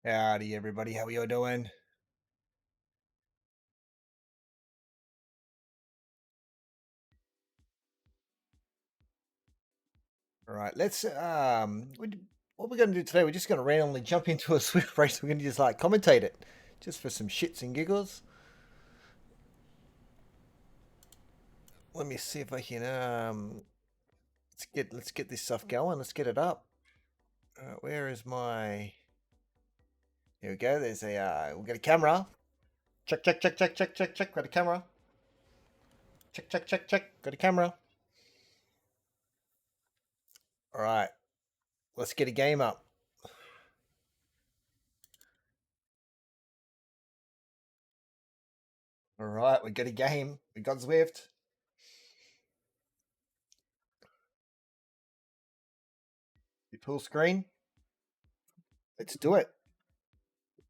Howdy, everybody. How are you doing? All right, let's what we're going to do today, we're just going to randomly jump into a Zwift race. We're going to just like commentate it just for some shits and giggles. Let me see if I can let's get this stuff going. Let's get it up. Where is my Here we go. There's a we'll get a camera. Check. Got a camera. Check. Got a camera. All right. Let's get a game up. All right, we got a game. We got Zwift. You pull screen. Let's do it.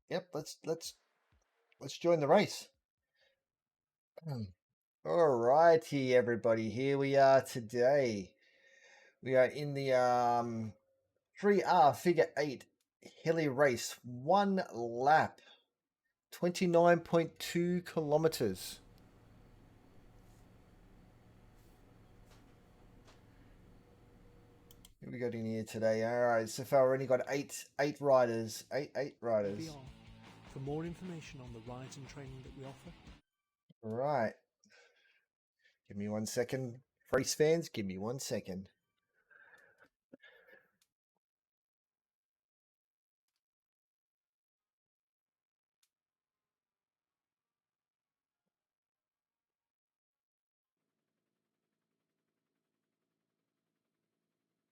Yep, let's join the race. All righty, everybody. Here we are today. We are in the 3R figure 8 Hilly race. 1 lap. 29.2 kilometers. Who we got in here today? All right, so far we've only got eight riders. Eight riders. For more information on the rides and training that we offer. All right. Give me 1 second. Race fans, give me 1 second.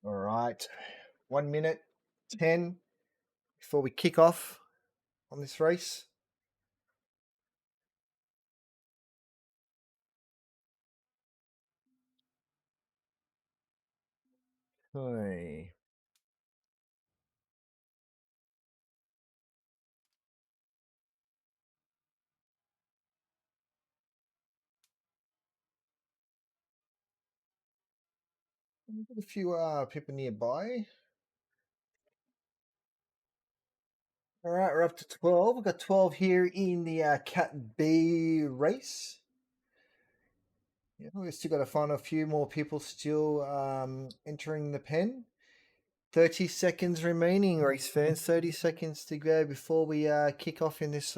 All right. 1 minute 10 before we kick off on this race. Okay. We've got a few people nearby. All right, we're up to 12. We've got 12 here in the Cat B race. Yeah, we've still got to find a few more people still entering the pen. 30 seconds remaining, race fans. 30 seconds to go before we kick off in this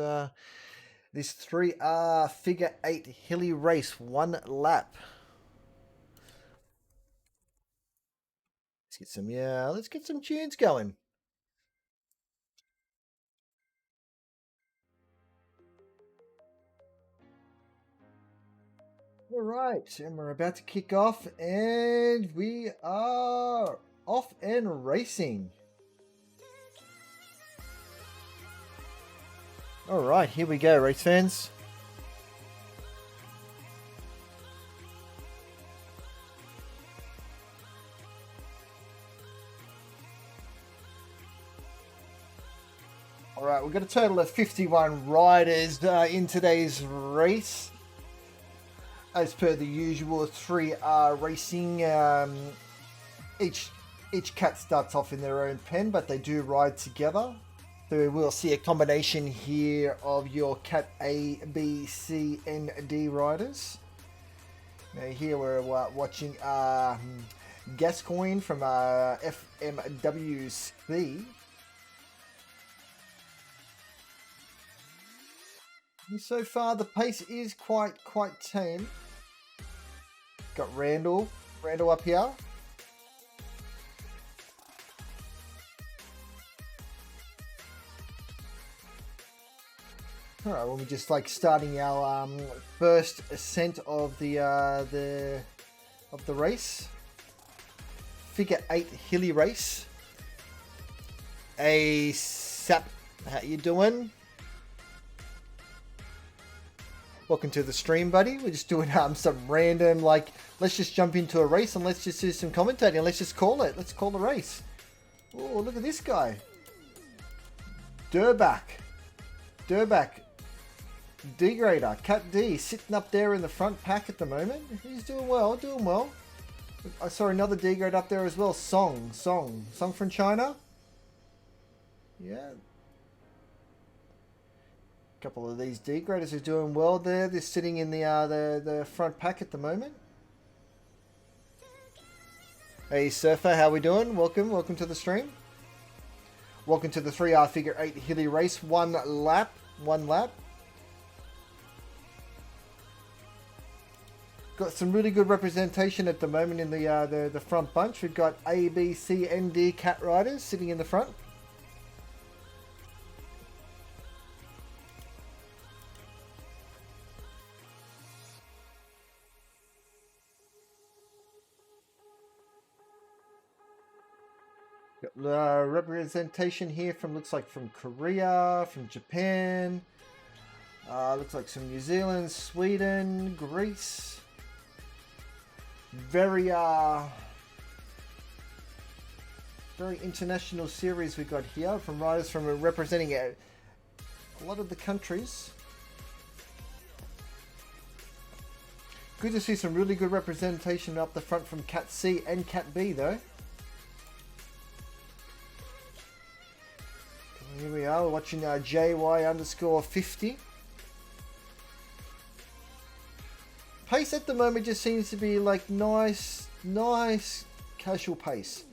3R figure 8 Hilly race. 1 lap. Let's get some tunes going. All right, and we're about to kick off, and we are off and racing. All right, here we go, race fans. All right, we've got a total of 51 riders in today's race. As per the usual 3R racing, each cat starts off in their own pen, but they do ride together. So we will see a combination here of your cat A, B, C, and D riders. Now here we're watching Gascoigne from FMWC. And so far the pace is quite tame. Got Randall up here. All right, well, we're just like starting our first ascent of the race. Figure 8 Hilly race. Hey, Sap, how you doing? Welcome to the stream, buddy. We're just doing some random, like, let's just jump into a race and let's just do some commentating. Let's just call it. Let's call the race. Oh, look at this guy. Durback. D-grader, Cat D, sitting up there in the front pack at the moment. He's doing well. I saw another D-grade up there as well. Song from China. Yeah. A couple of these D graders are doing well there. They're sitting in the front pack at the moment. Hey Surfer, how we doing? Welcome to the stream. Welcome to the 3R Figure 8 Hilly race. One lap. Got some really good representation at the moment in the front bunch. We've got A, B, C, and D cat riders sitting in the front. Got representation here from, looks like from Korea, from Japan. Looks like some New Zealand, Sweden, Greece. Very international series we got here from riders from representing a lot of the countries. Good to see some really good representation up the front from Cat C and Cat B though. Here we are, we're watching JY_50. Pace at the moment just seems to be like nice casual pace.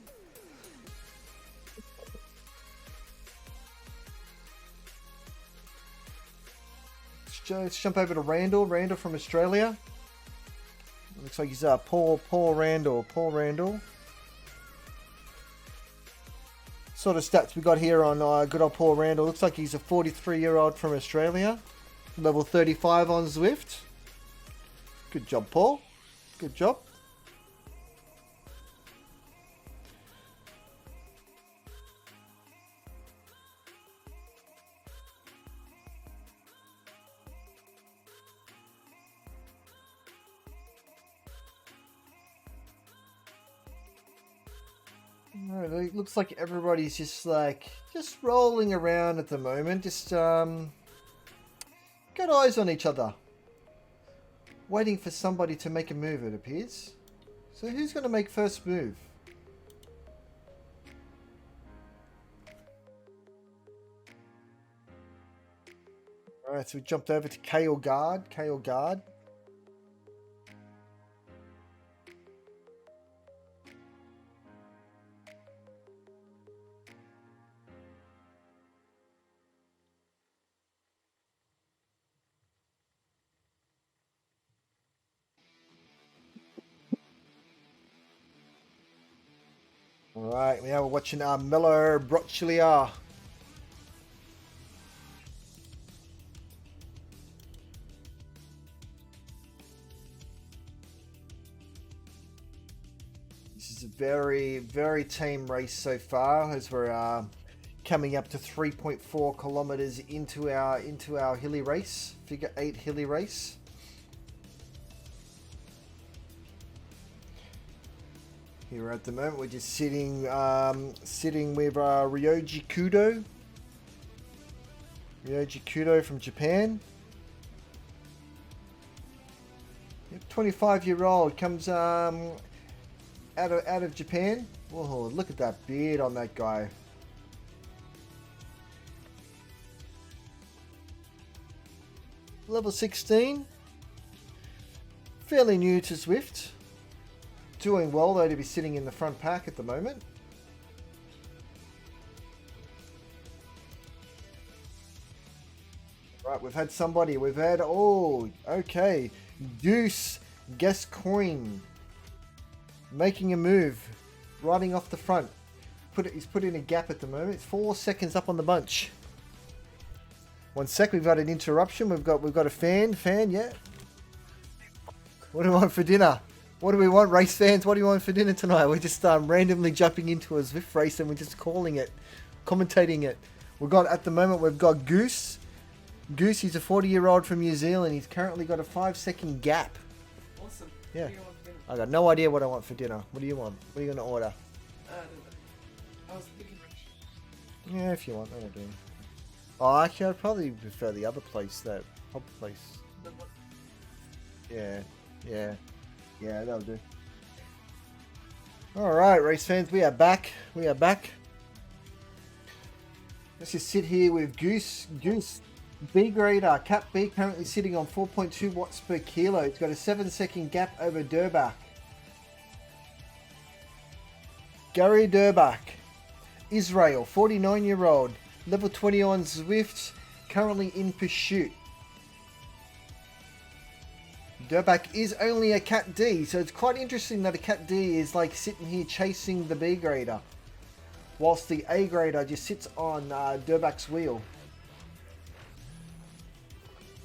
Let's jump over to Randall. Randall from Australia. Looks like he's Paul Randall. Sort of stats we got here on good old Paul Randall. Looks like he's a 43-year-old from Australia. Level 35 on Zwift. Good job, Paul. Good job. Alright, it looks like everybody's just rolling around at the moment. Just got eyes on each other. Waiting for somebody to make a move, it appears. So who's going to make first move? Alright, so we jumped over to Kale Guard. Alright, now we're watching Miller Broccilia. This is a very tame race so far as we're coming up to 3.4 kilometers into our Hilly race, Figure 8 Hilly race. Here at the moment, we're just sitting with Ryoji Kudo. Ryoji Kudo from Japan. Yep, 25-year-old comes out of Japan. Whoa, look at that beard on that guy. Level 16. Fairly new to Zwift. Doing well though to be sitting in the front pack at the moment. Right, we've had somebody. Oh, okay. Goose Gascoigne making a move, riding off the front. He's put in a gap at the moment. It's 4 seconds up on the bunch. 1 sec, we've got an interruption. We've got a fan, yeah. What do we want for dinner? What do we want, race fans? What do you want for dinner tonight? We're just randomly jumping into a Zwift race and we're just calling it, commentating it. At the moment, we've got Goose. Goose, he's a 40-year-old from New Zealand. He's currently got a 5-second gap. Awesome. Yeah. What do you want for dinner? I got no idea what I want for dinner. What do you want? What are you going to order? I was thinking. Yeah, if you want, that'll do. Oh, actually, I'd probably prefer the other place, that pub place. Yeah, that'll do. Alright, race fans, we are back. Let's just sit here with Goose. Goose, B grader, Cat B currently sitting on 4.2 watts per kilo. It's got a 7-second gap over Durbach. Gary Durbach, Israel, 49-year-old, level 20 on Zwift, currently in pursuit. Durbach is only a Cat D, so it's quite interesting that a Cat D is like sitting here chasing the B grader, whilst the A grader just sits on Durbach's wheel.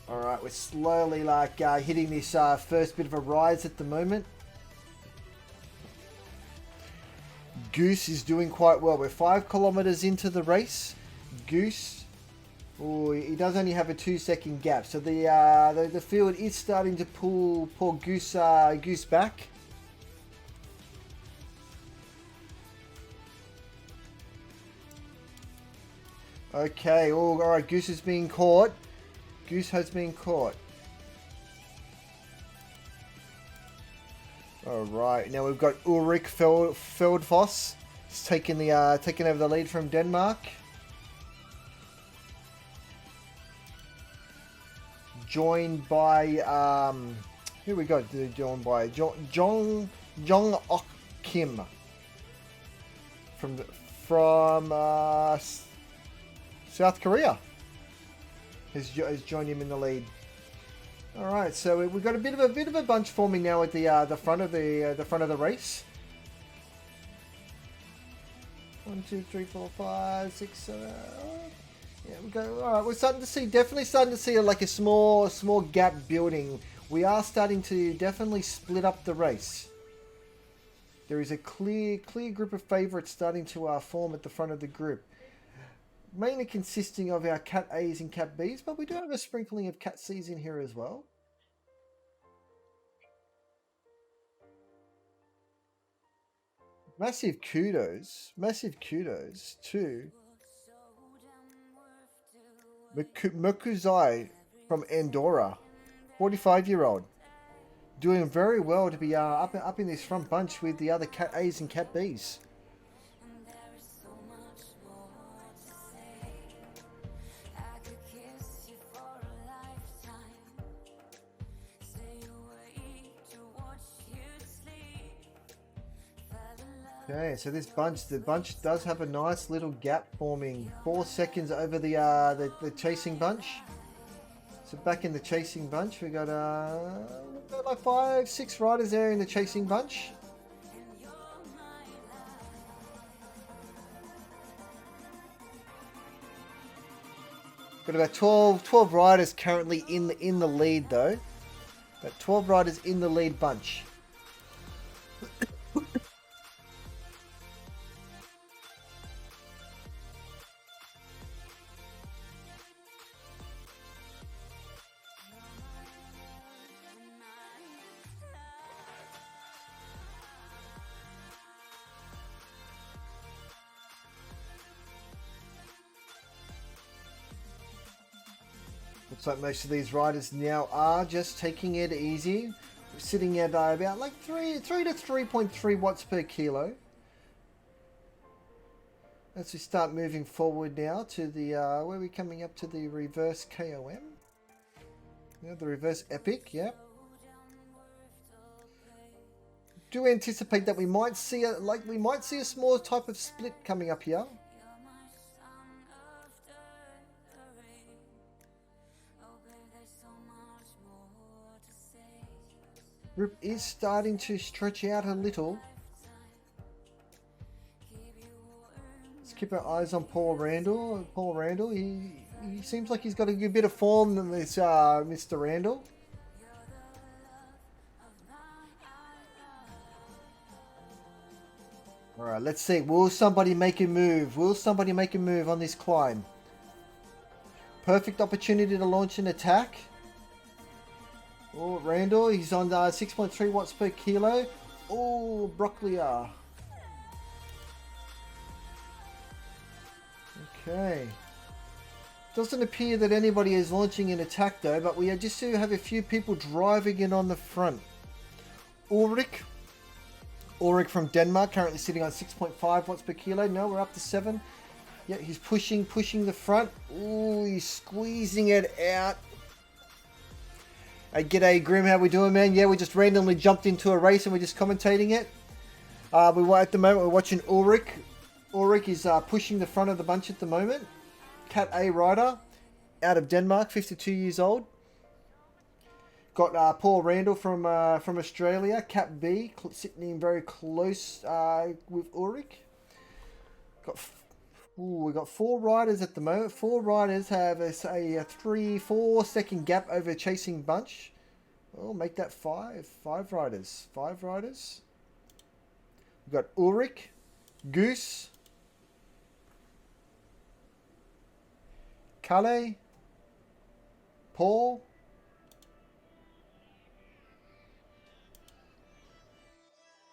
Alright, we're slowly like hitting this first bit of a rise at the moment. Goose is doing quite well. We're 5 kilometers into the race. Goose, oh, he does only have a 2-second gap, so the field is starting to pull poor Goose back. Okay, all right. Goose is being caught. Goose has been caught. All right, now we've got Ulrich Feldfoss. He's taking over the lead from Denmark. Joined by who we got? Joined by Jong Ok Kim from South Korea. Has joined him in the lead. All right, so we've got a bit of a bunch forming now at the front of the race. 1, 2, 3, 4, 5, 6, 7. Yeah, we go. All right, we're definitely starting to see like a small gap building. We are starting to definitely split up the race. There is a clear group of favourites starting to form at the front of the group. Mainly consisting of our Cat A's and Cat B's, but we do have a sprinkling of Cat C's in here as well. Massive kudos to Mukuzai from Andorra, 45-year-old. Doing very well to be up in this front bunch with the other Cat A's and Cat B's. Okay, so the bunch does have a nice little gap forming, 4 seconds over the chasing bunch. So back in the chasing bunch, we got like 5, 6 riders there in the chasing bunch. Got about 12 riders currently in the lead though. About 12 riders in the lead bunch. Looks like most of these riders now are just taking it easy. We're sitting at about like 3 to 3.3 watts per kilo. As we start moving forward now to the, where are we coming up to the reverse KOM? Yeah, the reverse epic, yeah. Do anticipate that we might see a small type of split coming up here. Group is starting to stretch out a little. Let's keep our eyes on Paul Randall. Paul Randall, he seems like he's got a good bit of form than this Mr. Randall. All right, let's see. Will somebody make a move? Will somebody make a move on this climb? Perfect opportunity to launch an attack. Oh, Randall, he's on 6.3 watts per kilo. Oh, Broccoliar. Okay. Doesn't appear that anybody is launching an attack though, but we just do have a few people driving in on the front. Ulrich from Denmark, currently sitting on 6.5 watts per kilo. No, we're up to 7. Yeah, he's pushing the front. Ooh, he's squeezing it out. Hey, g'day Grim, how we doing, man? Yeah, we just randomly jumped into a race and we're just commentating it. At the moment we're watching Ulrich. Ulrich is pushing the front of the bunch at the moment. Cat A rider, out of Denmark, 52 years old. Got Paul Randall from Australia. Cat B sitting in very close with Ulrich. We got 4 riders at the moment. 4 riders have a 3-4 second gap over chasing bunch. Oh, make that 5. 5 riders. 5 riders. We've got Ulrich, Goose, Kalle, Paul,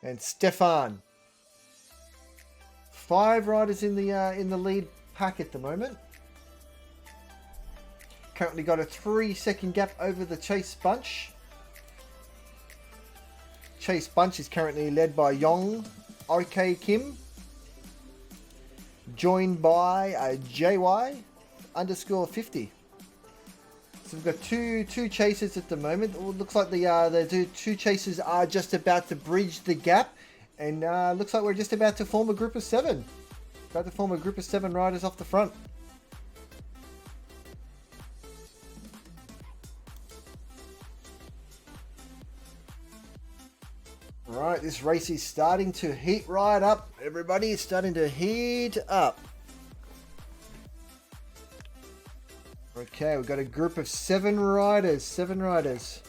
and Stefan. 5 riders in the lead pack at the moment. Currently got a 3 second gap over the chase bunch. Chase bunch is currently led by Yong OK Kim, joined by JY _ 50. So we've got two chasers at the moment. It looks like the two chasers are just about to bridge the gap, and looks like we're just about to form a group of 7. About to form a group of 7 riders off the front. Right, this race is starting to heat right up. Everybody is starting to heat up. Okay, we've got a group of 7 riders. 7 riders.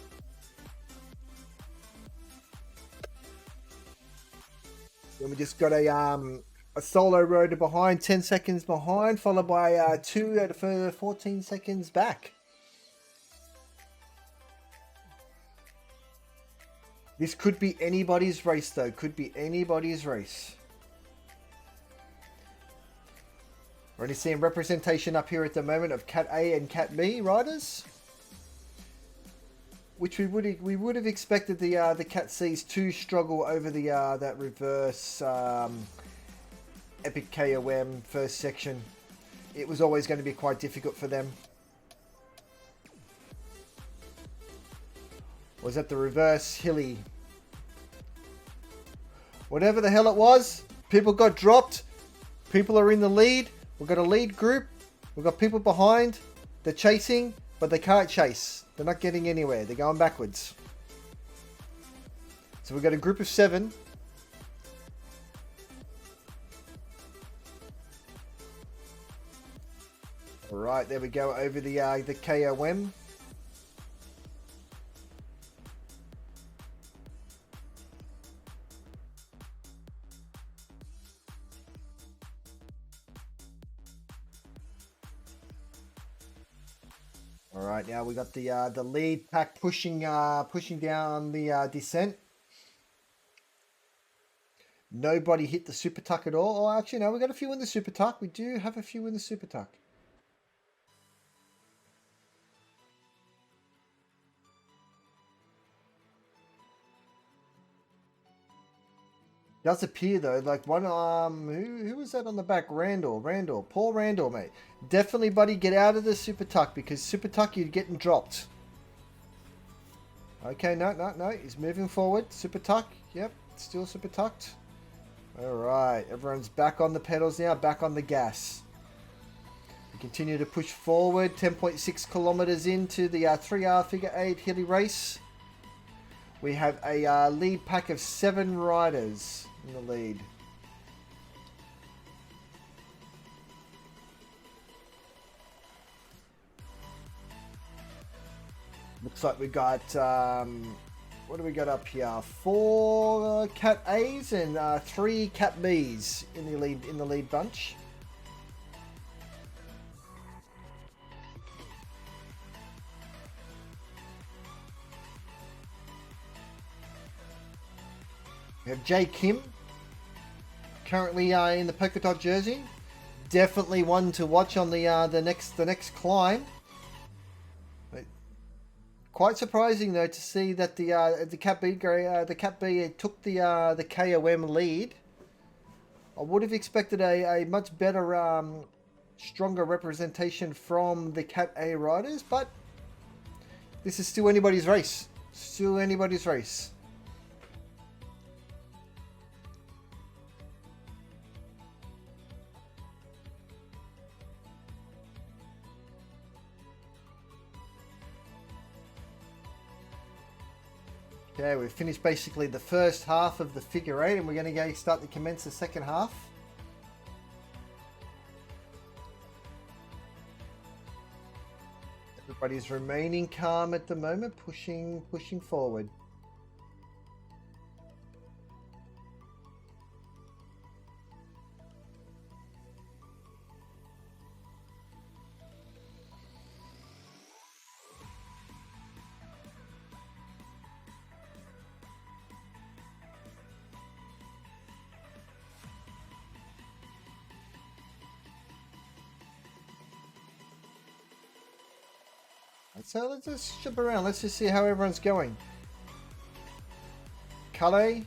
Then we just got a solo rider behind, 10 seconds behind, followed by 2 at a further 14 seconds back. This could be anybody's race, though. Could be anybody's race. We're only seeing representation up here at the moment of Cat A and Cat B riders, which we would have expected the Cat C's to struggle over the that reverse Epic KOM first section. It was always going to be quite difficult for them. Was that the reverse Hilly? Whatever the hell it was, people got dropped. People are in the lead. We've got a lead group. We've got people behind. They're chasing, but they can't chase. They're not getting anywhere. They're going backwards. So we've got a group of 7. All right, there we go over the KOM. All right, now we got the lead pack pushing down the descent. Nobody hit the super tuck at all. Oh, actually, no, we got a few in the super tuck. We do have a few in the super tuck. Does appear though, like one who was that on the back? Paul Randall, mate. Definitely, buddy, get out of the super tuck, because super tuck you're getting dropped. Okay, no, he's moving forward. Super tuck, yep, still super tucked. All right, everyone's back on the pedals now, back on the gas. We continue to push forward. 10.6 kilometers into the 3R figure 8 Hilly race. We have a lead pack of 7 riders in the lead. Looks like we got, what do we got up here? 4 Cat A's and 3 Cat B's in the lead bunch. We have Jay Kim, currently in the polka dot jersey. Definitely one to watch on the next climb. Quite surprising though to see that the Cat B took the KOM lead. I would have expected a much better, stronger representation from the Cat A riders, but this is still anybody's race. Still anybody's race. Okay, we've finished basically the first half of the figure eight, and we're going to go start to commence the second half. Everybody's remaining calm at the moment, pushing forward. So let's just jump around. Let's just see how everyone's going. Calais,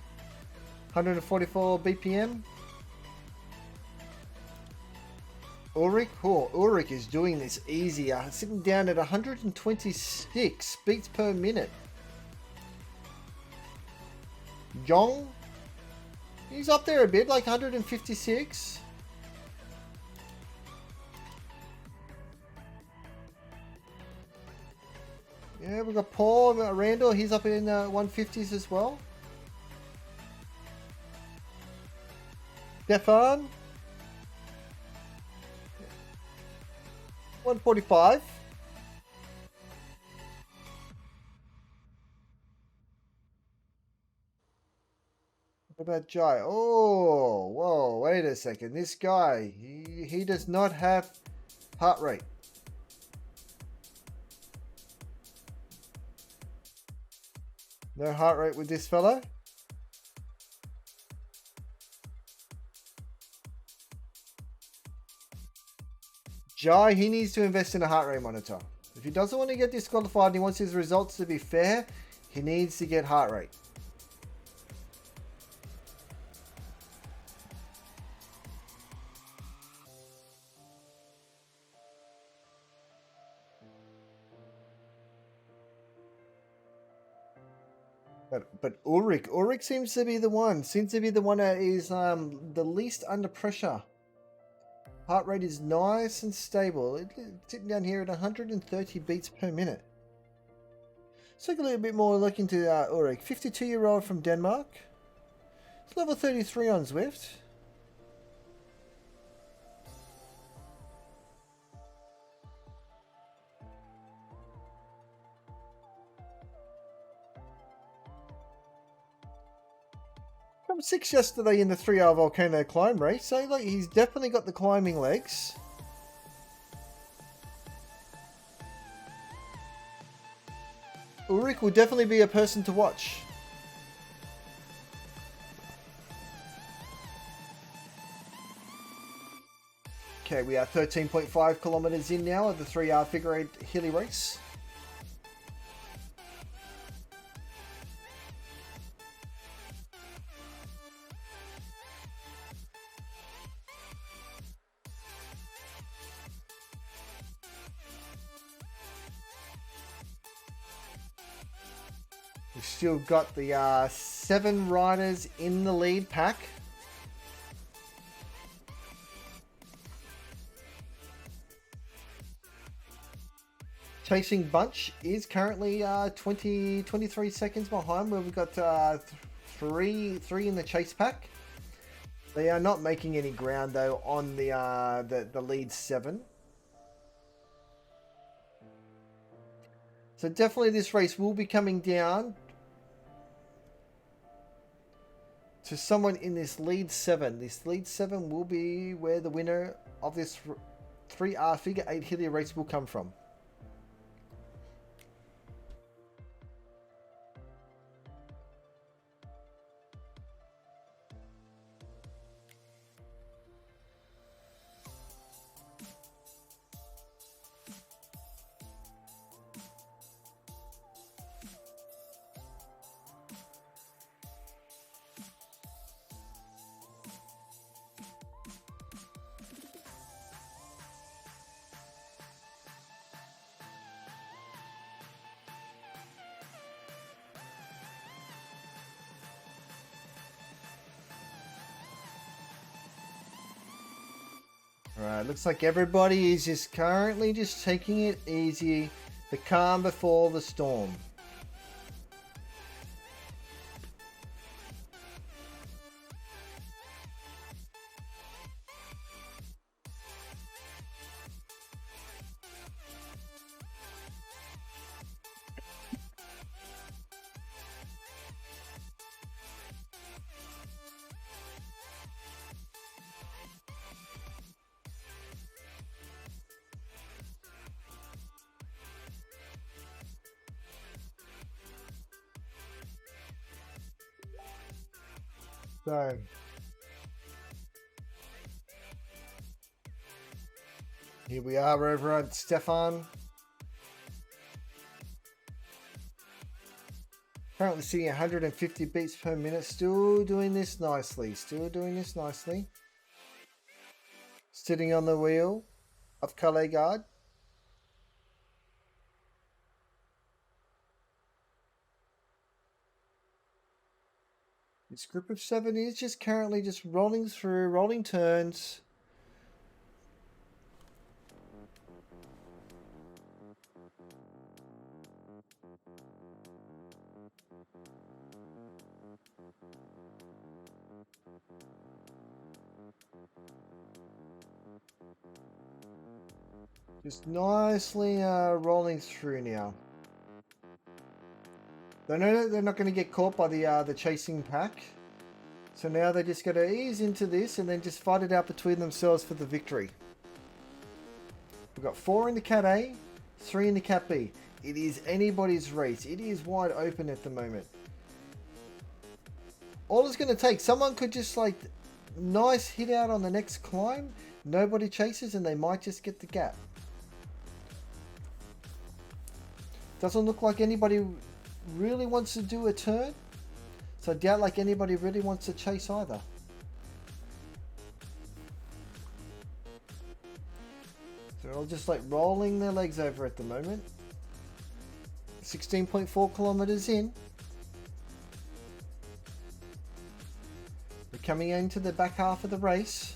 144 BPM. Ulrich, Ulrich is doing this easier, sitting down at 126 beats per minute. Jong, he's up there a bit, like 156. Yeah, we've got Paul, Randall, he's up in 150s as well. Stefan, 145. What about Jai? Oh, whoa, wait a second. This guy, he does not have heart rate. No heart rate with this fellow. Jai, he needs to invest in a heart rate monitor. If he doesn't want to get disqualified and he wants his results to be fair, he needs to get heart rate. But Ulrich seems to be the one. That is the least under pressure. Heart rate is nice and stable. It's sitting down here at 130 beats per minute. Let's take a little bit more look into Ulrich. 52-year-old from Denmark. It's level 33 on Zwift. From 6 yesterday in the 3-hour Volcano climb race, so like he's definitely got the climbing legs. Ulrich will definitely be a person to watch. Okay, we are 13.5 kilometers in now of the 3-hour figure eight Hilly race. We've still got the 7 riders in the lead pack. Chasing Bunch is currently 23 seconds behind, where we've got three in the chase pack. They are not making any ground though on the lead 7. So definitely this race will be coming down to someone in this lead 7. This lead 7 will be where the winner of this 3R figure 8 Hilly race will come from. Alright, looks like everybody is just currently just taking it easy. The calm before the storm. So, here we are over at Stefan. Currently sitting at 150 beats per minute. Still doing this nicely. Sitting on the wheel of Calais Guard. This group of 7 is just currently just rolling through, rolling turns. Just nicely rolling through now. They know they're not going to get caught by the chasing pack. So now they just got to ease into this and then just fight it out between themselves for the victory. We've got 4 in the Cat A, 3 in the Cat B. It is anybody's race. It is wide open at the moment. All it's going to take, someone could just like nice hit out on the next climb. Nobody chases and they might just get the gap. Doesn't look like anybody really wants to do a turn. So I doubt like anybody really wants to chase either. So they're all just like rolling their legs over at the moment. 16.4 kilometers in. We're coming into the back half of the race.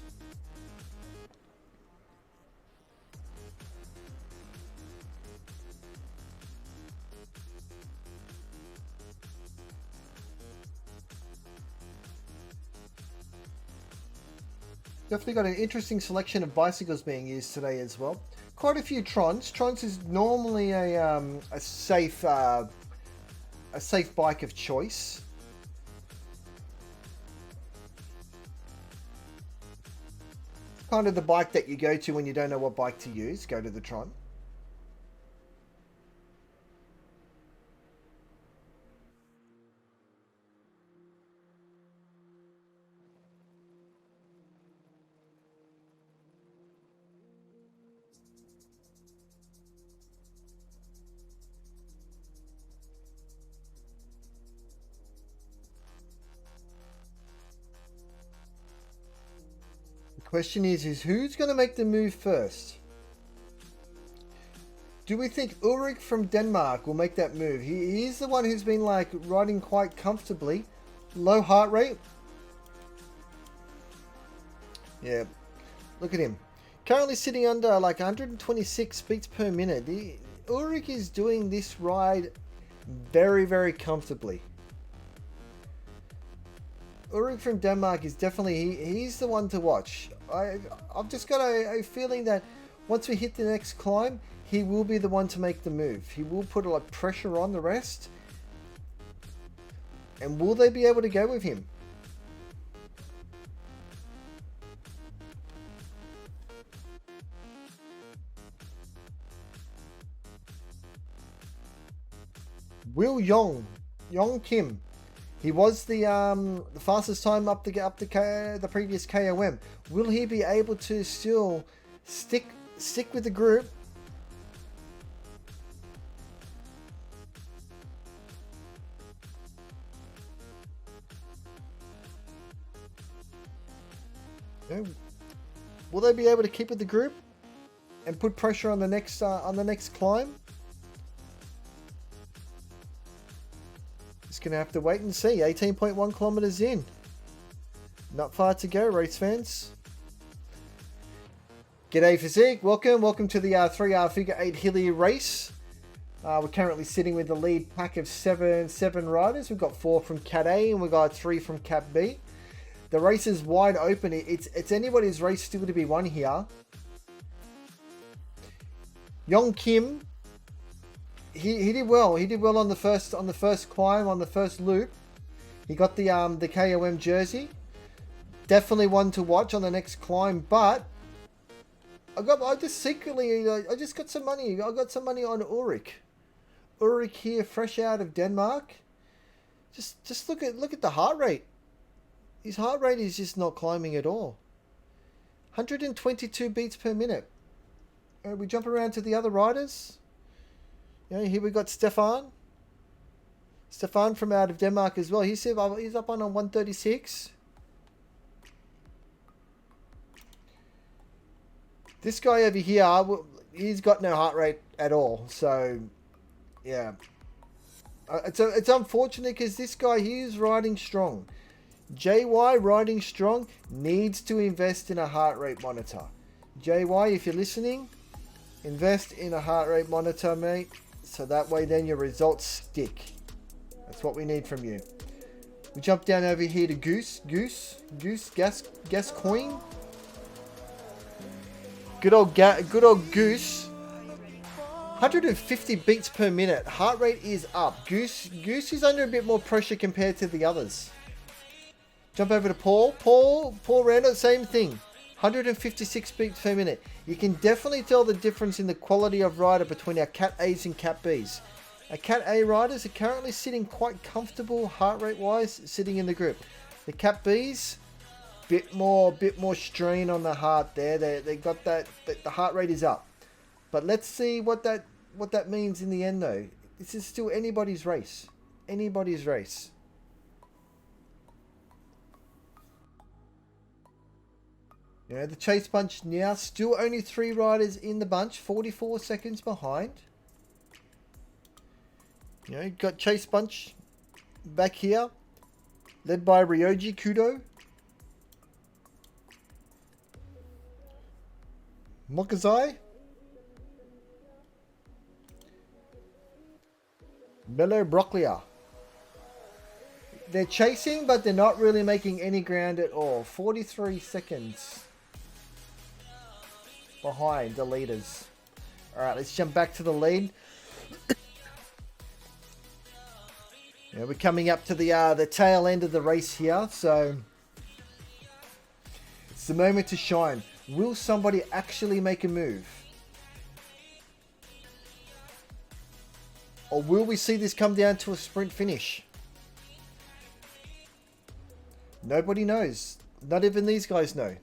Definitely got an interesting selection of bicycles being used today as well. Quite a few Trons. Trons is normally a safe bike of choice. Kind of the bike that you go to when you don't know what bike to use. Go to the Tron. Question is who's going to make the move first? Do we think Ulrich from Denmark will make that move? He's the one who's been like riding quite comfortably. Low heart rate. Yeah, look at him. Currently sitting under like 126 beats per minute. Ulrich is doing this ride very, very comfortably. Ulrich from Denmark is definitely, he's the one to watch. I've just got a feeling that once we hit the next climb, he will be the one to make the move. He will put a lot of pressure on the rest. And will they be able to go with him? Will Yong Kim. He was the fastest time up the previous KOM. Will he be able to still stick with the group? Yeah. Will they be able to keep with the group and put pressure on the next climb? Just gonna have to wait and see. 18.1 kilometers in. Not far to go, race fans. G'day Physique, welcome to the 3R Figure 8 Hilly race. We're currently sitting with the lead pack of seven riders. We've got 4 from Cat A and we've got 3 from Cat B. The race is wide open. It's anybody's race still to be won here. Yong Kim, he did well. He did well on the first climb, on the first loop. He got the KOM jersey. Definitely one to watch on the next climb, but I just got some money. I got some money on Ulrich. Ulrich here, fresh out of Denmark. Just look at the heart rate. His heart rate is just not climbing at all. 122 beats per minute. We jump around to the other riders. Here we got Stefan. Stefan from out of Denmark as well. He's up on 136. This guy over here, he's got no heart rate at all. So, yeah. It's unfortunate because this guy, he's riding strong. JY riding strong needs to invest in a heart rate monitor. JY, if you're listening, invest in a heart rate monitor, mate. So that way then your results stick. That's what we need from you. We jump down over here to Goose, Gascoigne. Good old Goose. 150 beats per minute. Heart rate is up. Goose is under a bit more pressure compared to the others. Jump over to Paul. Paul Randall, same thing. 156 beats per minute. You can definitely tell the difference in the quality of rider between our Cat A's and Cat B's. Our Cat A riders are currently sitting quite comfortable heart rate wise, sitting in the group. The Cat B's, bit more strain on the heart there. They got that. The heart rate is up. But let's see what that means in the end though. This is still anybody's race. Anybody's race. The chase bunch now, still only 3 riders in the bunch, 44 seconds behind. Got chase bunch back here, led by Ryoji Kudo. Mokazai. Bello Brocclia. They're chasing, but they're not really making any ground at all. 43 seconds behind the leaders. Alright, let's jump back to the lead. We're coming up to the tail end of the race here, so it's the moment to shine. Will somebody actually make a move? Or will we see this come down to a sprint finish? Nobody knows. Not even these guys know.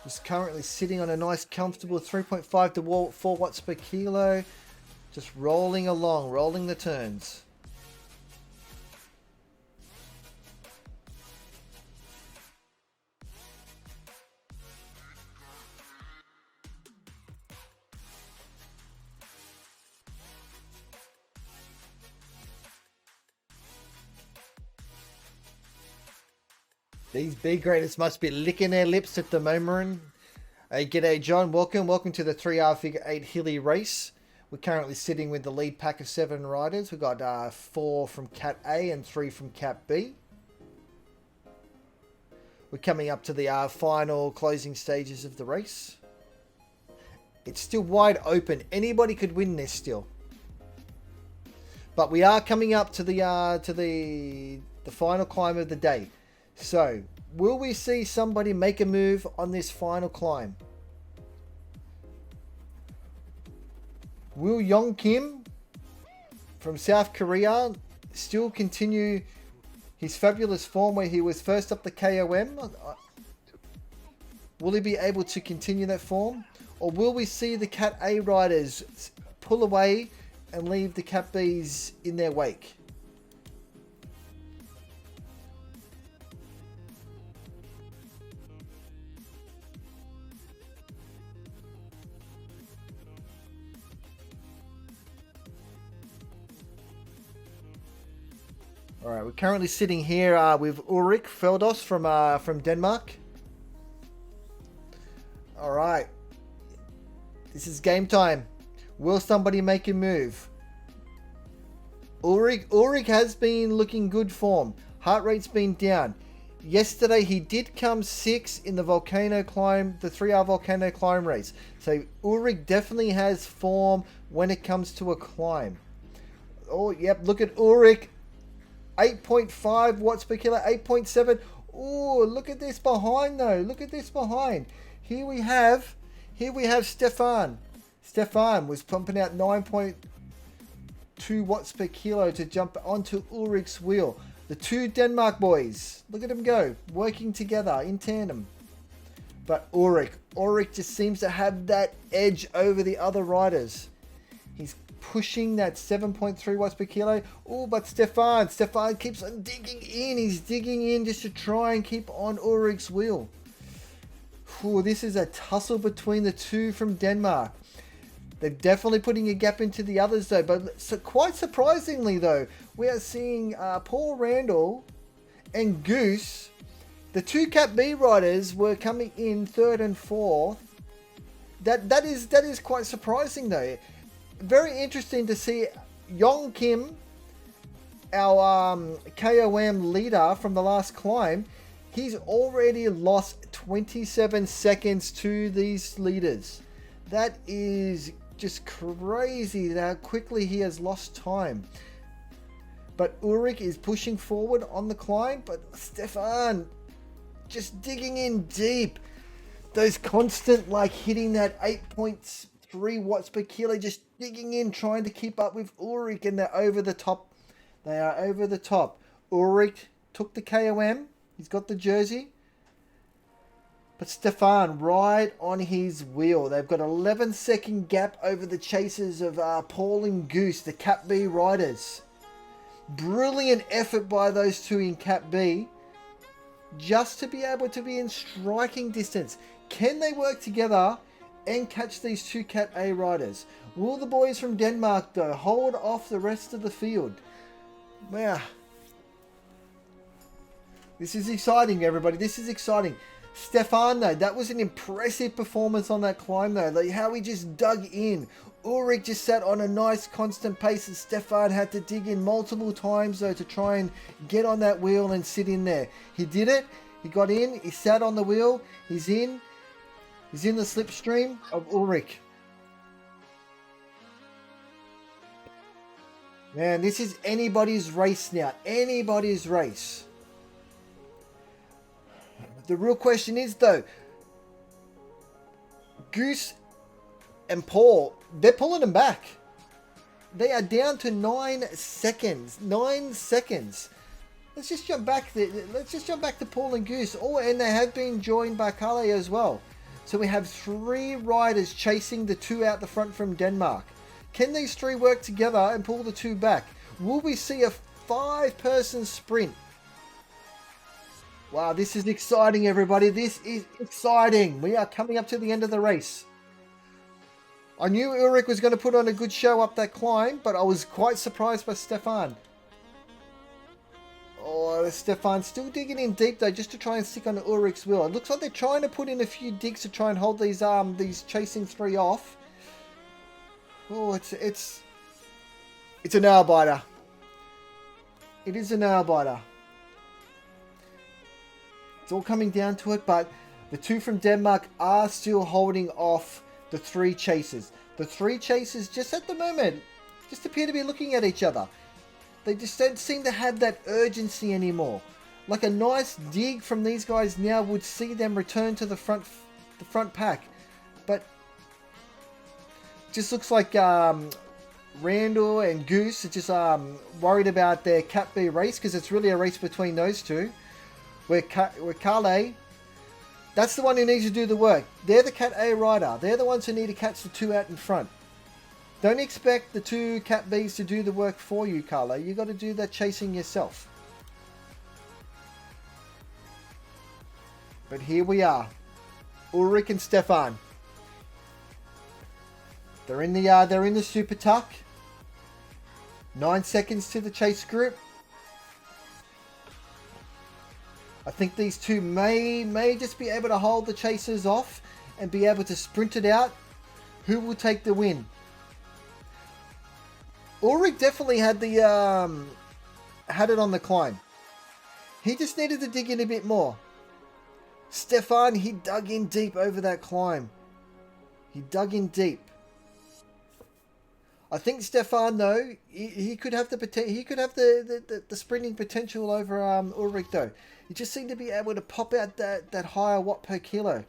Just currently sitting on a nice comfortable 3.5 to 4 watts per kilo. Just rolling along, rolling the turns. These B graders must be licking their lips at the moment. Hey, g'day John, welcome to the 3R Figure 8 Hilly race. We're currently sitting with the lead pack of 7 riders. We've got 4 from Cat A and 3 from Cat B. We're coming up to the final closing stages of the race. It's still wide open. Anybody could win this still. But we are coming up to the final climb of the day. So, will we see somebody make a move on this final climb? Will Yong Kim from South Korea still continue his fabulous form where he was first up the KOM? Will he be able to continue that form? Or will we see the Cat A riders pull away and leave the Cat Bs in their wake? All right, we're currently sitting here with Ulrik Feldos from Denmark. All right, this is game time. Will somebody make a move? Ulrik has been looking good form. Heart rate's been down. Yesterday he did come 6th in the Volcano climb, the 3-hour Volcano climb race. So Ulrik definitely has form when it comes to a climb. Oh, yep, look at Ulrik. 8.5 watts per kilo, 8.7. Oh, look at this behind though. Look at this behind. Here we have Stefan. Stefan was pumping out 9.2 watts per kilo to jump onto Ulrik's wheel. The two Denmark boys, look at them go, working together in tandem. But Ulrik just seems to have that edge over the other riders. He's pushing that 7.3 watts per kilo. Oh, but Stefan keeps on digging in. He's digging in just to try and keep on Ulrik's wheel. Oh, this is a tussle between the two from Denmark. They're definitely putting a gap into the others though. But quite surprisingly though, we are seeing Paul Randall and Goose. The two Cat B riders were coming in 3rd and 4th. That is quite surprising though. Very interesting to see Yong Kim, our KOM leader from the last climb. He's already lost 27 seconds to these leaders. That is just crazy how quickly he has lost time. But Ulrik is pushing forward on the climb, but Stefan just digging in deep. Those constant hitting that 8.3 watts per kilo, just digging in, trying to keep up with Ulrik, and they're over the top. They are over the top. Ulrik took the KOM. He's got the jersey. But Stefan right on his wheel. They've got 11-second gap over the chasers of Paul and Goose, the Cat B riders. Brilliant effort by those two in Cat B. Just to be able to be in striking distance. Can they work together and catch these two Cat A riders? Will the boys from Denmark, though, hold off the rest of the field? Wow. This is exciting, everybody. This is exciting. Stefan, though, that was an impressive performance on that climb, though. How he just dug in. Ulrik just sat on a nice constant pace, and Stefan had to dig in multiple times, though, to try and get on that wheel and sit in there. He did it. He got in. He sat on the wheel. He's in. He's in the slipstream of Ulrik. Man, this is anybody's race now. Anybody's race. The real question is, though, Goose and Paul, they're pulling them back. They are down to 9 seconds. 9 seconds. Let's just jump back. Let's just jump back to Paul and Goose. Oh, and they have been joined by Carle as well. So we have 3 riders chasing the 2 out the front from Denmark. Can these 3 work together and pull the 2 back? Will we see a 5-person sprint? Wow, this is exciting, everybody. This is exciting. We are coming up to the end of the race. I knew Ulrik was going to put on a good show up that climb, but I was quite surprised by Stefan. Oh, Stefan's still digging in deep, though, just to try and stick on Ulrik's wheel. It looks like they're trying to put in a few digs to try and hold these chasing 3 off. Oh, it's a nail biter. It is a nail biter. It's all coming down to it, but the 2 from Denmark are still holding off the 3 chasers. The 3 chasers just at the moment just appear to be looking at each other. They just don't seem to have that urgency anymore. Like a nice dig from these guys now would see them return to the front pack. But it just looks like Randall and Goose are just worried about their Cat B race, because it's really a race between those two. Where Carle, that's the one who needs to do the work. They're the Cat A rider. They're the ones who need to catch the 2 out in front. Don't expect the 2 Cat Bs to do the work for you, Carle. You got to do that chasing yourself. But here we are, Ulrik and Stefan. They're in the super tuck. 9 seconds to the chase group. I think these two may just be able to hold the chasers off and be able to sprint it out. Who will take the win? Ulrich definitely had the had it on the climb. He just needed to dig in a bit more. Stefan, he dug in deep over that climb. He dug in deep. I think Stefan, though, he could have the potential. He could have the sprinting potential over Ulrich, though. He just seemed to be able to pop out that higher watt per kilo.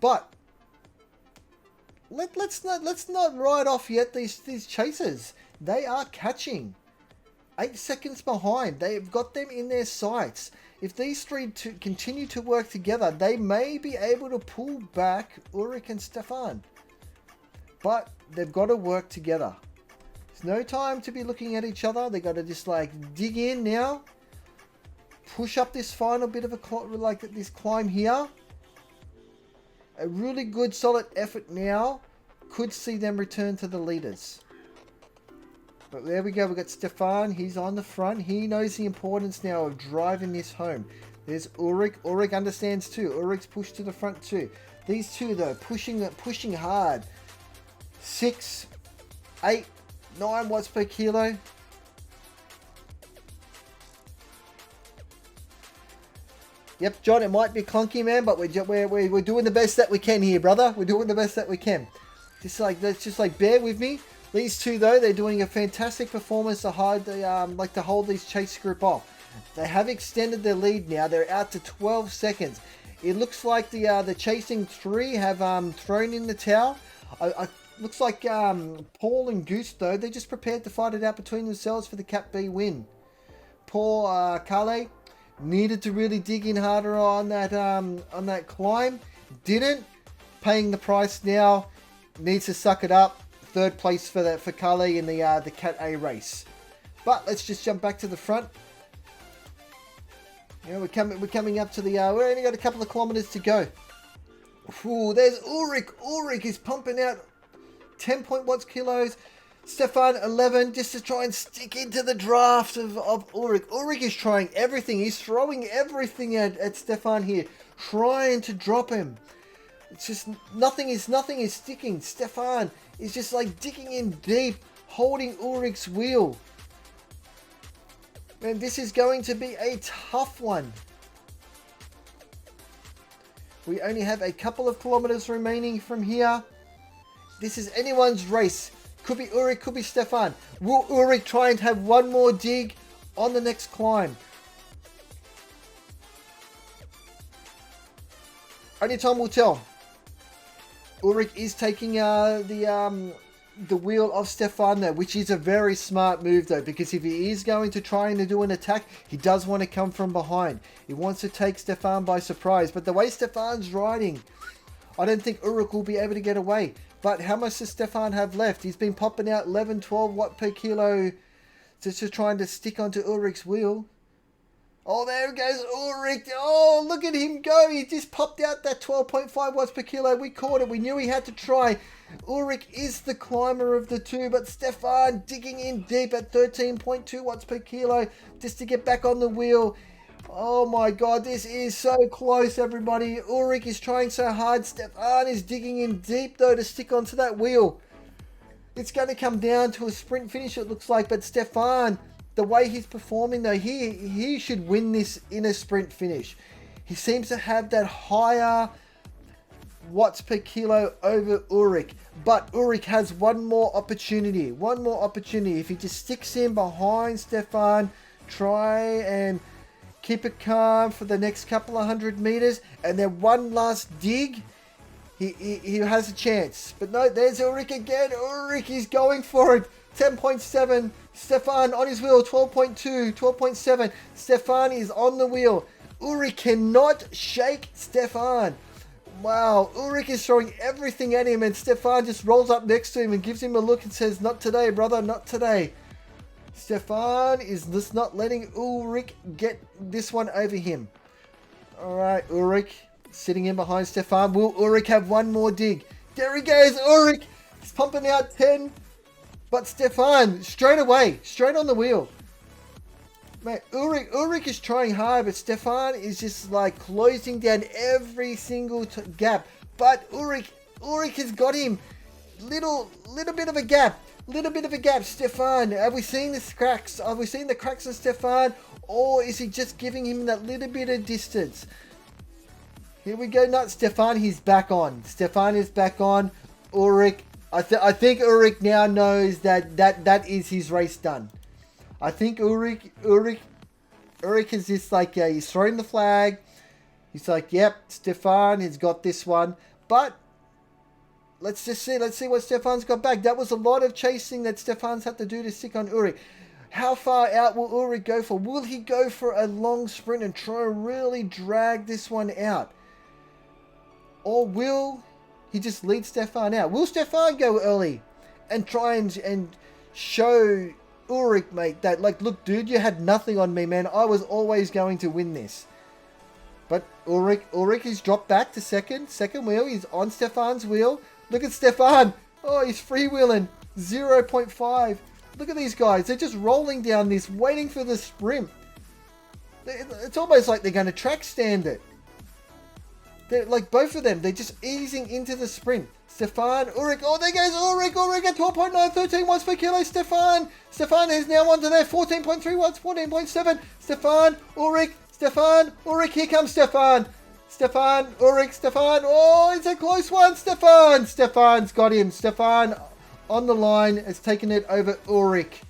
But let's not write off yet these chasers. They are catching. 8 seconds behind. They've got them in their sights. If these three continue to work together, they may be able to pull back Ulrich and Stefan. But they've got to work together. There's no time to be looking at each other. They got to just like dig in now. Push up this final bit of this climb here. A really good solid effort now could see them return to the leaders. But there we go. We've got Stefan. He's on the front. He knows the importance now of driving this home. There's Ulrich. Ulrich understands too. Ulrich's pushed to the front too. These two though, pushing hard. 6, 8, 9 watts per kilo. Yep, John, it might be clunky, man, but we're doing the best that we can here, brother. We're doing the best that we can. Let's just bear with me. These two, though, they're doing a fantastic performance to hold these chase group off. They have extended their lead now. They're out to 12 seconds. It looks like the chasing three have thrown in the towel. Looks like Paul and Goose, though, they're just prepared to fight it out between themselves for the Cat B win. Poor Kale needed to really dig in harder on that climb. Didn't. Paying the price now. Needs to suck it up. 3rd place for Kale in the Cat A race. But let's just jump back to the front. You know, we're coming up to the. We've only got a couple of kilometers to go. Ooh, there's Ulrich. Ulrich is pumping out 10 watts kilos. Stefan 11, just to try and stick into the draft of Ulrich. Ulrich is trying everything. He's throwing everything at Stefan here, trying to drop him. It's just nothing is sticking. Stefan is just like digging in deep, holding Ulrich's wheel. Man, this is going to be a tough one. We only have a couple of kilometers remaining from here. This is anyone's race. Could be Ulrich, could be Stefan. Will Ulrich try and have one more dig on the next climb? Only time will tell. Ulrich is taking the wheel of Stefan though, which is a very smart move though, because if he is going to try and do an attack, he does want to come from behind. He wants to take Stefan by surprise. But the way Stefan's riding, I don't think Ulrich will be able to get away. But how much does Stefan have left? He's been popping out 11, 12 watt per kilo just trying to stick onto Ulrich's wheel. Oh, there goes Ulrich. Oh, look at him go. He just popped out that 12.5 watts per kilo. We caught it. We knew he had to try. Ulrich is the climber of the two, but Stefan digging in deep at 13.2 watts per kilo just to get back on the wheel. Oh my God, this is so close, everybody. Ulrich is trying so hard. Stefan is digging in deep, though, to stick onto that wheel. It's going to come down to a sprint finish, it looks like. But Stefan, the way he's performing, though, he should win this in a sprint finish. He seems to have that higher watts per kilo over Ulrich. But Ulrich has one more opportunity. One more opportunity. If he just sticks in behind Stefan, try and keep it calm for the next couple of 100 meters, and then one last dig, he has a chance. But no, there's Ulrich again. Ulrich is going for it. 10.7. Stefan on his wheel. 12.2. 12.7. Stefan is on the wheel. Ulrich cannot shake Stefan. Wow, Ulrich is throwing everything at him, and Stefan just rolls up next to him and gives him a look and says, "Not today, brother, not today." Stefan is just not letting Ulrich get this one over him. Alright, Ulrich sitting in behind Stefan. Will Ulrich have one more dig? There he goes, Ulrich! He's pumping out 10. But Stefan, straight away, straight on the wheel. Mate, Ulrich is trying hard, but Stefan is just like closing down every single gap. But Ulrich has got him. Little bit of a gap. Little bit of a gap. Stefan, have we seen the cracks? Have we seen the cracks on Stefan? Or is he just giving him that little bit of distance? Here we go, not Stefan. He's back on. Stefan is back on. Ulrich. I think Ulrich now knows that is his race done. I think Ulrich is just like, he's throwing the flag. He's like, yep, Stefan has got this one. But let's see what Stefan's got back. That was a lot of chasing that Stefan's had to do to stick on Ulrich. How far out will Ulrich go for? Will he go for a long sprint and try and really drag this one out? Or will he just lead Stefan out? Will Stefan go early and try and show Ulrich, mate, that like, look, dude, you had nothing on me, man. I was always going to win this. But Ulrich has dropped back to second wheel. He's on Stefan's wheel. Look at Stefan. Oh, he's freewheeling. 0.5. Look at these guys. They're just rolling down this, waiting for the sprint. It's almost like they're going to track stand it. They're like, both of them, they're just easing into the sprint. Stefan, Ulrich, oh, there goes Ulrich at 12.9, 13 watts per kilo. Stefan is now onto there, 14.3 watts, 14.7. Stefan, Ulrich, here comes Stefan. Ulrich, oh, it's a close one. Stefan's got him. Stefan on the line has taken it over Ulrich.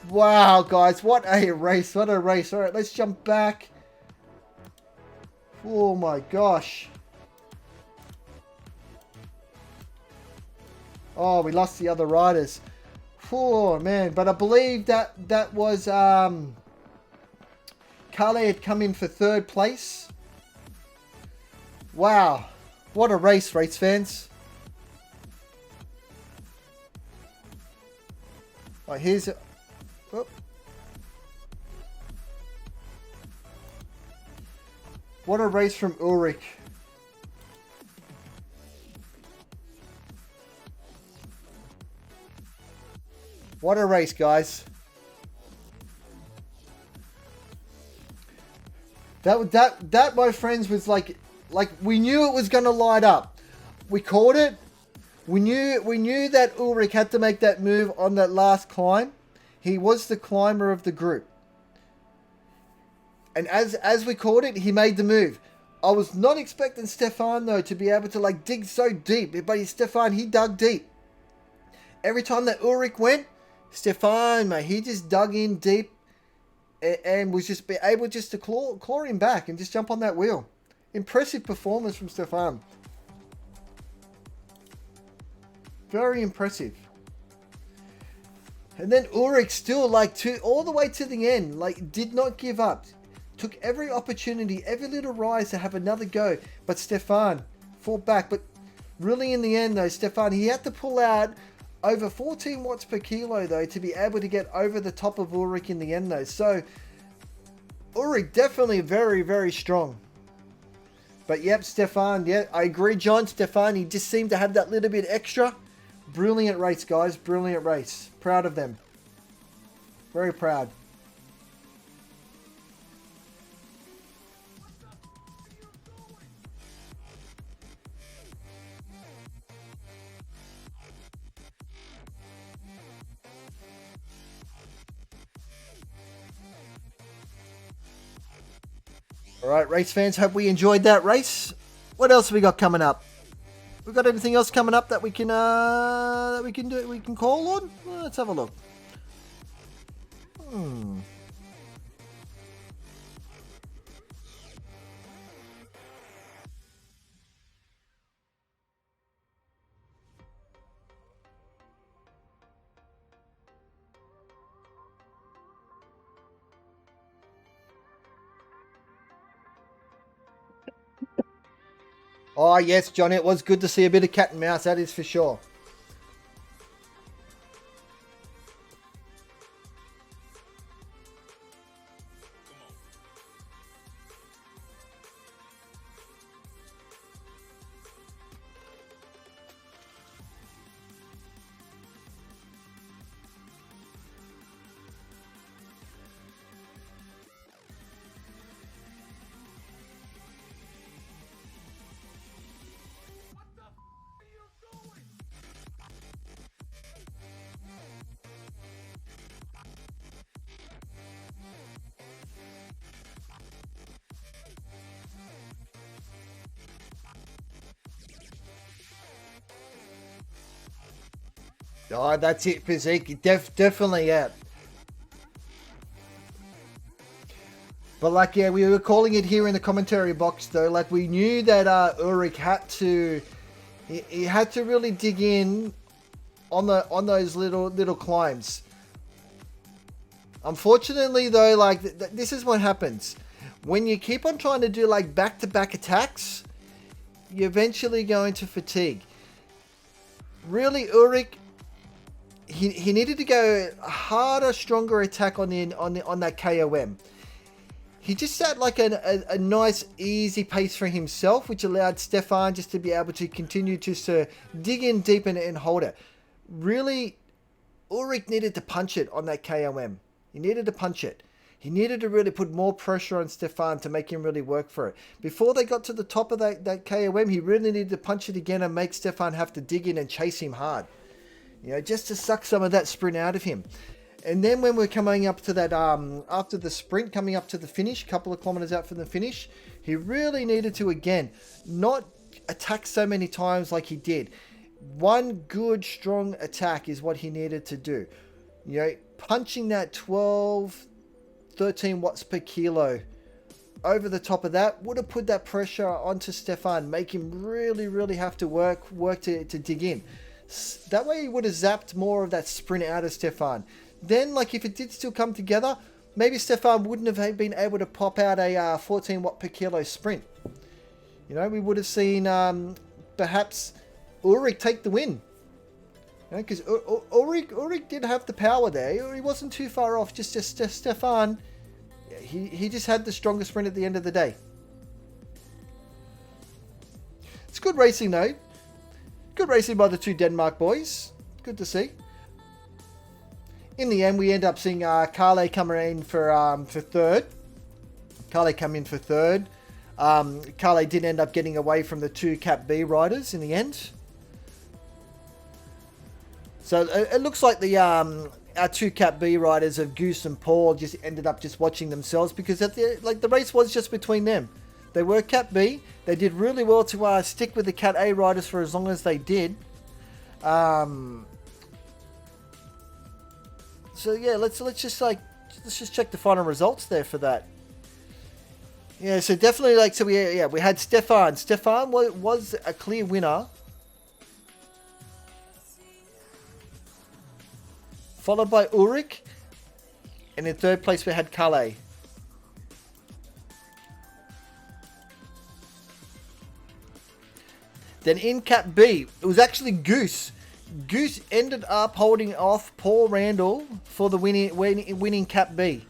Wow, guys, what a race. All right, let's jump back. Oh my gosh. Oh, we lost the other riders. Oh, man. But I believe that was Carly had come in for third place. Wow. What a race fans. Oh, here's... Oh. What a race from Ulrich. What a race, guys. That, my friends, was like we knew it was going to light up. We called it. We knew that Ulrich had to make that move on that last climb. He was the climber of the group. And as we called it, he made the move. I was not expecting Stefan, though, to be able to like dig so deep. But Stefan, he dug deep. Every time that Ulrich went, Stefan, mate, he just dug in deep and was just able just to claw him back and just jump on that wheel. Impressive performance from Stefan. Very impressive. And then Ulrich still, like, all the way to the end, like, did not give up. Took every opportunity, every little rise to have another go. But Stefan fought back. But really in the end, though, Stefan, he had to pull out over 14 watts per kilo, though, to be able to get over the top of Ulrich in the end, though. So, Ulrich definitely very, very strong. But, yep, Stefan, yeah, I agree, John. Stefan, he just seemed to have that little bit extra. Brilliant race, guys. Brilliant race. Proud of them. Very proud. Alright, race fans, hope we enjoyed that race. What else have we got coming up? We got anything else coming up that we can call on? Well, let's have a look. Oh, yes, John, it was good to see a bit of cat and mouse, that is for sure. Oh, that's it, physique. Definitely, yeah. But like, yeah, we were calling it here in the commentary box though. Like, we knew that Ulrich had to, he had to really dig in on those little climbs. Unfortunately though, like this is what happens when you keep on trying to do like back-to-back attacks. You're eventually going to fatigue. Really, Ulrich, he needed to go a harder, stronger attack on that KOM. He just set like a nice, easy pace for himself, which allowed Stefan just to be able to continue to dig in deep and hold it. Really, Ulrich needed to punch it on that KOM. He needed to punch it. He needed to really put more pressure on Stefan to make him really work for it. Before they got to the top of that KOM, he really needed to punch it again and make Stefan have to dig in and chase him hard. You know, just to suck some of that sprint out of him. And then when we're coming up to that, after the sprint, coming up to the finish, a couple of kilometers out from the finish, he really needed to, again, not attack so many times like he did. One good, strong attack is what he needed to do. You know, punching that 12, 13 watts per kilo over the top of that would have put that pressure onto Stefan, make him really have to work to dig in. That way he would have zapped more of that sprint out of Stefan. Then, like, if it did still come together, maybe Stefan wouldn't have been able to pop out a 14 watt per kilo sprint. You know, we would have seen perhaps Ulrich take the win. Because Ulrich did have the power there. He wasn't too far off. Just Stefan, he just had the strongest sprint at the end of the day. It's good racing though. Good racing by the two Denmark boys. Good to see. In the end, we end up seeing Carle come in for third. Carle come in for third. Carle did end up getting away from the two Cat B riders in the end. So it looks like the our two Cat B riders of Goose and Paul just ended up just watching themselves, because the race was just between them. They were Cat B. They did really well to stick with the Cat A riders for as long as they did. So yeah, let's just check the final results there for that. Yeah, so definitely we had Stefan. Stefan was a clear winner. Followed by Ulrich. And in third place we had Carle. Then in Cat B, it was actually Goose. Goose ended up holding off Paul Randall for the winning Cat B.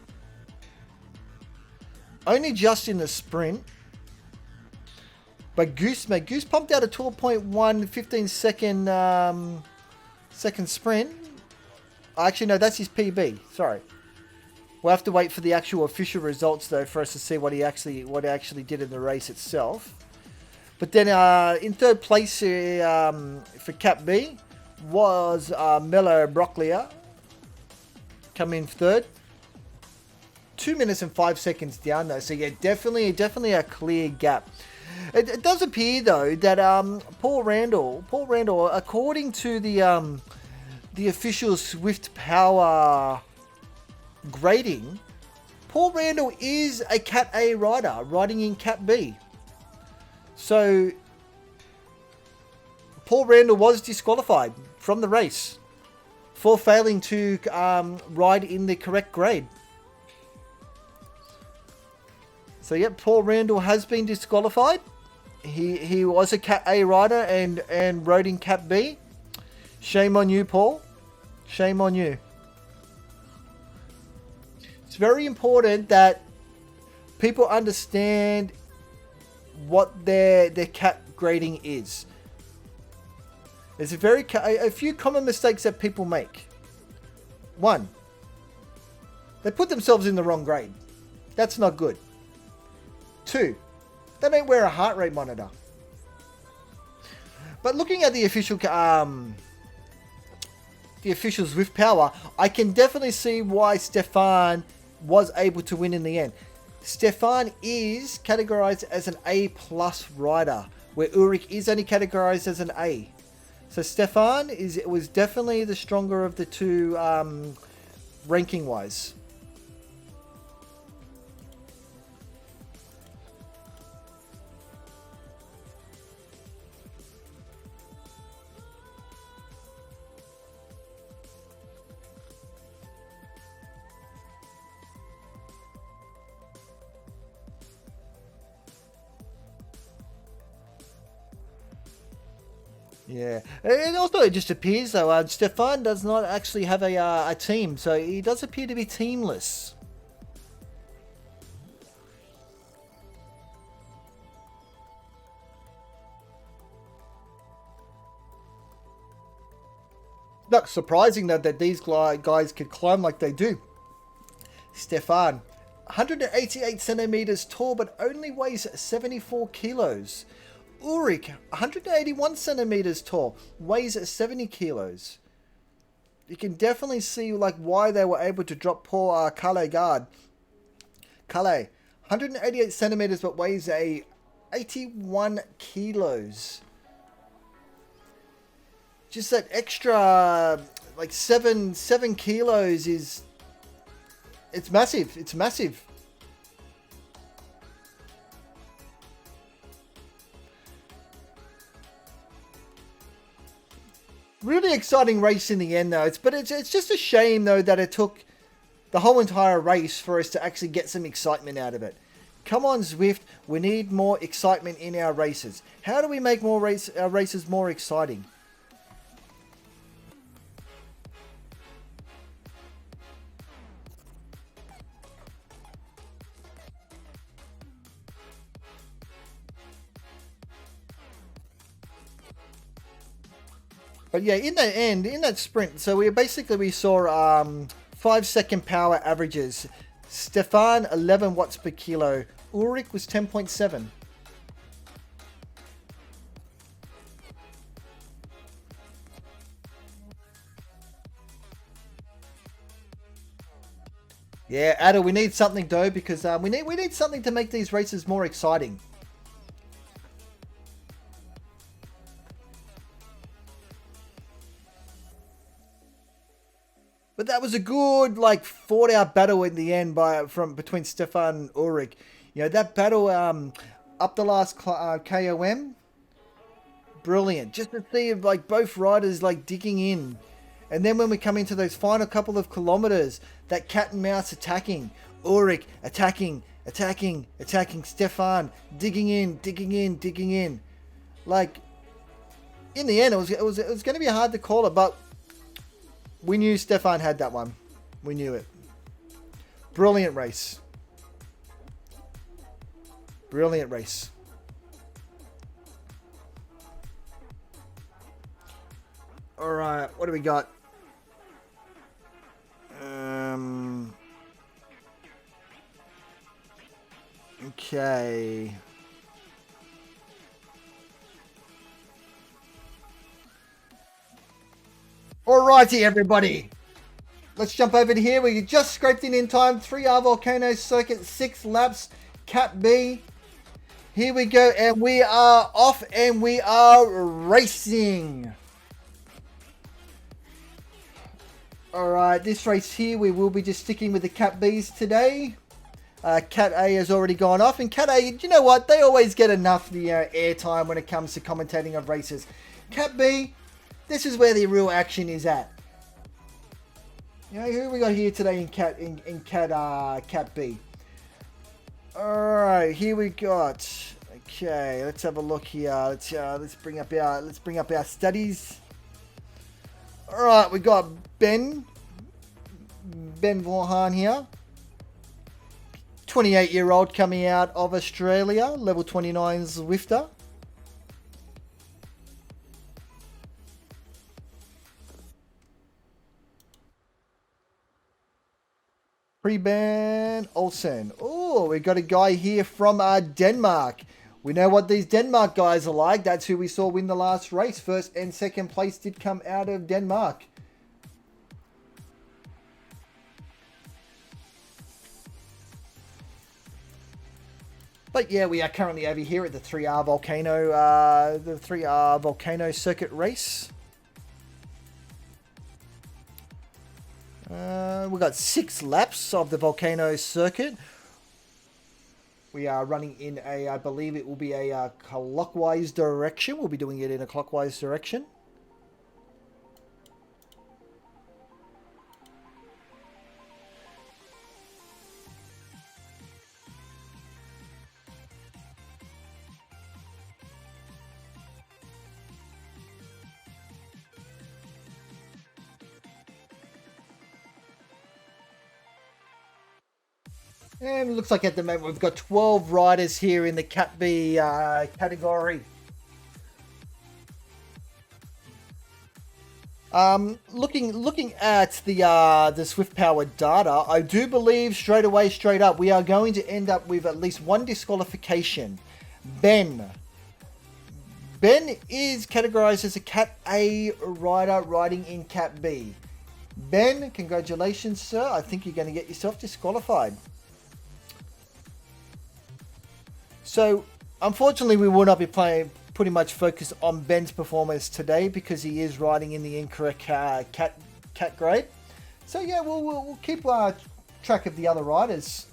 Only just in the sprint. But Goose pumped out a 12.1 15-second sprint. Actually, no, that's his PB. Sorry. We'll have to wait for the actual official results, though, for us to see what he actually did in the race itself. But then in third place for Cat B was Melo Brocklier. Come in third. 2 minutes and 5 seconds down, though. So, yeah, definitely a clear gap. It does appear, though, that Paul Randall, according to the official Zwift Power grading, Paul Randall is a Cat A rider, riding in Cat B. So, Paul Randall was disqualified from the race for failing to ride in the correct grade. So, yep, Paul Randall has been disqualified. He was a Cat A rider and rode in Cat B. Shame on you, Paul. Shame on you. It's very important that people understand what their Cat grading is. There's a few common mistakes that people make. One, they put themselves in the wrong grade. That's not good. Two, they don't wear a heart rate monitor. But looking at the official Zwift Power, I can definitely see why Stefan was able to win in the end. Stefan is categorized as an A+ rider, where Ulrich is only categorized as an A. So Stefan was definitely the stronger of the two, ranking wise. Yeah, and also it just appears though Stefan does not actually have a team, so he does appear to be teamless. Not surprising though that these guys could climb like they do. Stefan, 188 centimeters tall, but only weighs 74 kilos. Ulrich, 181 centimeters tall, weighs 70 kilos. You can definitely see like why they were able to drop poor Kalle guard. Kalle, 188 centimeters, but weighs 81 kilos. Just that extra, like 7 kilos is, it's massive. It's massive. Really exciting race in the end, though. It's just a shame, though, that it took the whole entire race for us to actually get some excitement out of it. Come on, Zwift. We need more excitement in our races. How do we make our races more exciting? But yeah, in the end, in that sprint, so we saw 5-second power averages. Stefan 11 watts per kilo. Ulrich was 10.7. Yeah, Ada, we need something though, because we need something to make these races more exciting. But that was a good, like, fought-out battle in the end between Stefan and Ulrich. You know, that battle up the last KOM, brilliant. Just to see, like, both riders, like, digging in. And then when we come into those final couple of kilometers, that cat and mouse attacking. Ulrich attacking. Stefan digging in. Like, in the end, it was going to be hard to call it, but we knew Stefan had that one. We knew it. Brilliant race. Brilliant race. All right, what do we got? Okay. Alrighty, everybody. Let's jump over to here. We just scraped in time. 3R Volcano circuit, 6 laps. Cat B. Here we go, and we are off, and we are racing. Alright, this race here, we will be just sticking with the Cat Bs today. Cat A has already gone off, and Cat A, you know what? They always get enough airtime when it comes to commentating of races. Cat B, this is where the real action is at. You know, who we got here today in Cat B? Alright, here we got. Okay, let's have a look here. Let's bring up our studies. Alright, we got Ben Vaughan here. 28-year-old coming out of Australia, level 29 Zwifter. Preben Olsen. Oh, we got a guy here from Denmark. We know what these Denmark guys are like. That's who we saw win the last race. First and second place did come out of Denmark. But yeah, we are currently over here at the 3R Volcano, circuit race. We've got 6 laps of the Volcano circuit. We are running in a, I believe it will be a clockwise direction. We'll be doing it in a clockwise direction. And it looks like at the moment we've got 12 riders here in the Cat B category. Looking at the Zwift powered data, I do believe straight up, we are going to end up with at least one disqualification. Ben is categorized as a Cat A rider riding in Cat B. Ben, congratulations, sir. I think you're going to get yourself disqualified. So, unfortunately, we will not be pretty much focused on Ben's performance today because he is riding in the incorrect cat grade. So yeah, we'll keep track of the other riders.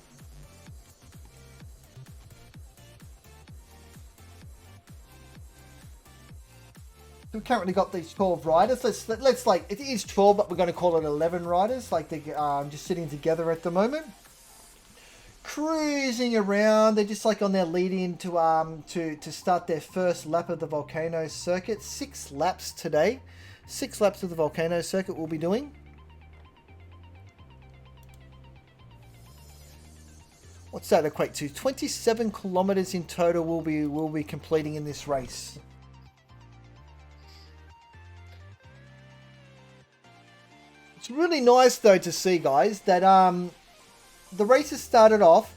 We've currently got these 12 riders. Let's like, it is 12, but we're going to call it 11 riders. Like they're just sitting together at the moment, cruising around. They're just like on their lead in to start their first lap of the Volcano circuit. 6 laps today. 6 laps of the Volcano circuit we'll be doing. What's that equate to? 27 kilometers in total we'll be completing in this race. It's really nice though to see, guys, that the races started off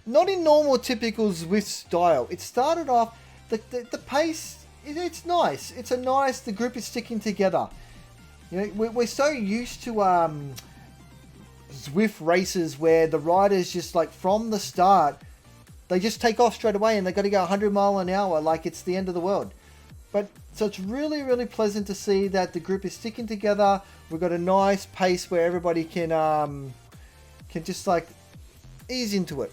not in normal typical Zwift style. It started off the pace. It's nice. It's a nice. The group is sticking together. You know, we're so used to Zwift races where the riders just like from the start they just take off straight away and they got to go 100 miles an hour like it's the end of the world. But so it's really pleasant to see that the group is sticking together. We've got a nice pace where everybody can just like ease into it.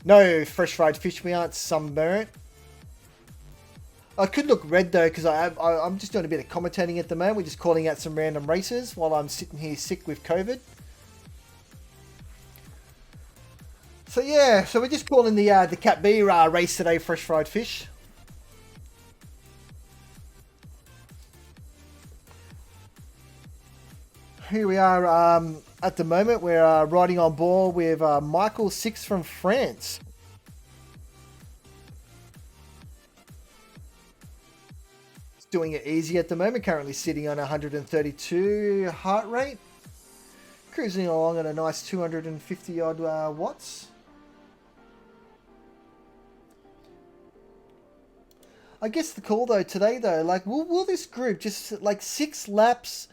No, fresh fried fish, we aren't sunburnt. I could look red though because I'm just doing a bit of commentating at the moment. We're just calling out some random races while I'm sitting here sick with COVID. So yeah, so we're just calling the Cat B race today fresh fried fish. Here we are at the moment. We're riding on board with Michael 6 from France. It's doing it easy at the moment. Currently sitting on 132 heart rate. Cruising along at a nice 250 odd watts. I guess the call though today though, like will this group just like 6 laps?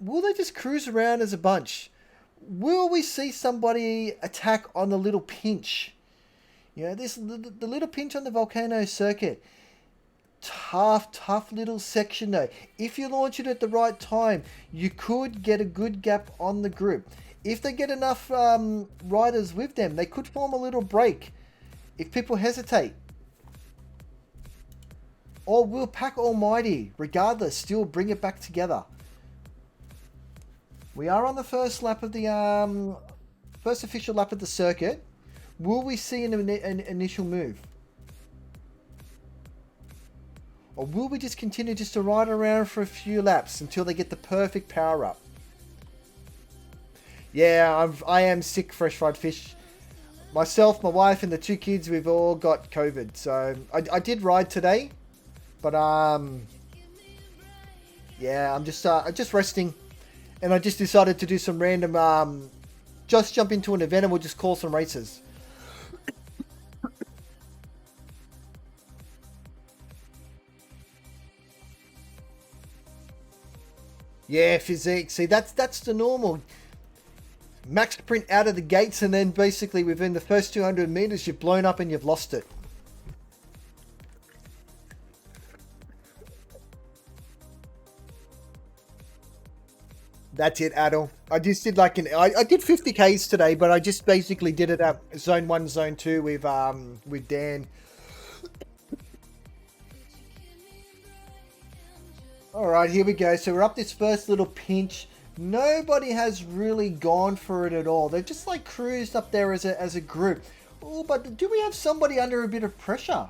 Will they just cruise around as a bunch? Will we see somebody attack on the little pinch? You know, the little pinch on the Volcano circuit. Tough little section though. If you launch it at the right time, you could get a good gap on the group. If they get enough riders with them, they could form a little break. If people hesitate. Or will Pack Almighty, regardless, still bring it back together? We are on the first lap of the first official lap of the circuit. Will we see an initial move? Or will we just continue just to ride around for a few laps until they get the perfect power up? Yeah, I am sick, fresh fried fish. Myself, my wife and the 2 kids, we've all got COVID. So I did ride today. But yeah, I'm just resting. And I just decided to do some random, just jump into an event and we'll just call some races. Yeah, physique. See, that's the normal. Max sprint out of the gates and then basically within the first 200 meters you've blown up and you've lost it. That's it, Adel. I just did like I did 50Ks today, but I just basically did it at zone 1, zone 2 with Dan. All right, here we go. So we're up this first little pinch. Nobody has really gone for it at all. They've just like cruised up there as a group. Oh, but do we have somebody under a bit of pressure?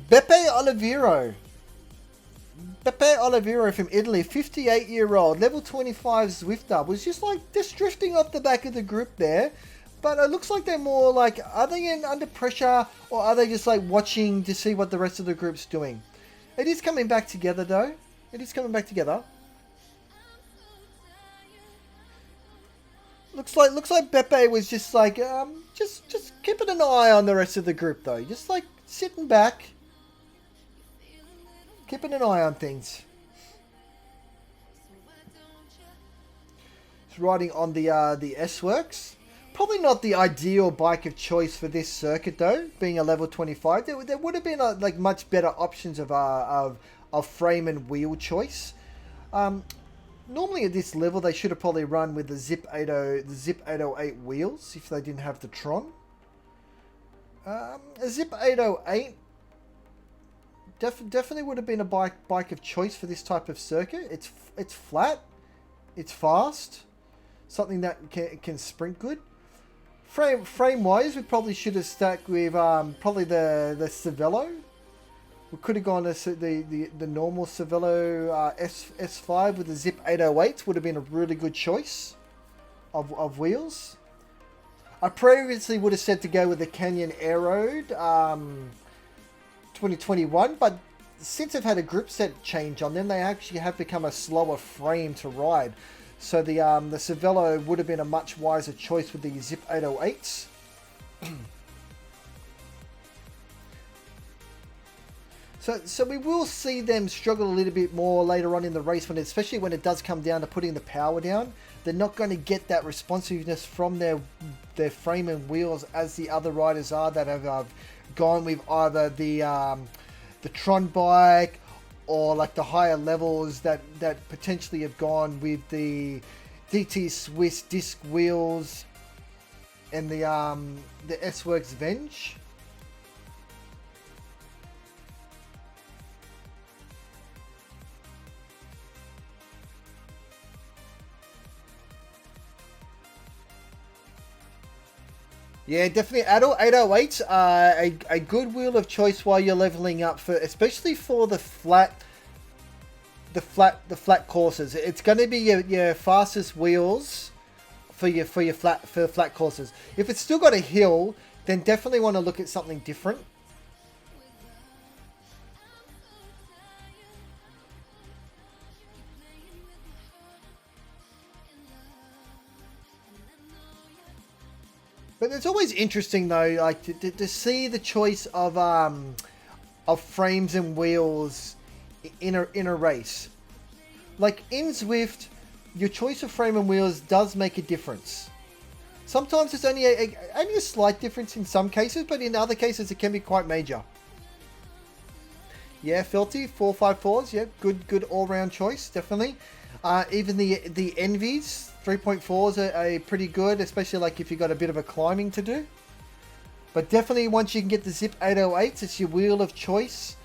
Beppe Olivero. Beppe Olivero from Italy, 58-year-old, level 25 Zwifter, was just like just drifting off the back of the group there. But it looks like they're more like, are they under pressure or are they just like watching to see what the rest of the group's doing? It is coming back together though. It is coming back together. Looks like Beppe was just like just keeping an eye on the rest of the group though. Just like sitting back, keeping an eye on things. It's riding on the S-Works. Probably not the ideal bike of choice for this circuit though, being a level 25. There would have been like much better options of frame and wheel choice. Normally at this level they should have probably run with the Zip 808 wheels if they didn't have the Tron. A Zip 808 definitely would have been a bike of choice for this type of circuit. It's flat, it's fast, something that can sprint good. Frame wise, we probably should have stuck with probably the Cervelo. We could have gone to the normal Cervelo S5 with the Zip 808s. Would have been a really good choice of wheels. I previously would have said to go with the Canyon Aeroad 2021, but since they've had a grip set change on them, they actually have become a slower frame to ride. So the Cervelo would have been a much wiser choice with the Zip 808s. So we will see them struggle a little bit more later on in the race, especially when it does come down to putting the power down. They're not going to get that responsiveness from their frame and wheels as the other riders are that have gone with either the Tron bike or like the higher levels that potentially have gone with the DT Swiss disc wheels and the S-Works Venge. Yeah, definitely. Adult 808s are a good wheel of choice while you're leveling up for, especially for the flat courses. It's going to be your fastest wheels for flat courses. If it's still got a hill, then definitely want to look at something different. But it's always interesting though, like to see the choice of frames and wheels in a race. Like in Zwift, your choice of frame and wheels does make a difference. Sometimes it's only a slight difference in some cases, but in other cases it can be quite major. Yeah, Felty 454s, yeah, good all round choice, definitely. Even the Envies 3.4s are pretty good, especially like if you've got a bit of a climbing to do. But definitely once you can get the Zip 808s, it's your wheel of choice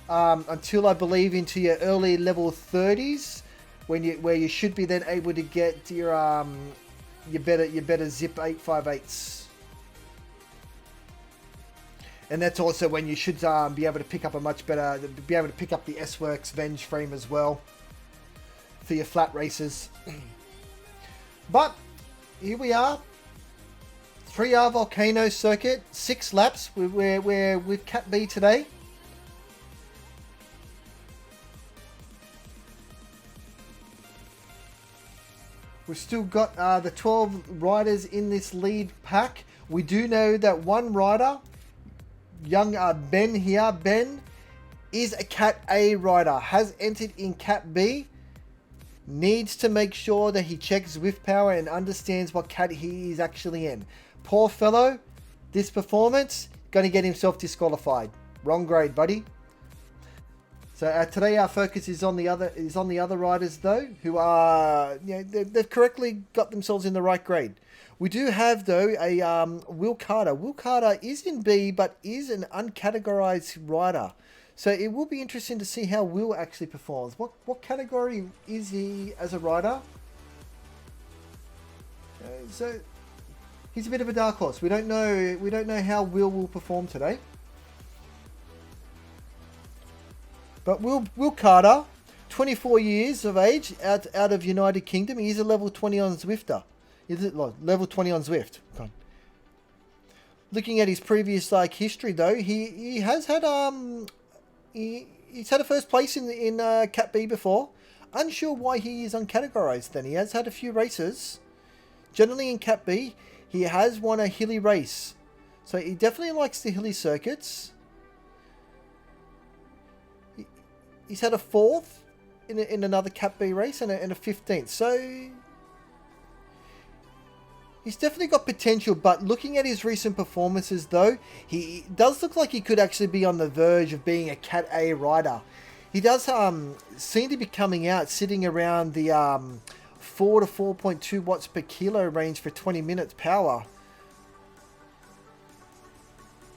until I believe into your early level 30s, where you should be then able to get your better Zip 858s. And that's also when you should be able to pick up the S-Works Venge frame as well for your flat races. But here we are, 3R Volcano circuit, 6 laps. We're with Cat B today. We've still got the 12 riders in this lead pack. We do know that one rider, young Ben here, Ben is a Cat A rider, has entered in Cat B. Needs to make sure that he checks Zwift power and understands what cat he is actually in. Poor fellow, this performance, going to get himself disqualified. Wrong grade, buddy. So today our focus is on the other riders though, who are they've correctly got themselves in the right grade. We do have though a Will Carter. Will Carter is in B, but is an uncategorized rider. So it will be interesting to see how Will actually performs. What category is he as a rider? So he's a bit of a dark horse. We don't know how Will perform today. But Will Carter, 24 years of age, out of United Kingdom. He's a level 20 on Zwifter. Is it level 20 on Zwift? Okay. Looking at his previous history though, he has had he's had a first place in Cat B before. Unsure why he is uncategorized. Then he has had a few races. Generally in Cat B, he has won a Hilly race, so he definitely likes the Hilly circuits. He's had a 4th in another Cat B race and a 15th. So he's definitely got potential, but looking at his recent performances though, he does look like he could actually be on the verge of being a Cat A rider. He does seem to be coming out sitting around the 4 to 4.2 watts per kilo range for 20 minutes power.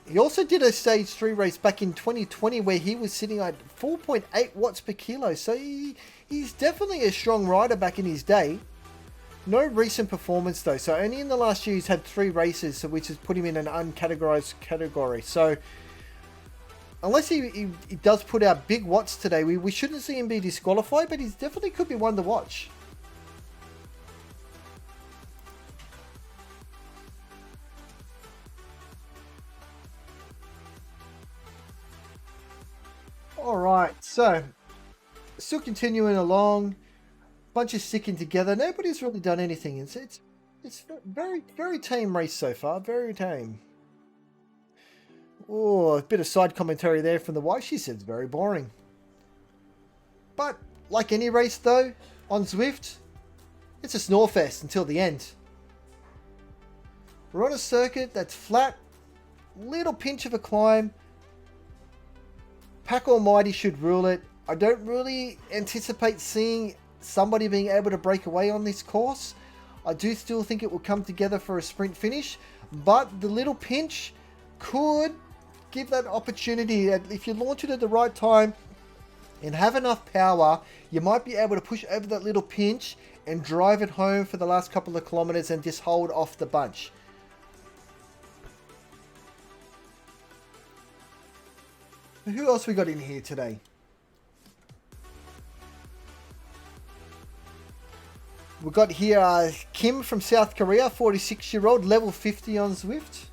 He also did a stage 3 race back in 2020 where he was sitting at 4.8 watts per kilo. So he's definitely a strong rider back in his day. No recent performance though. So only in the last year he's had 3 races, which has put him in an uncategorized category. So unless he does put out big watts today, we shouldn't see him be disqualified, but he definitely could be one to watch. Alright, so still continuing along, bunch of sticking together. Nobody's really done anything. It's very tame race so far, very tame. Oh, a bit of side commentary there from the wife. She said it's very boring. But like any race though, on Zwift, it's a snore fest until the end. We're on a circuit that's flat, little pinch of a climb. Pack Almighty should rule it. I don't really anticipate seeing somebody being able to break away on this course. I do still think it will come together for a sprint finish, but the little pinch could give that opportunity. If you launch it at the right time and have enough power, you might be able to push over that little pinch and drive it home for the last couple of kilometers and just hold off the bunch. Who else we got in here today? We've got here Kim from South Korea, 46-year-old, level 50 on Zwift.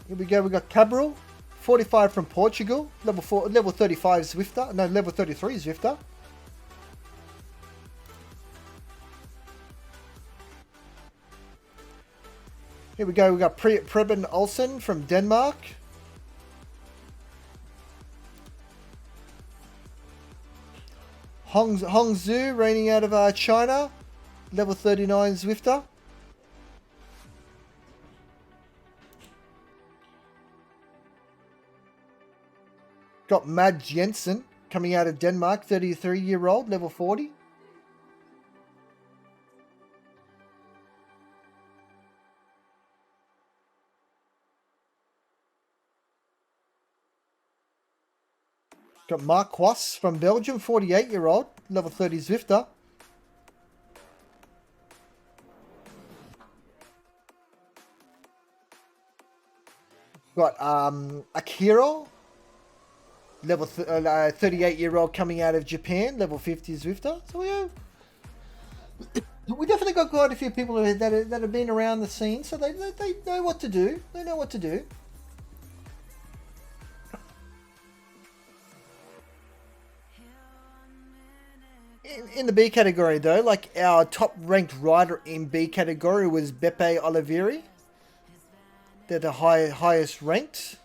Here we go, we've got Cabral, 45 from Portugal, level 35 Zwifter, no, level 33 Zwifter. Here we go, we got Preben Olsen from Denmark. Hongzhu reigning out of China, level 39 Zwifter. Got Mads Jensen coming out of Denmark, 33-year-old, level 40. Got Mark Quass from Belgium, 48-year-old, level 30 Zwifter. Got Akira, level 38-year-old coming out of Japan, level 50 Zwifter. So we definitely got quite a few people that have been around the scene, so they know what to do. They know what to do. In the B category though, like our top ranked rider in B category was Beppe Olivieri. They're the highest ranked.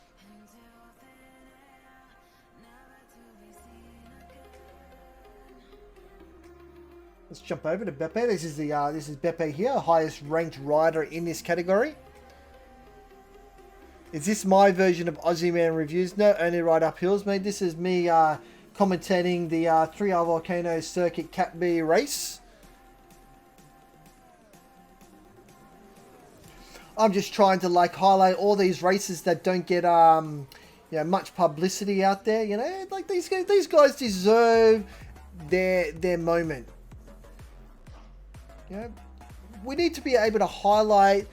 Let's jump over to Beppe. This is Beppe here, highest ranked rider in this category. Is this my version of Aussie Man Reviews? No, only ride up hills, mate. This is me commentating the 3R Volcano Circuit Cat B race. I'm just trying to like highlight all these races that don't get much publicity out there. You know, like these guys deserve their moment. You know, we need to be able to highlight,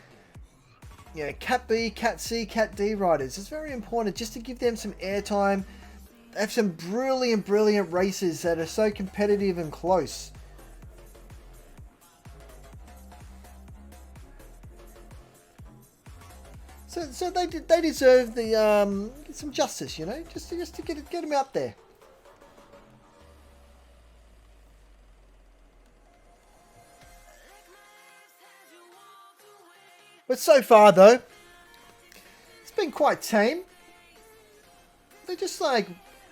you know, Cat B, Cat C, Cat D riders. It's very important just to give them some airtime. They have some brilliant races that are so competitive and close. So they deserve the some justice, you know, just to get them out there. But so far though, it's been quite tame. They're just like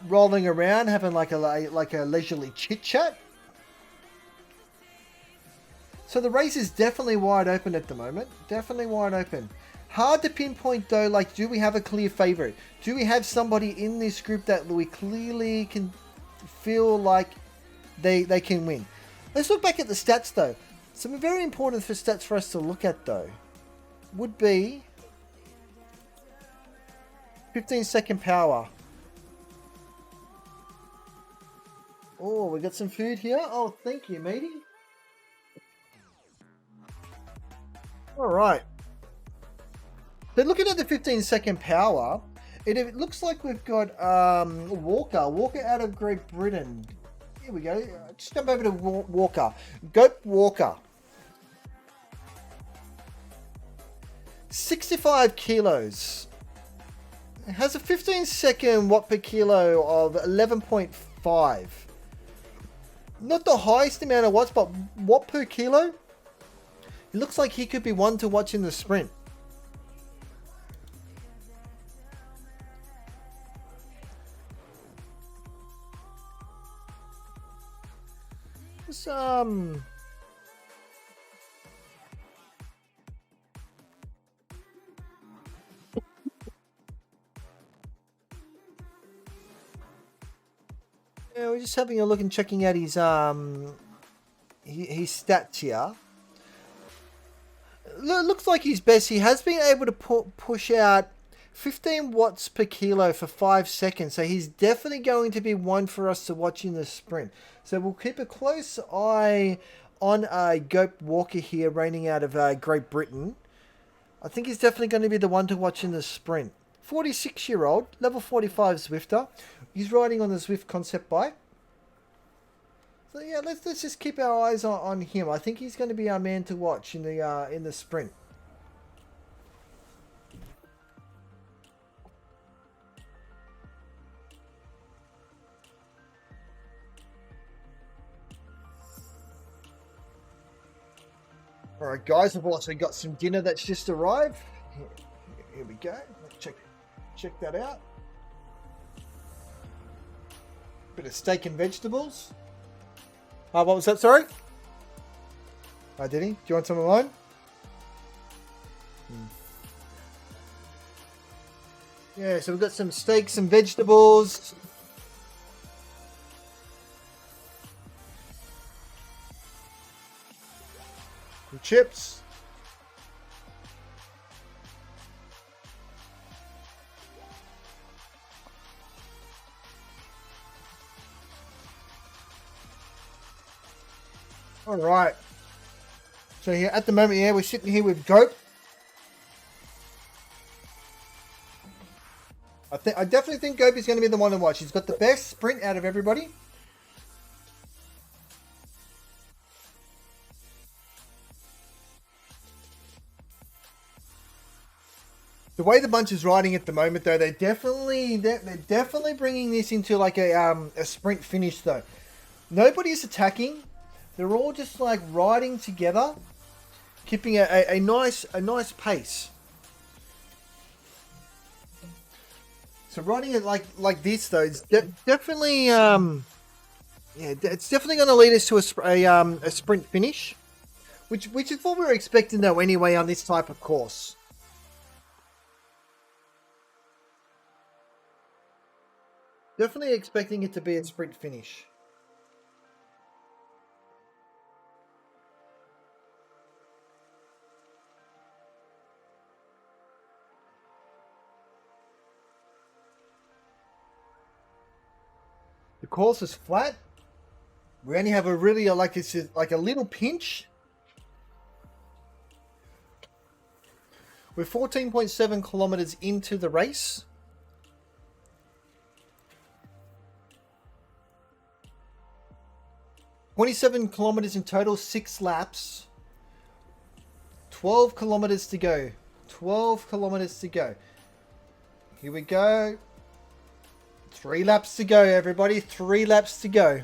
rolling around, having like a leisurely chit chat. So the race is definitely wide open at the moment. Definitely wide open. Hard to pinpoint though, like, do we have a clear favorite? Do we have somebody in this group that we clearly can feel like they can win? Let's look back at the stats though. Some very important stats for us to look at though would be 15-second power. Oh, we got some food here. Oh, thank you, matey. All right. So looking at the 15-second power, it looks like we've got Walker out of Great Britain. Here we go. Just jump over to Walker. Goat Walker. 65 kilos. It has a 15-second watt per kilo of 11.5. Not the highest amount of watts, but watt per kilo. It looks like he could be one to watch in the sprint. Yeah, we're just having a look and checking out his stats here. Looks like his best. He has been able to push out 15 watts per kilo for 5 seconds. So he's definitely going to be one for us to watch in the sprint. So we'll keep a close eye on Goat Walker here, reigning out of Great Britain. I think he's definitely going to be the one to watch in the sprint. 46-year-old, level 45 Zwifter. He's riding on the Zwift concept bike. So yeah, let's just keep our eyes on him. I think he's going to be our man to watch in the sprint. All right, guys, I've also got some dinner that's just arrived. Here we go. Let's check that out. Bit of steak and vegetables. What was that? Sorry. Oh, did he? Do you want some of mine? Yeah, so we've got some steak, some vegetables. Some chips. All right. So here at the moment, yeah, we're sitting here with Goat. I definitely think Goat is going to be the one to watch. He's got the best sprint out of everybody. The way the bunch is riding at the moment, though, they're definitely bringing this into like a sprint finish, though. Nobody's attacking. They're all just like riding together, keeping a nice pace. So riding it like this though is definitely Yeah, it's definitely going to lead us to a sprint finish, which is what we were expecting though anyway on this type of course. Definitely expecting it to be a sprint finish. The course is flat. We only have a really like this is like a little pinch. We're 14.7 kilometers into the race. "27 kilometers in total, 6 laps. 12 kilometers to go. 12 kilometers to go. Here we go. 3 laps to go, everybody. 3 laps to go.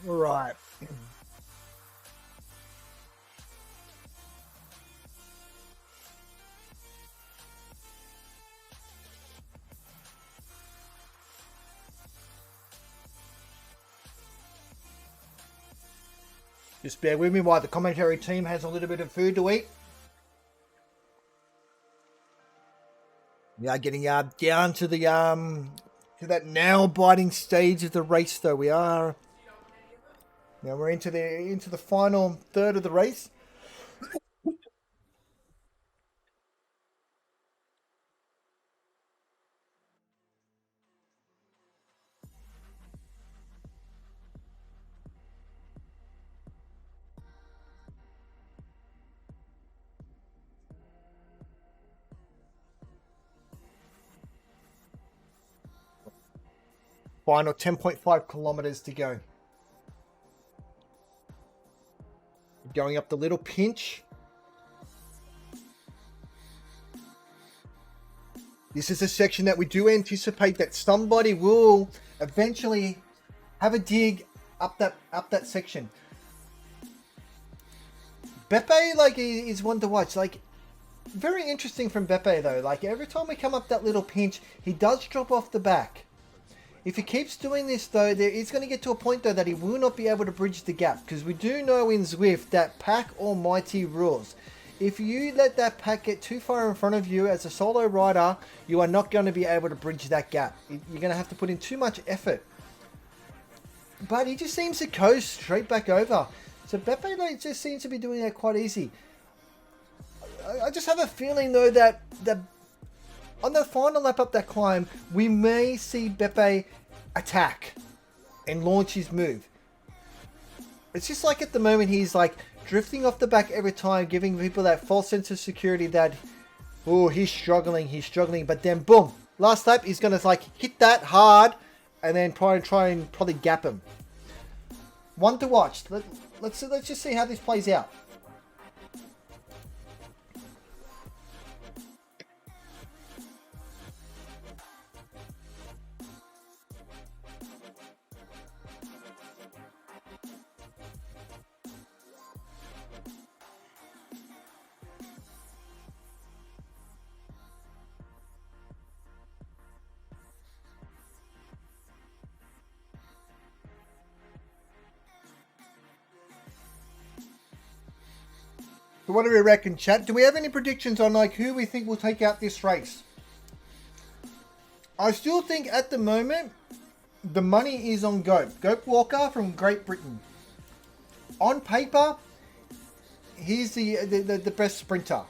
Right. Just bear with me while the commentary team has a little bit of food to eat. We are getting down to the to that nail-biting stage of the race, though. We are now we're into the final third of the race. Final 10.5 kilometers to go. Going up the little pinch. This is a section that we do anticipate that somebody will eventually have a dig up that section. Beppe, like, is one to watch. Like, very interesting from Beppe, though. Like, every time we come up that little pinch, he does drop off the back. If he keeps doing this, though, it's going to get to a point, though, that he will not be able to bridge the gap. Because we do know in Zwift that pack almighty rules. If you let that pack get too far in front of you as a solo rider, you are not going to be able to bridge that gap. You're going to have to put in too much effort. But he just seems to coast straight back over. So Beppe, like, just seems to be doing that quite easy. I just have a feeling, though, that on the final lap up that climb, we may see Beppe attack and launch his move. It's just like at the moment he's like drifting off the back every time, giving people that false sense of security that, oh, he's struggling, but then boom, last lap he's gonna like hit that hard and then try and probably gap him. One to watch. Let's just see how this plays out. So what do we reckon, chat? Do we have any predictions on like who we think will take out this race? I still think at the moment the money is on Gope. Gope Walker from Great Britain. On paper, he's the best sprinter.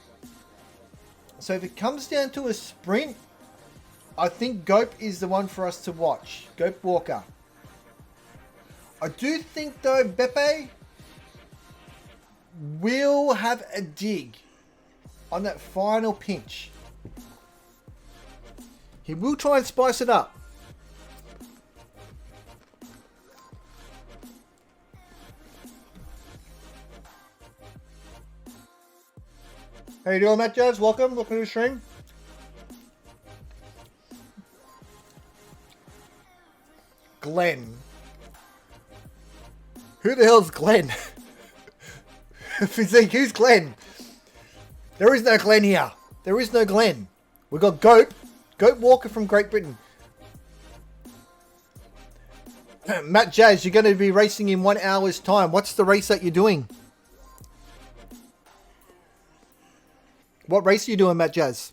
So if it comes down to a sprint, I think Gope is the one for us to watch. Gope Walker. I do think though Beppe will have a dig on that final pinch. He will try and spice it up. How you doing, Matt Jones? Welcome to the stream. Glenn. Who the hell's Glenn? Physique, who's Glenn? There is no Glenn here. There is no Glenn. We got Gope. Gope Walker from Great Britain. Matt Jazz, you're going to be racing in 1 hour's time. What's the race that you're doing? What race are you doing, Matt Jazz?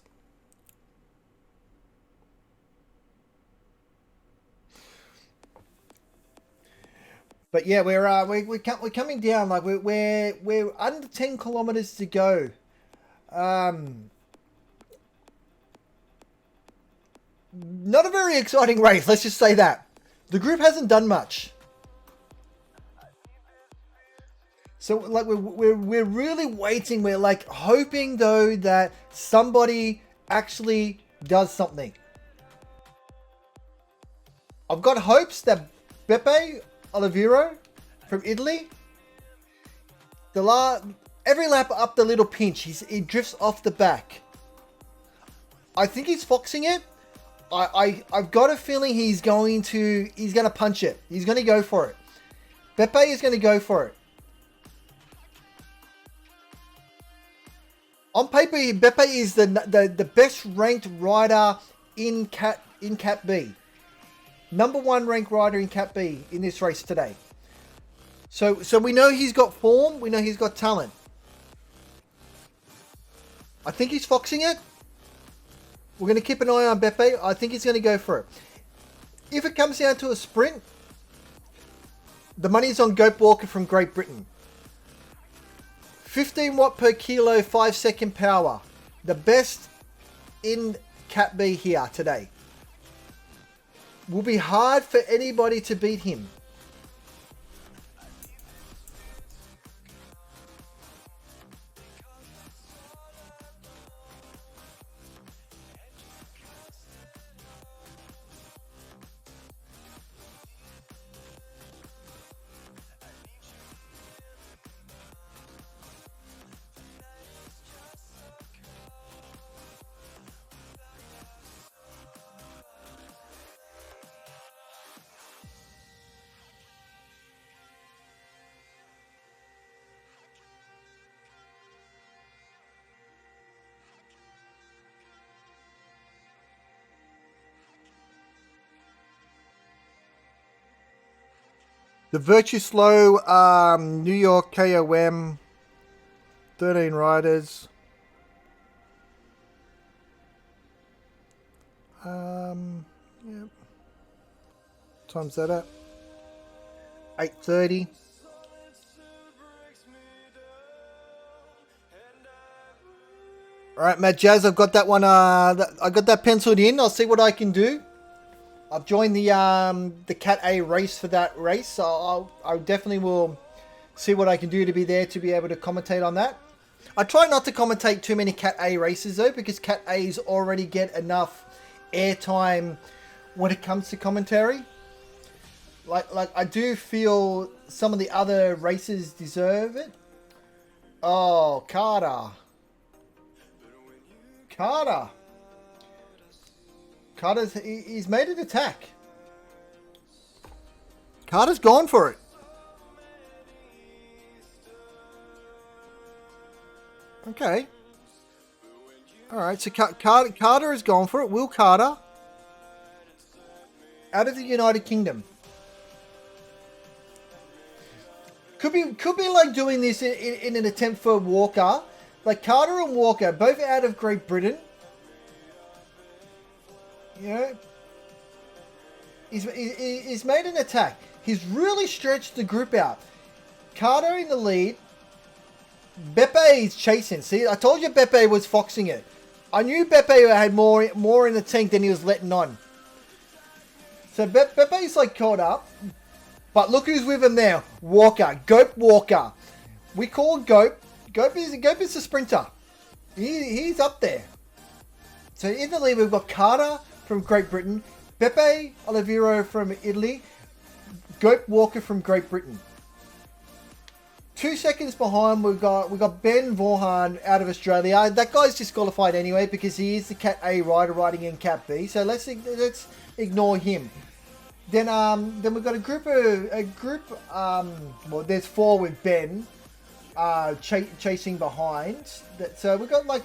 But yeah, we're coming down. Like we're under 10 kilometers to go. Not a very exciting race. Let's just say that the group hasn't done much. So like we're really waiting. We're like hoping though that somebody actually does something. I've got hopes that Beppe Olivero from Italy, every lap up the little pinch, he drifts off the back. I think he's foxing it. I've got a feeling he's going to punch it. He's going to go for it. Beppe is going to go for it. On paper, Beppe is the best ranked rider in Cat B. Number 1 ranked rider in Cat B in this race today. So we know he's got form. We know he's got talent. I think he's foxing it. We're going to keep an eye on Beppe. I think he's going to go for it. If it comes down to a sprint, the money's on Gope Walker from Great Britain. 15 watt per kilo, 5-second power. The best in Cat B here today. Will be hard for anybody to beat him. The VirtuSlo, New York KOM, 13 riders. Yeah. Time's that at? 8:30. All right, Matt Jazz, I've got that one. I got that penciled in. I'll see what I can do. I've joined the Cat A race for that race, so I definitely will see what I can do to be there to be able to commentate on that. I try not to commentate too many Cat A races though, because Cat A's already get enough airtime when it comes to commentary. Like I do feel some of the other races deserve it. Oh, Carter's he's made an attack. Carter's gone for it. Okay. All right. So Carter has gone for it. Will Carter, out of the United Kingdom, could be like doing this in an attempt for Walker. Like Carter and Walker, both out of Great Britain. You know, he's made an attack. He's really stretched the group out. Carter in the lead. Beppe is chasing. See, I told you Beppe was foxing it. I knew Beppe had more in the tank than he was letting on. So Beppe's like caught up. But look who's with him now. Walker. Gope Walker. We call Gope. Gope is a sprinter. He's up there. So in the lead, we've got Carter from Great Britain. Beppe Olivero from Italy. Gope Walker from Great Britain. 2 seconds behind, we've got Ben Vaughan out of Australia. That guy's disqualified anyway because he is the Cat A rider riding in Cat B. So let's ignore him. Then we've got a group. Well, there's 4 with Ben chasing behind. So we've got like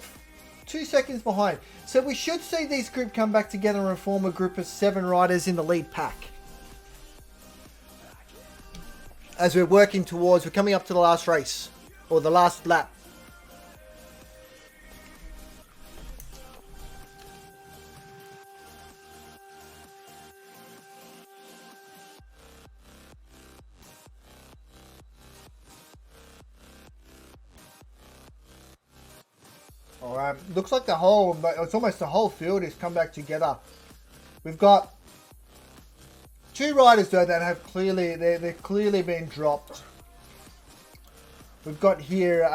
2 seconds behind. So we should see this group come back together and form a group of 7 riders in the lead pack. As we're working towards, we're coming up to the last race, or the last lap. Alright, looks like it's almost the whole field has come back together. We've got 2 riders though that have they're clearly been dropped. We've got here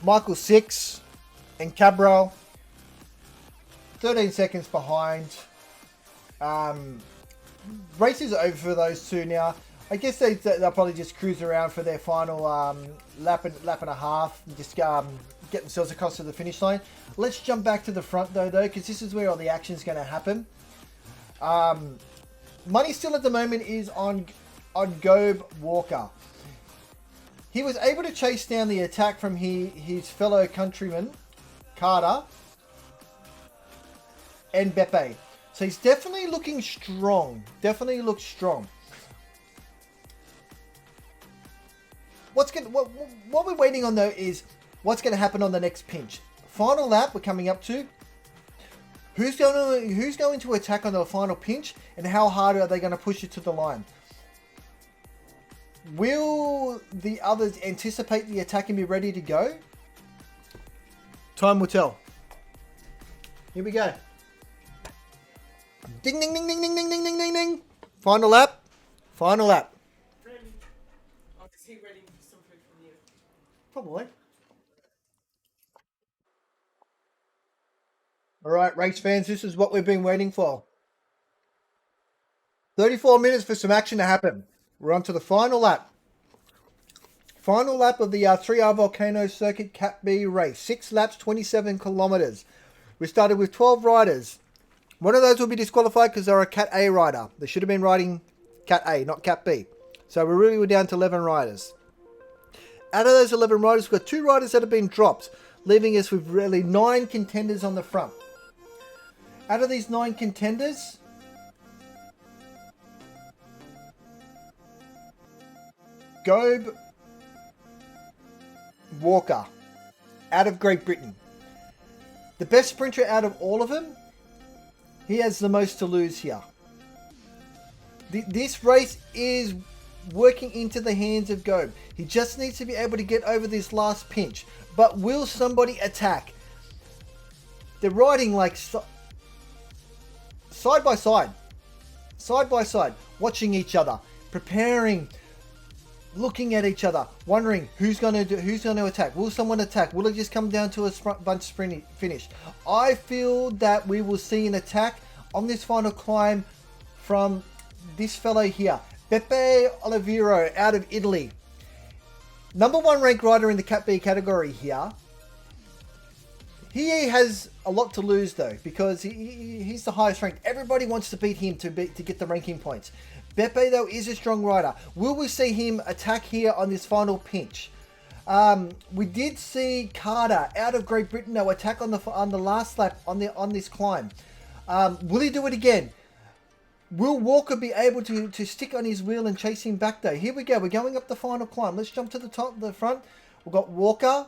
Michael 6 and Cabral, 13 seconds behind. Race is over for those 2 now. I guess they'll probably just cruise around for their final lap and a half, and just get themselves across to the finish line. Let's jump back to the front though, because this is where all the action is going to happen. Money still at the moment is on Gobe Walker. He was able to chase down the attack from his fellow countryman Carter and Beppe. So he's definitely looking strong. Definitely looks strong. What we're waiting on though is what's going to happen on the next pinch. Final lap we're coming up to. Who's going to attack on the final pinch, and how hard are they going to push it to the line? Will the others anticipate the attack and be ready to go? Time will tell. Here we go. Ding ding ding ding ding ding ding ding ding ding. Final lap. Final lap. Ready. Oh, is he ready for something from you? Probably. All right, race fans, this is what we've been waiting for. 34 minutes for some action to happen. We're on to the final lap. Final lap of the 3R Volcano Circuit Cat B race. 6 laps, 27 kilometers. We started with 12 riders. One of those will be disqualified because they're a Cat A rider. They should have been riding Cat A, not Cat B. So we're down to 11 riders. Out of those 11 riders, we've got 2 riders that have been dropped, leaving us with really 9 contenders on the front. Out of these 9 contenders, Gobe Walker, out of Great Britain. The best sprinter out of all of them, he has the most to lose here. This race is working into the hands of Gobe. He just needs to be able to get over this last pinch. But will somebody attack? They're riding like side by side, watching each other, preparing, looking at each other, wondering who's going to attack. Will someone attack? Will it just come down to a bunch sprint finish? I feel that we will see an attack on this final climb from this fellow here, Beppe Olivero out of Italy. Number 1 ranked rider in the Cat B category here. He has a lot to lose though, because he's the highest ranked. Everybody wants to beat him to get the ranking points. Beppe though is a strong rider. Will we see him attack here on this final pinch? We did see Carter out of Great Britain though attack on the last lap on this climb. Will he do it again? Will Walker be able to stick on his wheel and chase him back though? Here we go. We're going up the final climb. Let's jump to the front. We've got Walker.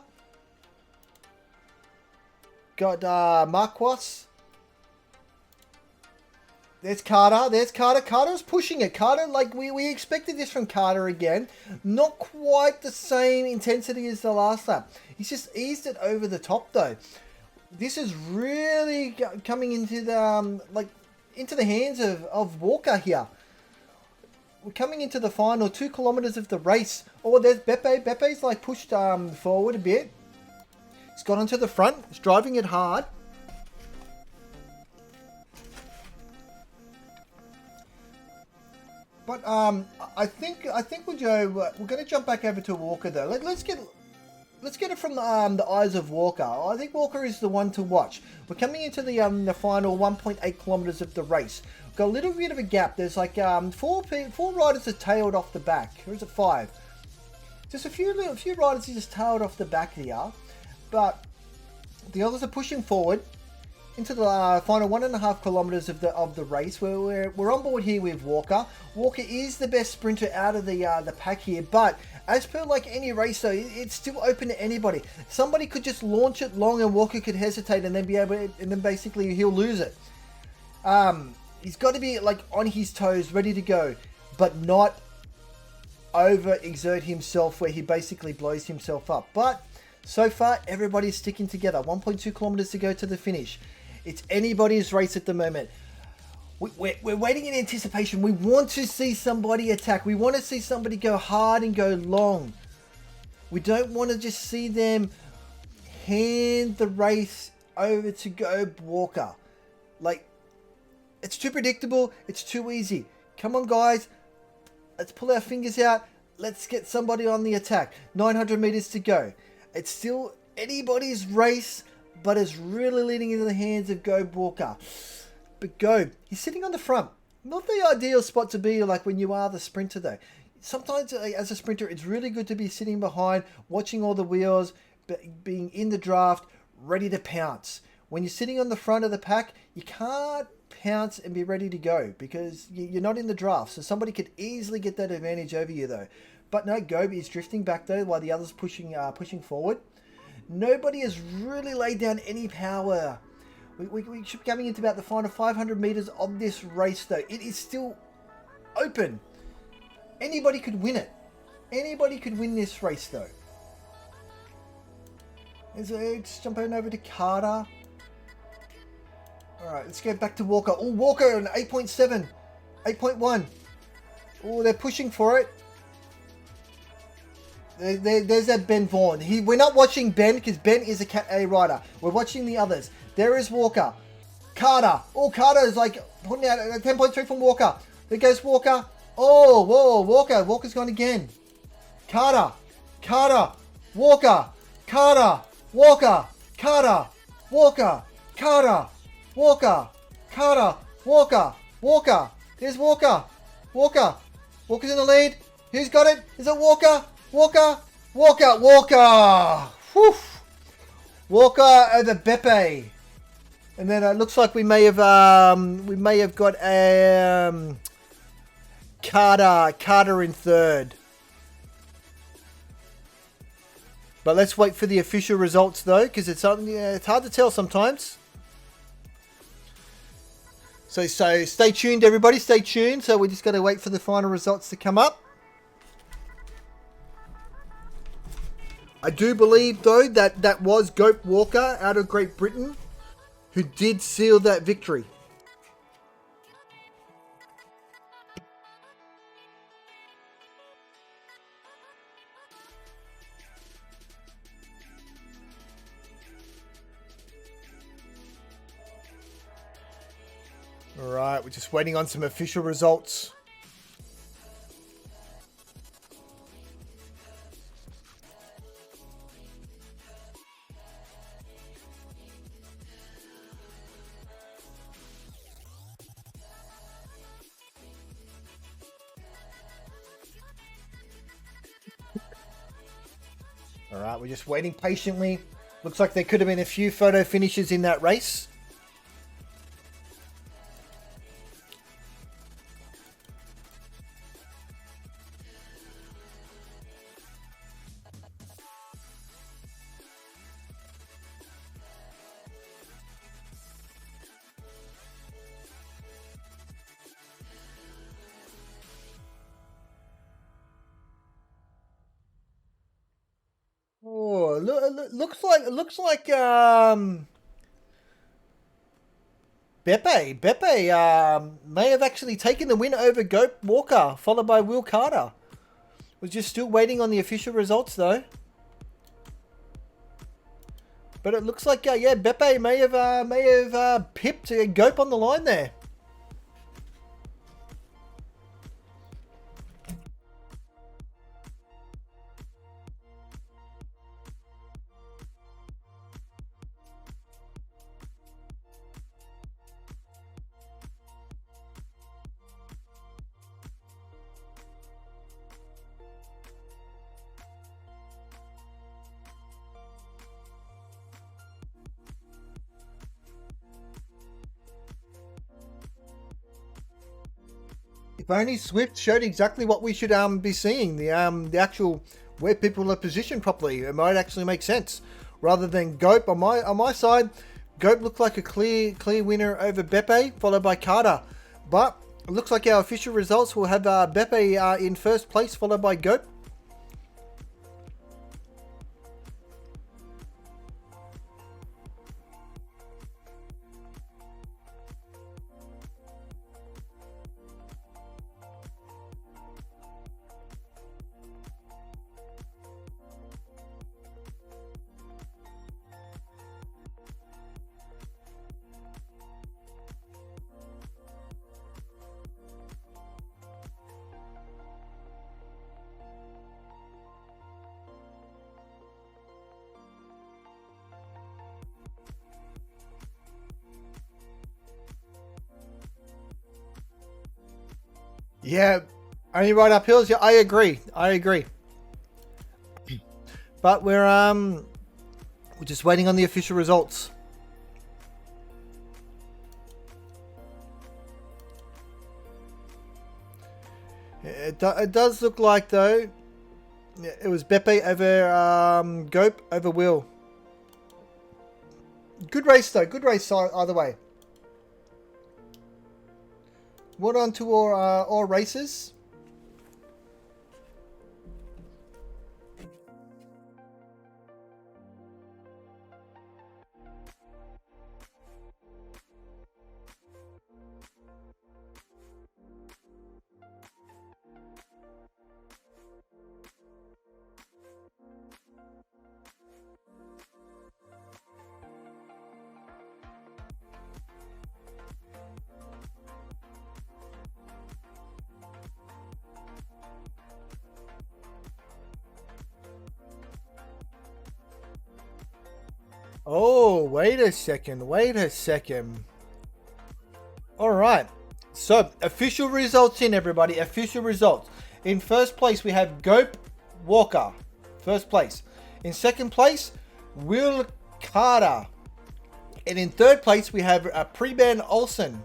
Got Marquas. There's Carter. There's Carter. Carter's pushing it. Carter, like we expected this from Carter again. Not quite the same intensity as the last lap. He's just eased it over the top though. This is really coming into the into the hands of Walker here. We're coming into the final 2 kilometers of the race. Oh, there's Beppe. Beppe's like pushed forward a bit. He's got onto the front. He's driving it hard. But I think with Joe, we're going to jump back over to Walker though. Let's get it from the eyes of Walker. I think Walker is the one to watch. We're coming into the final 1.8 kilometers of the race. We've got a little bit of a gap. There's like four riders are tailed off the back. Or is it 5? Just a few riders are just tailed off the back here, but the others are pushing forward into the final 1.5 kilometers of the race. We're on board here with Walker. Walker is the best sprinter out of the pack here, but as per like any race though, it's still open to anybody. Somebody could just launch it long and Walker could hesitate and then be able to, and then basically he'll lose it. He's got to be like on his toes, ready to go, but not overexert himself where he basically blows himself up. But so far everybody's sticking together. 1.2 kilometers to go to the finish. It's anybody's race at the moment. We're waiting in anticipation. We want to see somebody attack. We want to see somebody go hard and go long. We don't want to just see them hand the race over to go Walker. Like, it's too predictable. It's too easy. Come on, guys. Let's pull our fingers out. Let's get somebody on the attack. 900 meters to go. It's still anybody's race, but it's really leading into the hands of Go Walker. But Go, he's sitting on the front. Not the ideal spot to be like when you are the sprinter though. Sometimes as a sprinter, it's really good to be sitting behind, watching all the wheels, being in the draft, ready to pounce. When you're sitting on the front of the pack, you can't pounce and be ready to go because you're not in the draft. So somebody could easily get that advantage over you though. But no, Go is drifting back though while the others pushing forward. Nobody has really laid down any power. We should be coming into about the final 500 meters of this race though. It is still open. Anybody could win it. Anybody could win this race though. Let's jump on over to Carter. Alright, let's go back to Walker. Oh, Walker on 8.7. 8.1. Oh, they're pushing for it. There's that Ben Vaughn. We're not watching Ben because Ben is a Cat A rider. We're watching the others. There is Walker. Carter. Oh, Carter is like putting out 10.3 from Walker. There goes Walker. Oh, whoa, Walker. Walker's gone again. Carter. Carter. Walker. Carter. Walker. Carter. Walker. Carter. Walker. Carter. Walker. Walker. There's Walker. Walker. Walker's in the lead. Who's got it? Is it Walker? Walker. Walker. Walker. Whew. Walker over Beppe. And then it looks like we may have got a Carter in third. But let's wait for the official results though, because it's hard to tell sometimes. So stay tuned, everybody. Stay tuned. So we just got to wait for the final results to come up. I do believe though that was Goat Walker out of Great Britain who did seal that victory. All right, we're just waiting on some official results. All right, we're just waiting patiently. Looks like there could have been a few photo finishes in that race. Looks like Beppe may have actually taken the win over Goat Walker, followed by Will Carter. We're just still waiting on the official results though. But it looks like yeah, Beppe may have pipped Goat on the line there. If only Zwift showed exactly what we should be seeing, the actual where people are positioned properly. It might actually make sense. Rather than Goat on my side, Goat looked like a clear winner over Beppe, followed by Carter. But it looks like our official results will have Beppe in first place, followed by Goat. Yeah, only right up hills. Yeah, I agree. But we're just waiting on the official results. It does look like though it was Beppe over Gope over Will. Good race though. Good race either way. What on to all races? Oh, wait a second. All right. So, official results in, everybody. Official results. In first place, we have Gope Walker. First place. In second place, Will Carter. And in third place, we have Preben Olsen.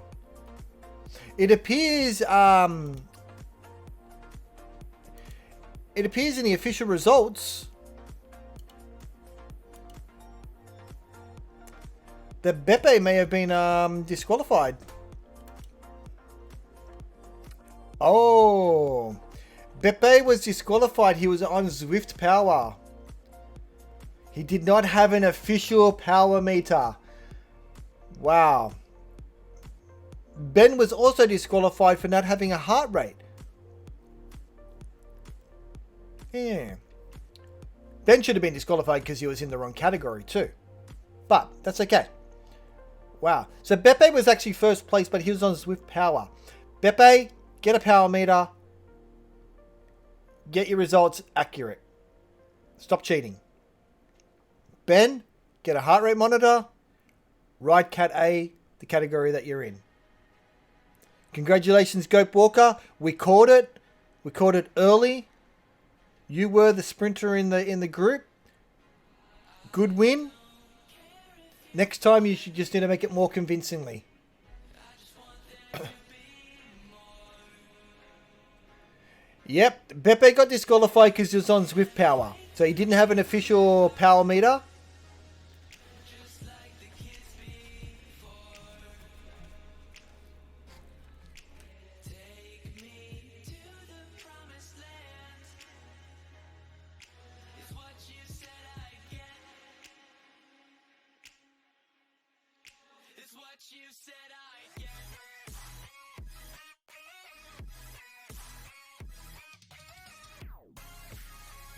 It appears in the official results that Beppe may have been disqualified. Oh, Beppe was disqualified. He was on Zwift power. He did not have an official power meter. Wow. Ben was also disqualified for not having a heart rate. Yeah. Ben should have been disqualified because he was in the wrong category too. But that's okay. Wow. So Beppe was actually first place, but he was on Zwift power. Beppe, get a power meter. Get your results accurate. Stop cheating. Ben, get a heart rate monitor. Ride Cat A, the category that you're in. Congratulations, Gope Walker. We caught it. We caught it early. You were the sprinter in the group. Good win. Next time you should just need to make it more convincingly. Yep, Beppe got disqualified because he was on Zwift power. So he didn't have an official power meter.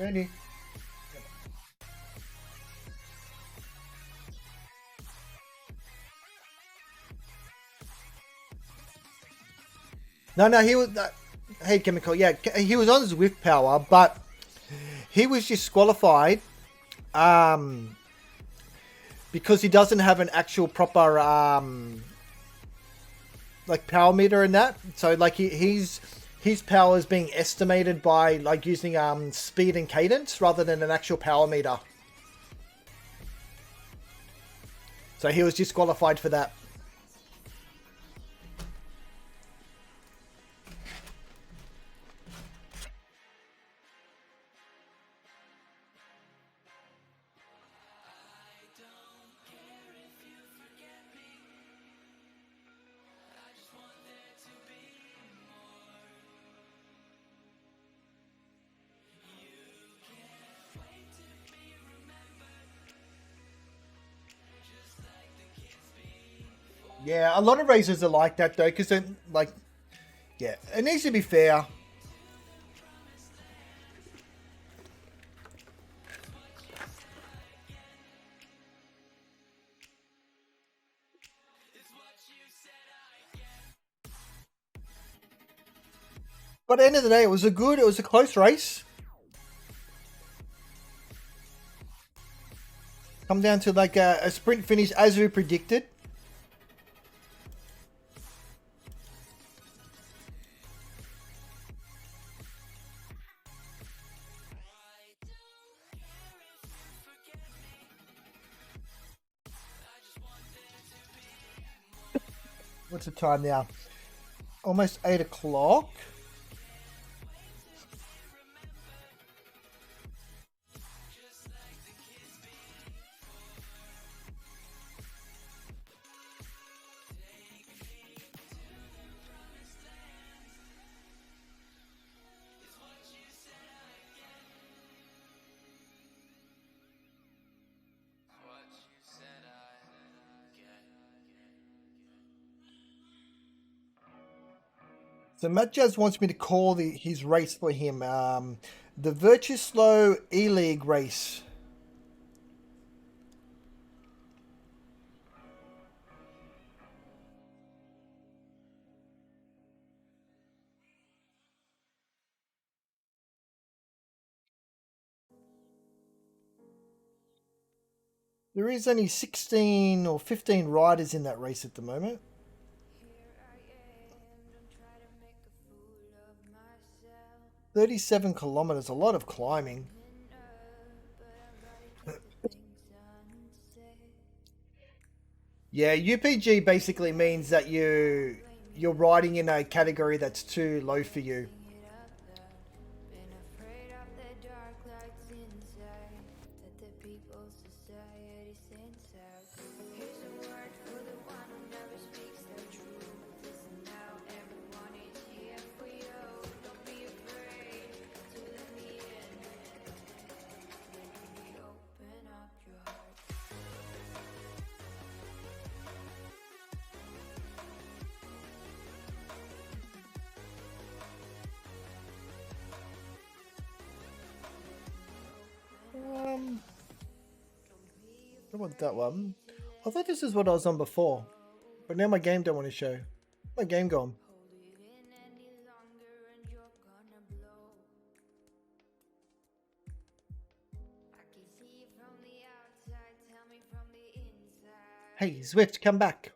Ready? No, he was. Hey, Chemical. Yeah, he was on Zwift power, but he was disqualified because he doesn't have an actual proper like power meter and that. So like his power is being estimated by like using speed and cadence rather than an actual power meter. So he was disqualified for that. Yeah, a lot of races are like that though, because like, yeah, it needs to be fair. But at the end of the day, it was a close race. Come down to like a sprint finish as we predicted. What's the time now? Almost 8 o'clock. So Matt Jazz wants me to call his race for him. The VirtuSlo E-League race. There is only 16 or 15 riders in that race at the moment. 37 kilometers, a lot of climbing. Yeah, UPG basically means that you're riding in a category that's too low for you. I want that one. I thought this is what I was on before, but now my game don't want to show. My game gone. Hey, Zwift, come back.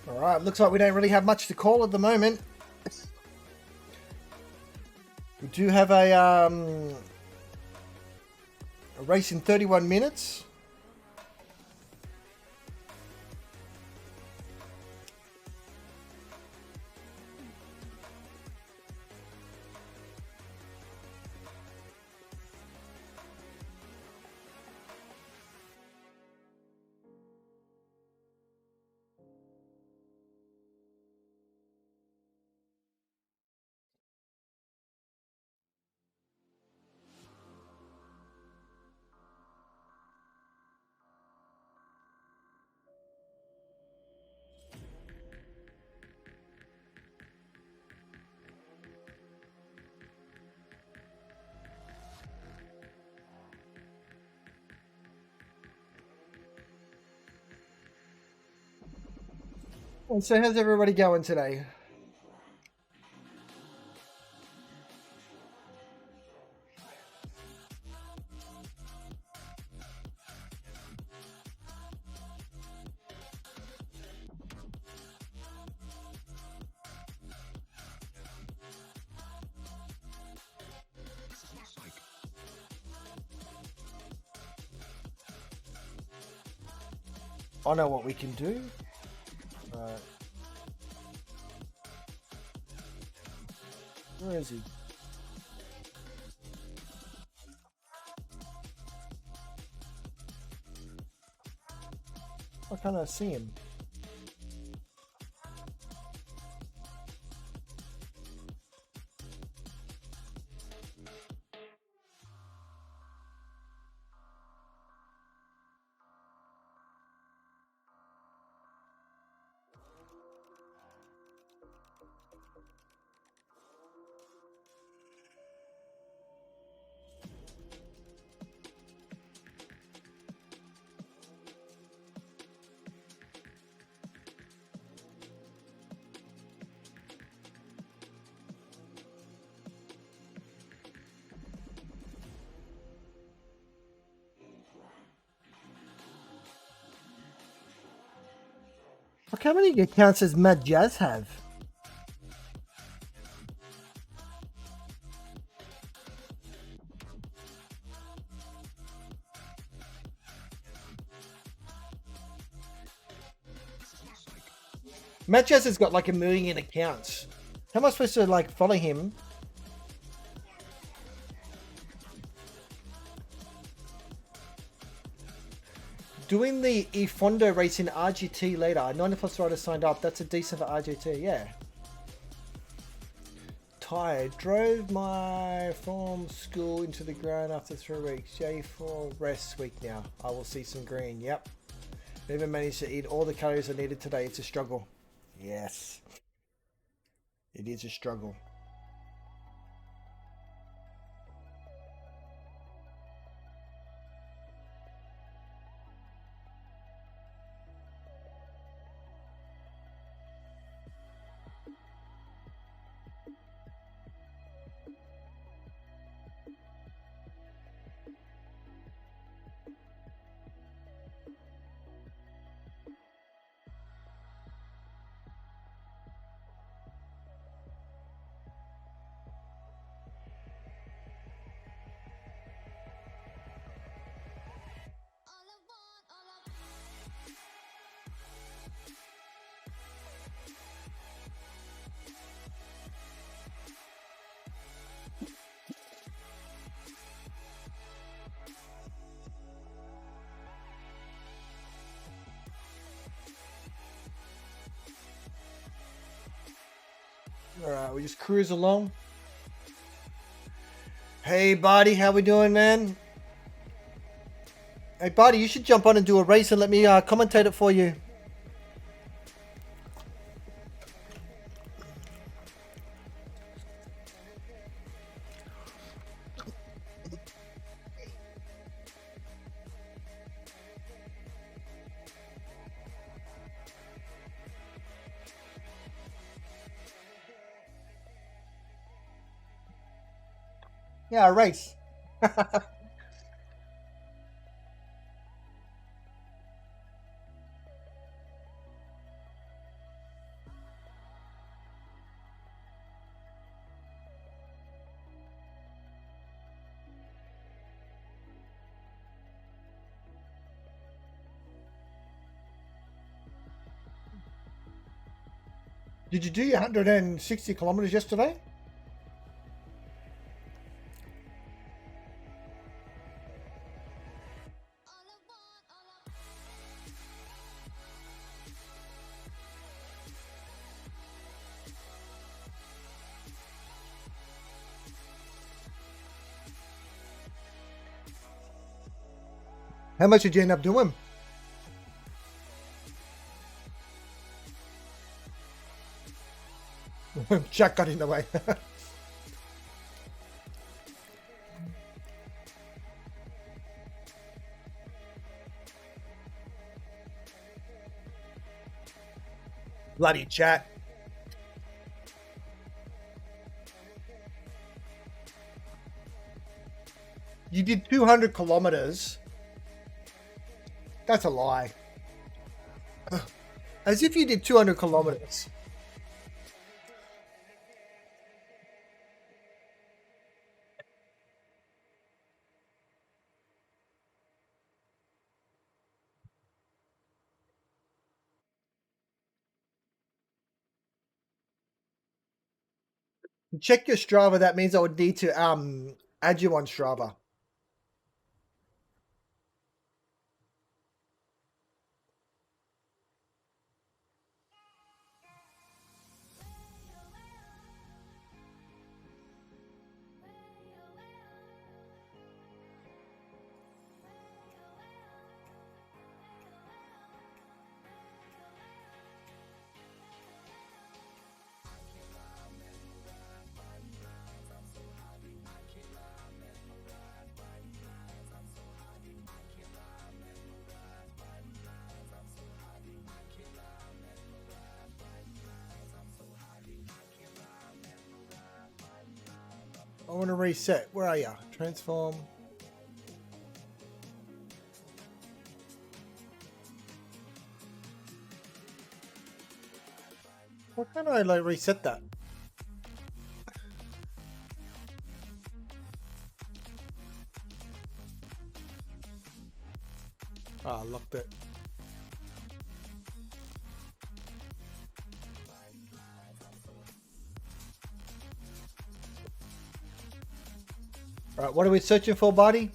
All right, looks like we don't really have much to call at the moment. We do have a race in 31 minutes. And so how's everybody going today? I know what we can do. Where is he? Why can't I see him? Look, how many accounts does Mad Jazz have? Mad Jazz has got like 1 million accounts. How am I supposed to like follow him? Doing the eFondo race in RGT later. 90 plus riders signed up. That's a decent for RGT, yeah. Tired. Drove from school into the ground after 3 weeks. J4 rest week now. I will see some green. Yep. Never managed to eat all the calories I needed today. It's a struggle. Yes. It is a struggle. Alright, we just cruise along. Hey, buddy, how we doing, man? Hey, buddy, you should jump on and do a race and let me commentate it for you. Yeah, a race. Did you do your 160 kilometers yesterday? How much did you end up doing? Jack got in the way. Bloody chat. You did 200 kilometers. That's a lie. As if you did 200 kilometers. Check your Strava. That means I would need to add you on Strava. I want to reset. Where are you? Transform. Why can't I like reset that? Ah, locked it. All right, what are we searching for, buddy?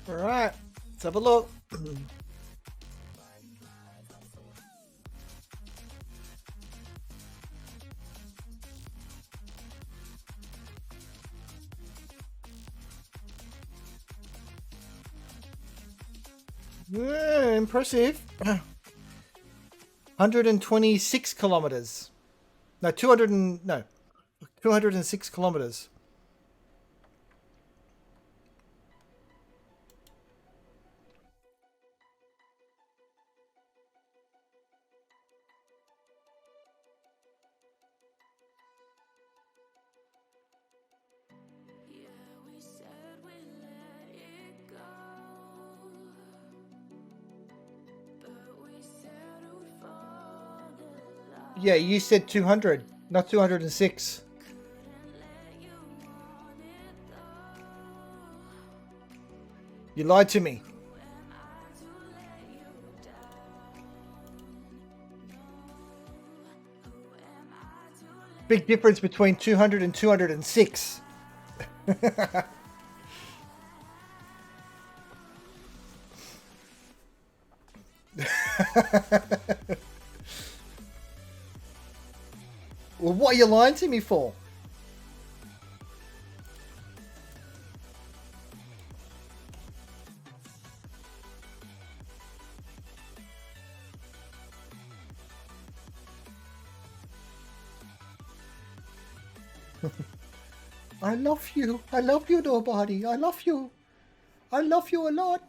All right, let's have a look. Yeah, impressive. 126 kilometers. No, 206 kilometers. Yeah, you said 200, not 206. You lied to me. Big difference between 200 and 206. Well, what are you lying to me for? I love you. I love you, nobody. I love you. I love you a lot.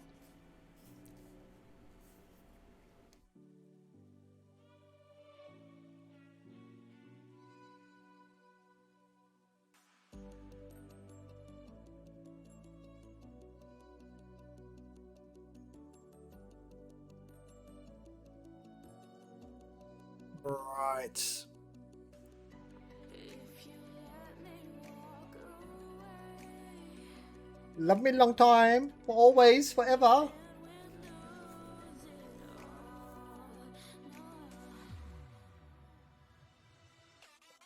Right. Love me long time. For always. Forever.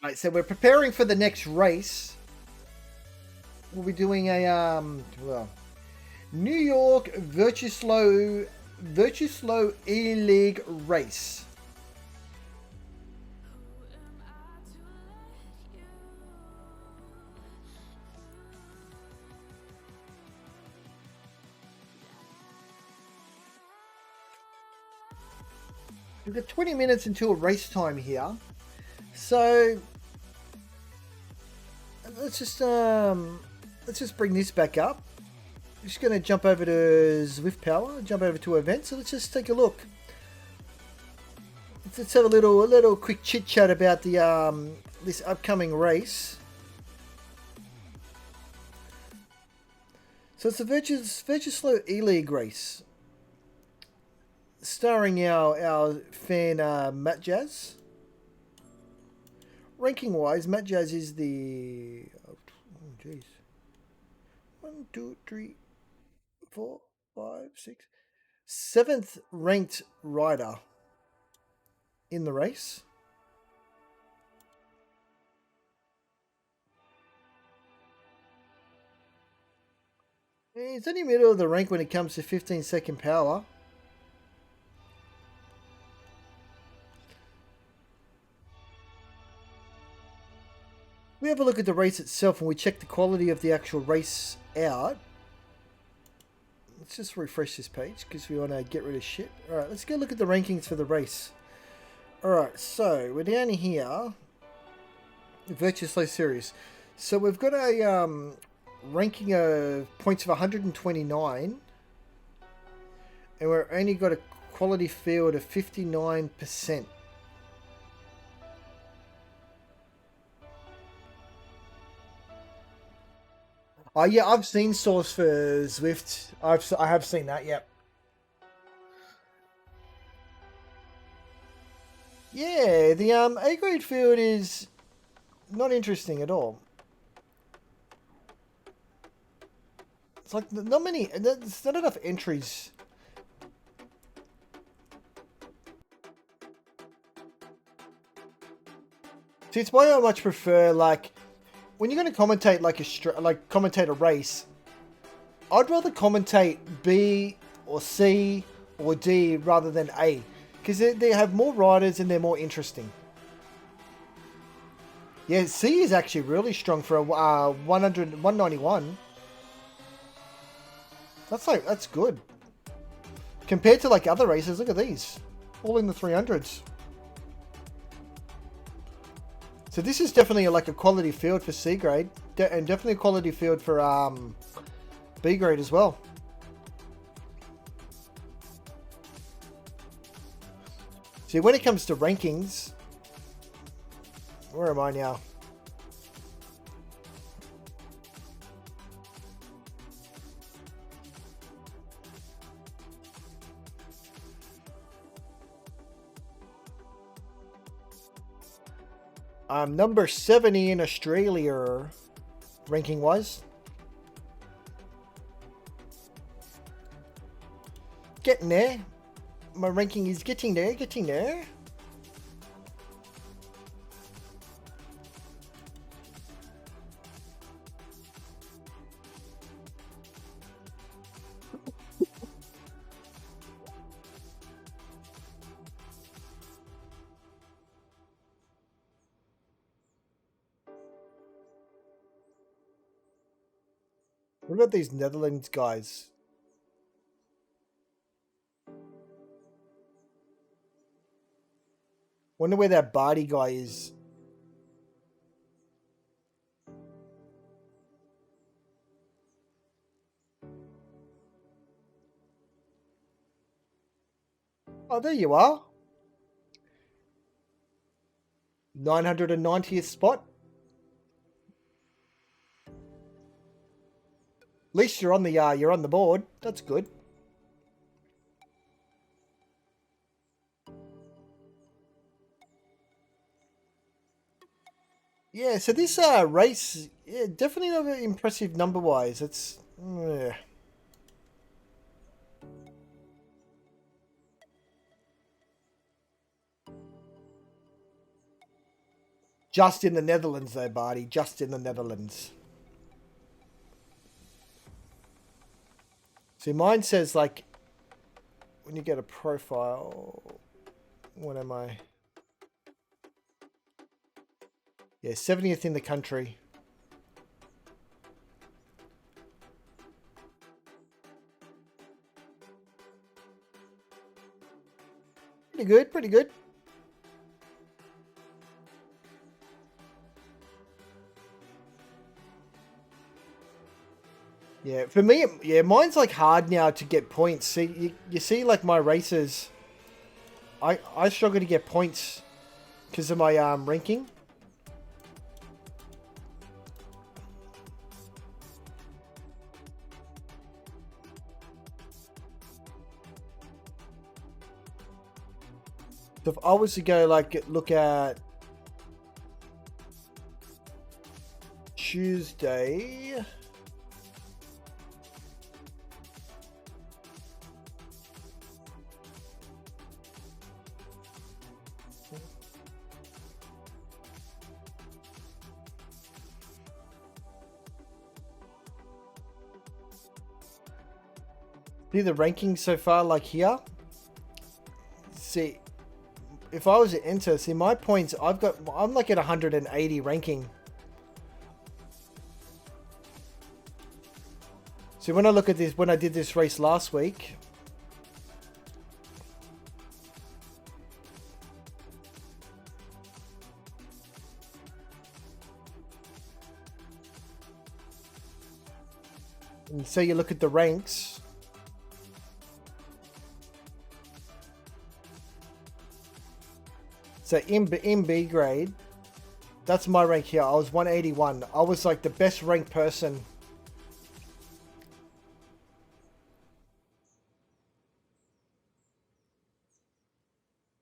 Right, so we're preparing for the next race. We'll be doing a well, New York VirtuSlo E-League race. We've got 20 minutes until race time here. So let's just bring this back up. I'm just going to jump over to Zwift Power, jump over to events. So let's just take a look. Let's have a little quick chit chat about the this upcoming race. So it's the VirtuSlo E-League race, starring our fan Matt Jazz. Ranking wise, Matt Jazz is the 1, 2, 3, 4, 5, 6, 7th ranked rider in the race. He's only middle of the rank when it comes to 15-second power. We have a look at the race itself and we check the quality of the actual race out. Let's just refresh this page because we want to get rid of shit. Alright, let's go look at the rankings for the race. Alright, so we're down here. The VirtuSlo series. So we've got a ranking of points of 129. And we've only got a quality field of 59%. Oh yeah, I've seen source for Zwift. I have seen that. Yep. Yeah, the A grade field is not interesting at all. It's like not many. There's not enough entries. See, it's why I much prefer like when you're going to commentate commentate a race. I'd rather commentate B or C or D rather than A because they have more riders and they're more interesting. Yeah, C is actually really strong for a 191. That's good. Compared to like other races, look at these. All in the 300s. So this is definitely like a quality field for C grade. And definitely a quality field for B grade as well. See, when it comes to rankings, where am I now? I'm number 70 in Australia, ranking wise. Getting there. My ranking is getting there, getting there. What about these Netherlands guys? Wonder where that Barty guy is. Oh, there you are. 990th spot. At least you're on the board. That's good. Yeah, so this race, yeah, definitely not very impressive number wise. It's just in the Netherlands though, Barty. Just in the Netherlands. See, mine says like when you get a profile. What am I? Yeah, 70th in the country. Pretty good, pretty good. Yeah, for me, yeah, mine's like hard now to get points. See, you see, like my races, I struggle to get points because of my ranking. So if I was to go like look at Tuesday. See the rankings so far, like here. See, if I was to enter, see my points, I'm like at 180 ranking. See, when I look at this, when I did this race last week, and so you look at the ranks. So in B grade, that's my rank here. I was 181. I was like the best ranked person.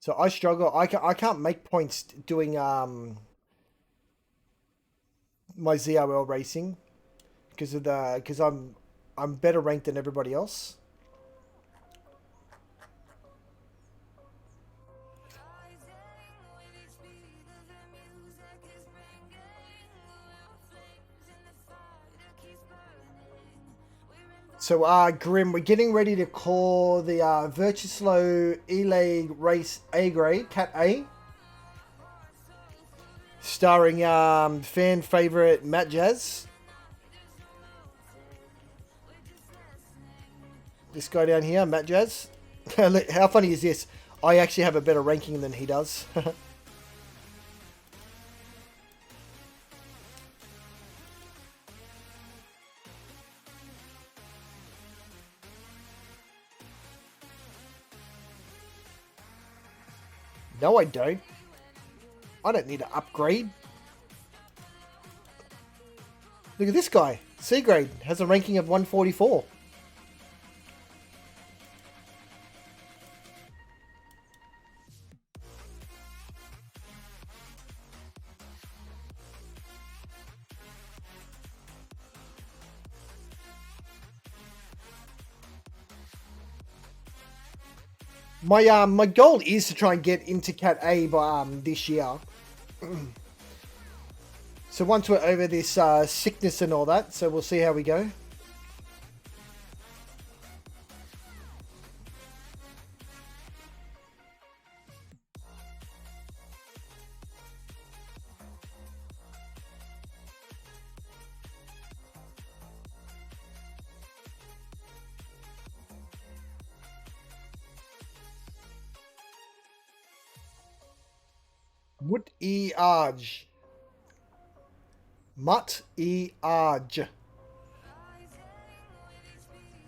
So I struggle. I can't make points doing my ZRL racing because I'm better ranked than everybody else. So, Grim, we're getting ready to call the VirtuSlo E-League Race A grade, Cat A. Starring fan favorite Matt Jazz. This guy down here, Matt Jazz. How funny is this? I actually have a better ranking than he does. No, I don't. I don't need to upgrade. Look at this guy. C grade has a ranking of 144. My goal is to try and get into Cat A by this year. So once we're over this sickness and all that, so we'll see how we go. Wood e arj. Mutt e arj.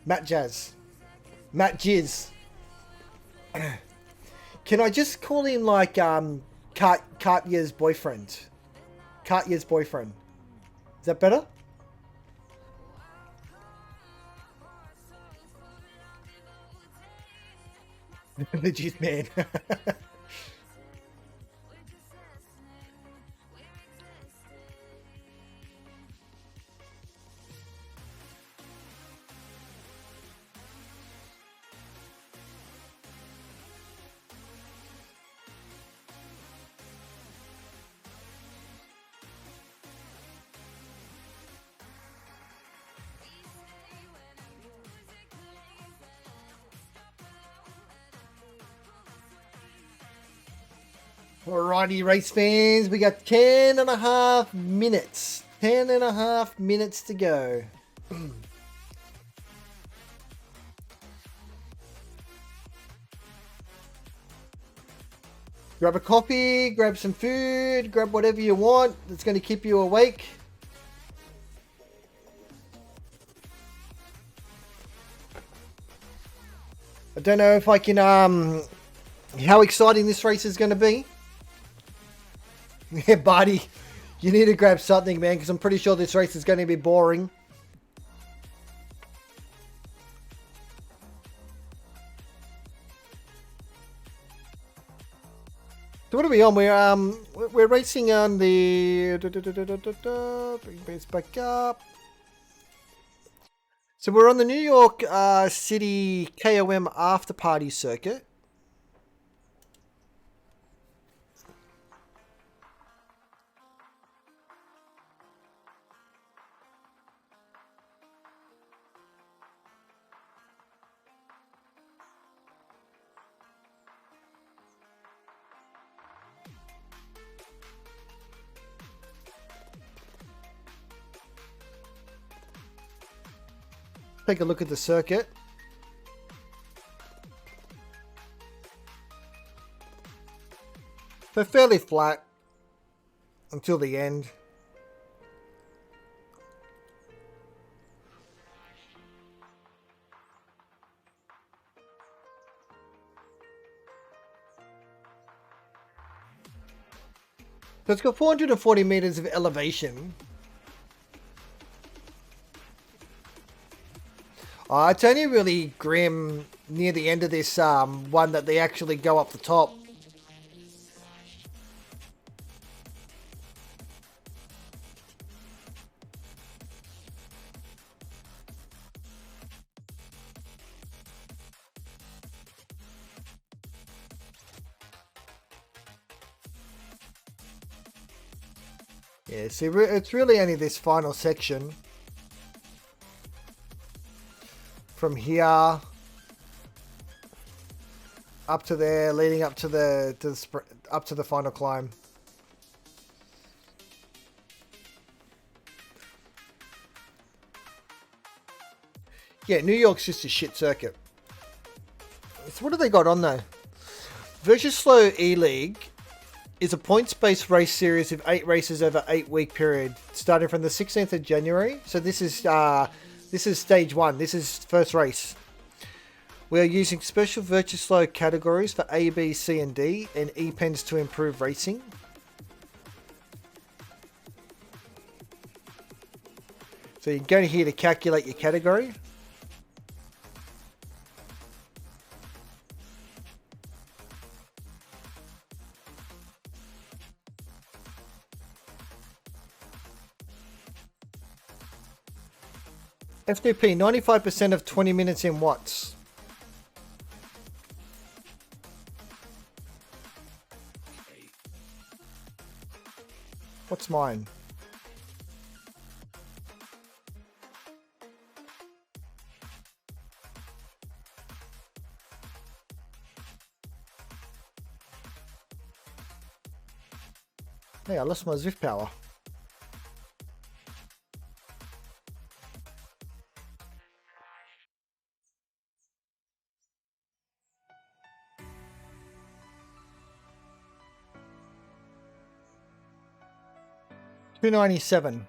Matt Jazz. Matt Jizz. Can I just call him like Katya's boyfriend? Katya's boyfriend. Is that better? The Jizz man. Alrighty, race fans, we got 10.5 minutes. 10.5 minutes to go. Grab a coffee, grab some food, grab whatever you want that's going to keep you awake. I don't know if I can, how exciting this race is going to be. Yeah, buddy, you need to grab something, man, because I'm pretty sure this race is going to be boring. So what are we on? We're racing on the bring base back up. So we're on the New York City KOM after party circuit. Take a look at the circuit. They're fairly flat until the end. So it's got 440 meters of elevation. It's only really grim near the end of this one that they actually go up the top. Yeah, see, it's really only this final section. From here up to there, leading up to the final climb. Yeah, New York's just a shit circuit. So what have they got on though? VirtuSlo E-League is a points-based race series of 8 races over 8-week period, starting from the 16th of January. So this is stage 1. This is first race. We are using special VirtuSlo categories for A, B, C, and D, and E-pens to improve racing. So you go here to calculate your category. FDP, 95% of 20 minutes in watts. What's mine? Hey, I lost my Zwift power. 297.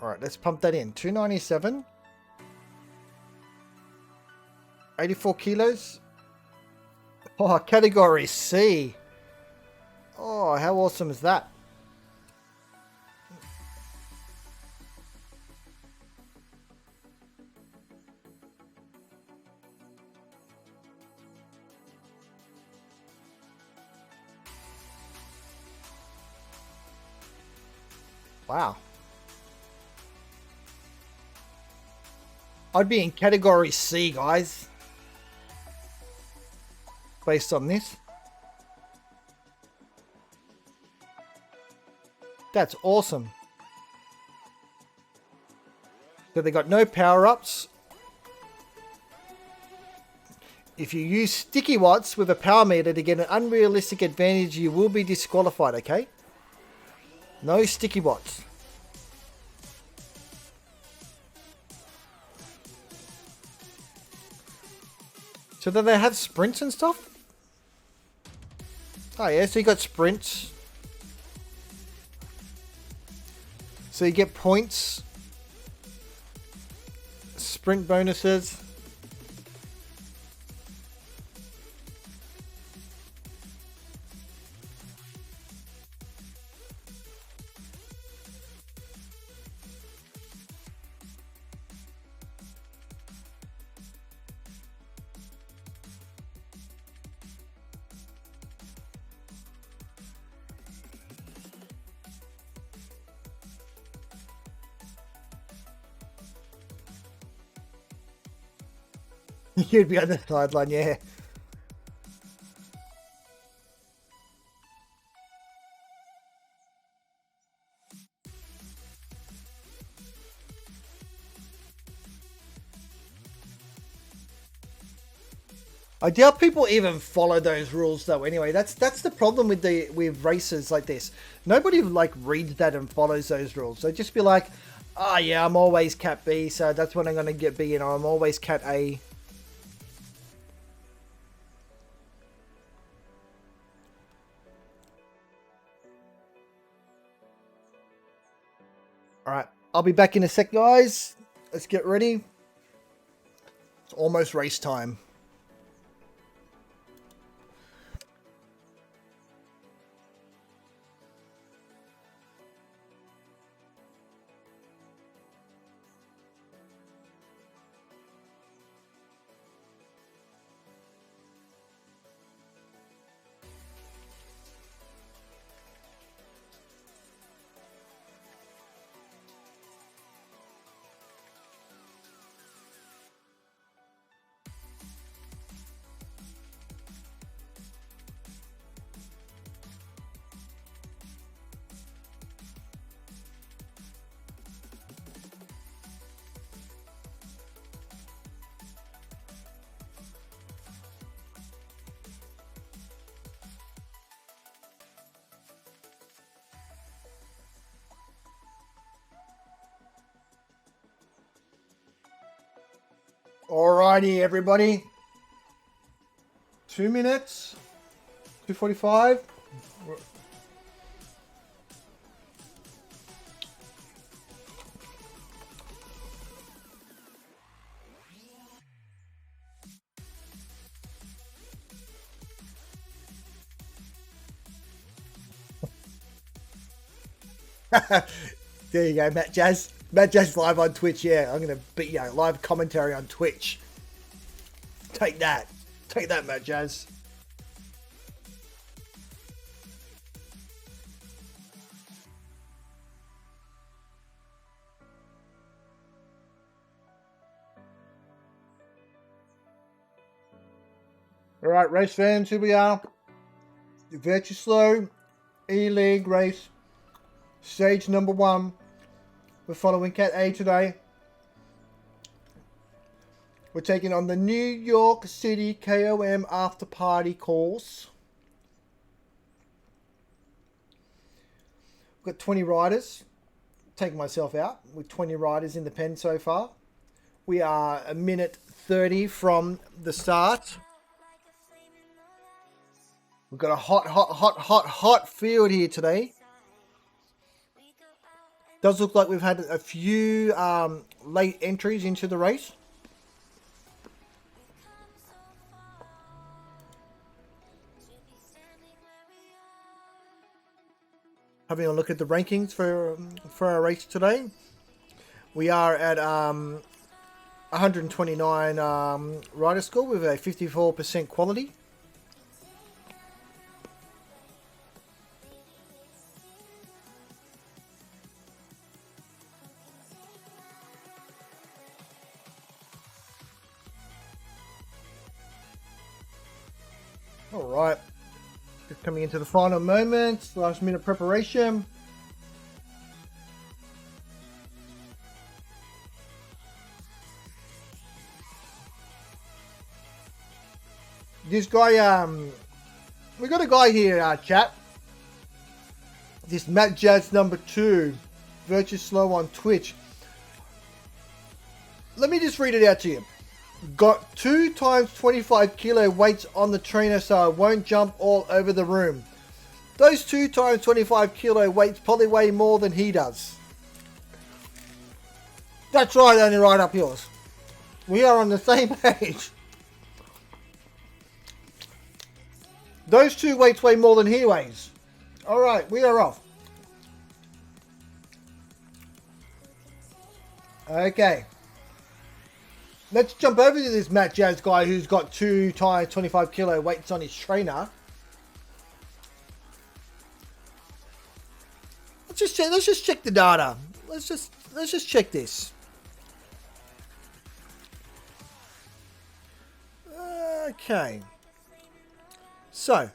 All right, let's pump that in. 297. 84 kilos. Oh, category C. Oh, how awesome is that? Wow. I'd be in category C, guys. Based on this. That's awesome. So they got no power-ups. If you use sticky watts with a power meter to get an unrealistic advantage, you will be disqualified, okay? No sticky watts. So do they have sprints and stuff? Oh yeah, so you got sprints. So you get points. Sprint bonuses. You'd be on the sideline, yeah. I doubt people even follow those rules though. Anyway, that's the problem with races like this. Nobody like reads that and follows those rules. They just be like, "Oh yeah, I'm always Cat B, so that's what I'm gonna get B, and I'm always Cat A." All right, I'll be back in a sec, guys. Let's get ready. It's almost race time. Alrighty, everybody. 2 minutes. 2:45. There you go, Matt Jazz. Matt Jazz live on Twitch. Yeah, I'm gonna beat you. Live commentary on Twitch. Take that. Take that, Matt Jazz. All right, race fans, here we are. The VirtuSlo E-League race. Stage number 1. We're following Cat A today. We're taking on the New York City KOM after party course. We've got 20 riders. Taking myself out with 20 riders in the pen so far. We are a minute 30 from the start. We've got a hot field here today. Does look like we've had a few late entries into the race. Having a look at the rankings for our race today. We are at 129 rider score with a 54% quality. All right, just coming into the final moments, last minute preparation. This guy, we got a guy here, chat. This Matt Jazz #2, VirtuSlo on Twitch. Let me just read it out to you. Got 2 times 25 kilo weights on the trainer so I won't jump all over the room. Those 2 times 25 kilo weights probably weigh more than he does. That's right, only right up yours. We are on the same page. Those 2 weights weigh more than he weighs. Alright, we are off. Okay. Let's jump over to this Matt Jazz guy who's got 2 times 25 kilo weights on his trainer. Let's just check the data. Let's just check this. Okay. So,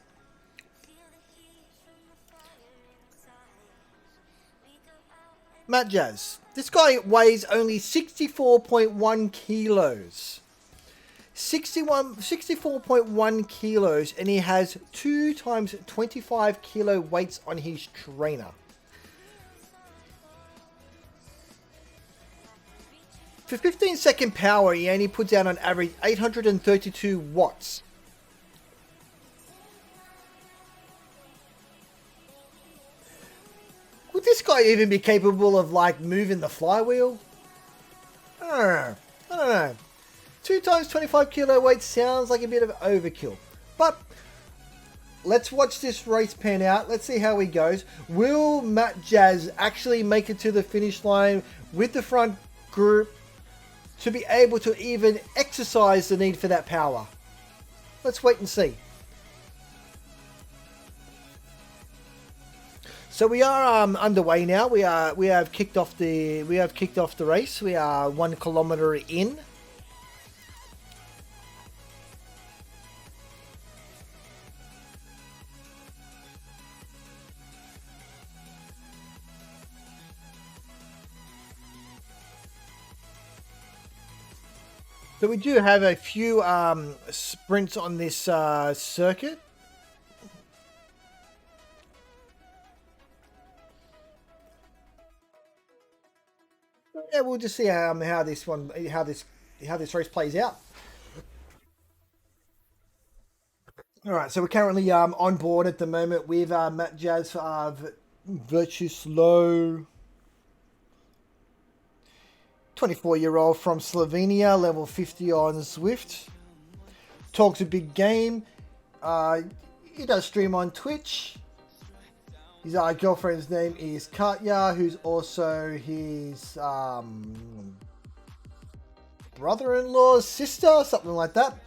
Matt Jazz. This guy weighs only 64.1 kilos. 64.1 kilos, and he has 2 times 25 kilo weights on his trainer. For 15-second power, he only puts out on average 832 watts. Would this guy even be capable of, like, moving the flywheel? I don't know. 2 times 25 kilo weight sounds like a bit of overkill. But let's watch this race pan out. Let's see how he goes. Will Matt Jazz actually make it to the finish line with the front group to be able to even exercise the need for that power? Let's wait and see. So we are underway now. We have kicked off the race. We are 1 kilometer in. So we do have a few sprints on this circuit. Yeah, we'll just see how this race plays out. All right, so we're currently on board at the moment with Matt Jazz VirtuSlo, 24-year-old from Slovenia, level 50 on Zwift. Talks a big game. He does stream on Twitch. His girlfriend's name is Katya, who's also his brother-in-law's sister, something like that.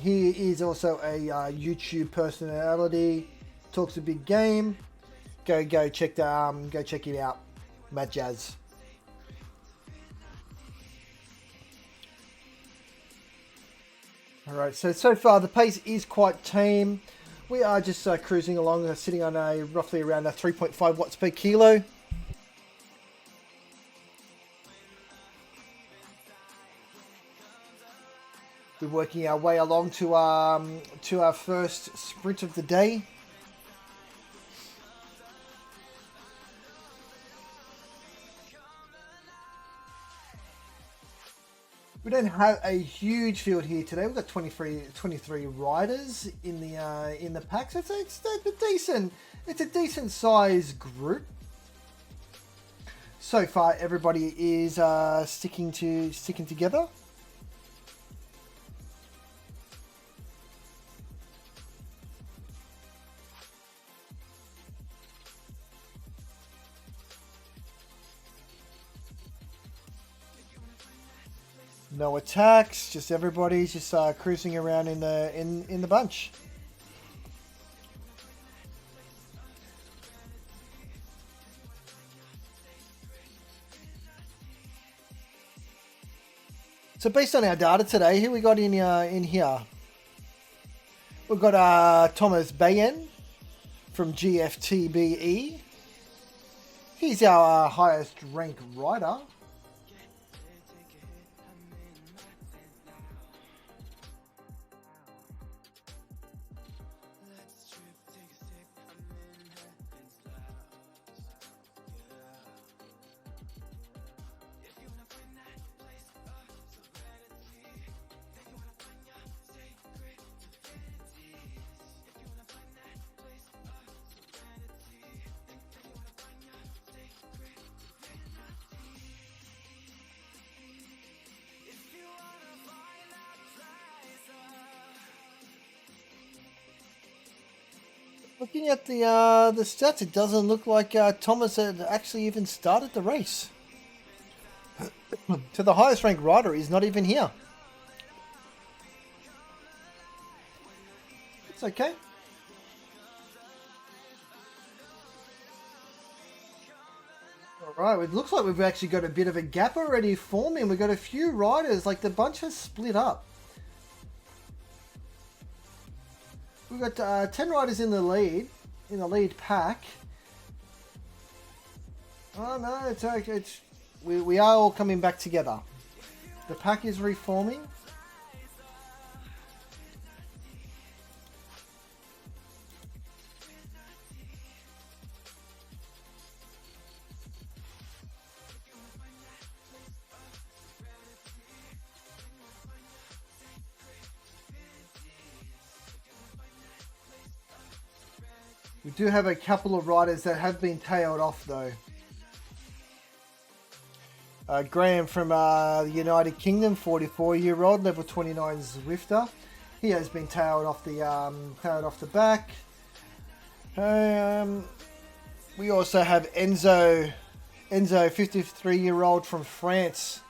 He is also a YouTube personality. Talks a big game. Go check him out, Matt Jazz. All right, so far the pace is quite tame. We are just cruising along, sitting on roughly around 3.5 watts per kilo. We're working our way along to our first sprint of the day. We don't have a huge field here today. We've got 23 riders in the pack, so it's a decent size group. So far, everybody is sticking together. No attacks, just everybody's just cruising around in the bunch. So based on our data today, who we got in here? We've got Thomas Bayen from GFTBE. He's our highest ranked rider. Looking at the stats, it doesn't look like Thomas had actually even started the race. So the highest ranked rider is not even here. It's okay. Alright, it looks like we've actually got a bit of a gap already forming. We've got a few riders, like the bunch has split up. We've got 10 riders in the lead pack. Oh no, it's okay. We are all coming back together. The pack is reforming. We do have a couple of riders that have been tailed off though. Graham from the United Kingdom, 44-year-old, level 29 Zwifter. He has been tailed off the back. We also have Enzo, 53-year-old from France.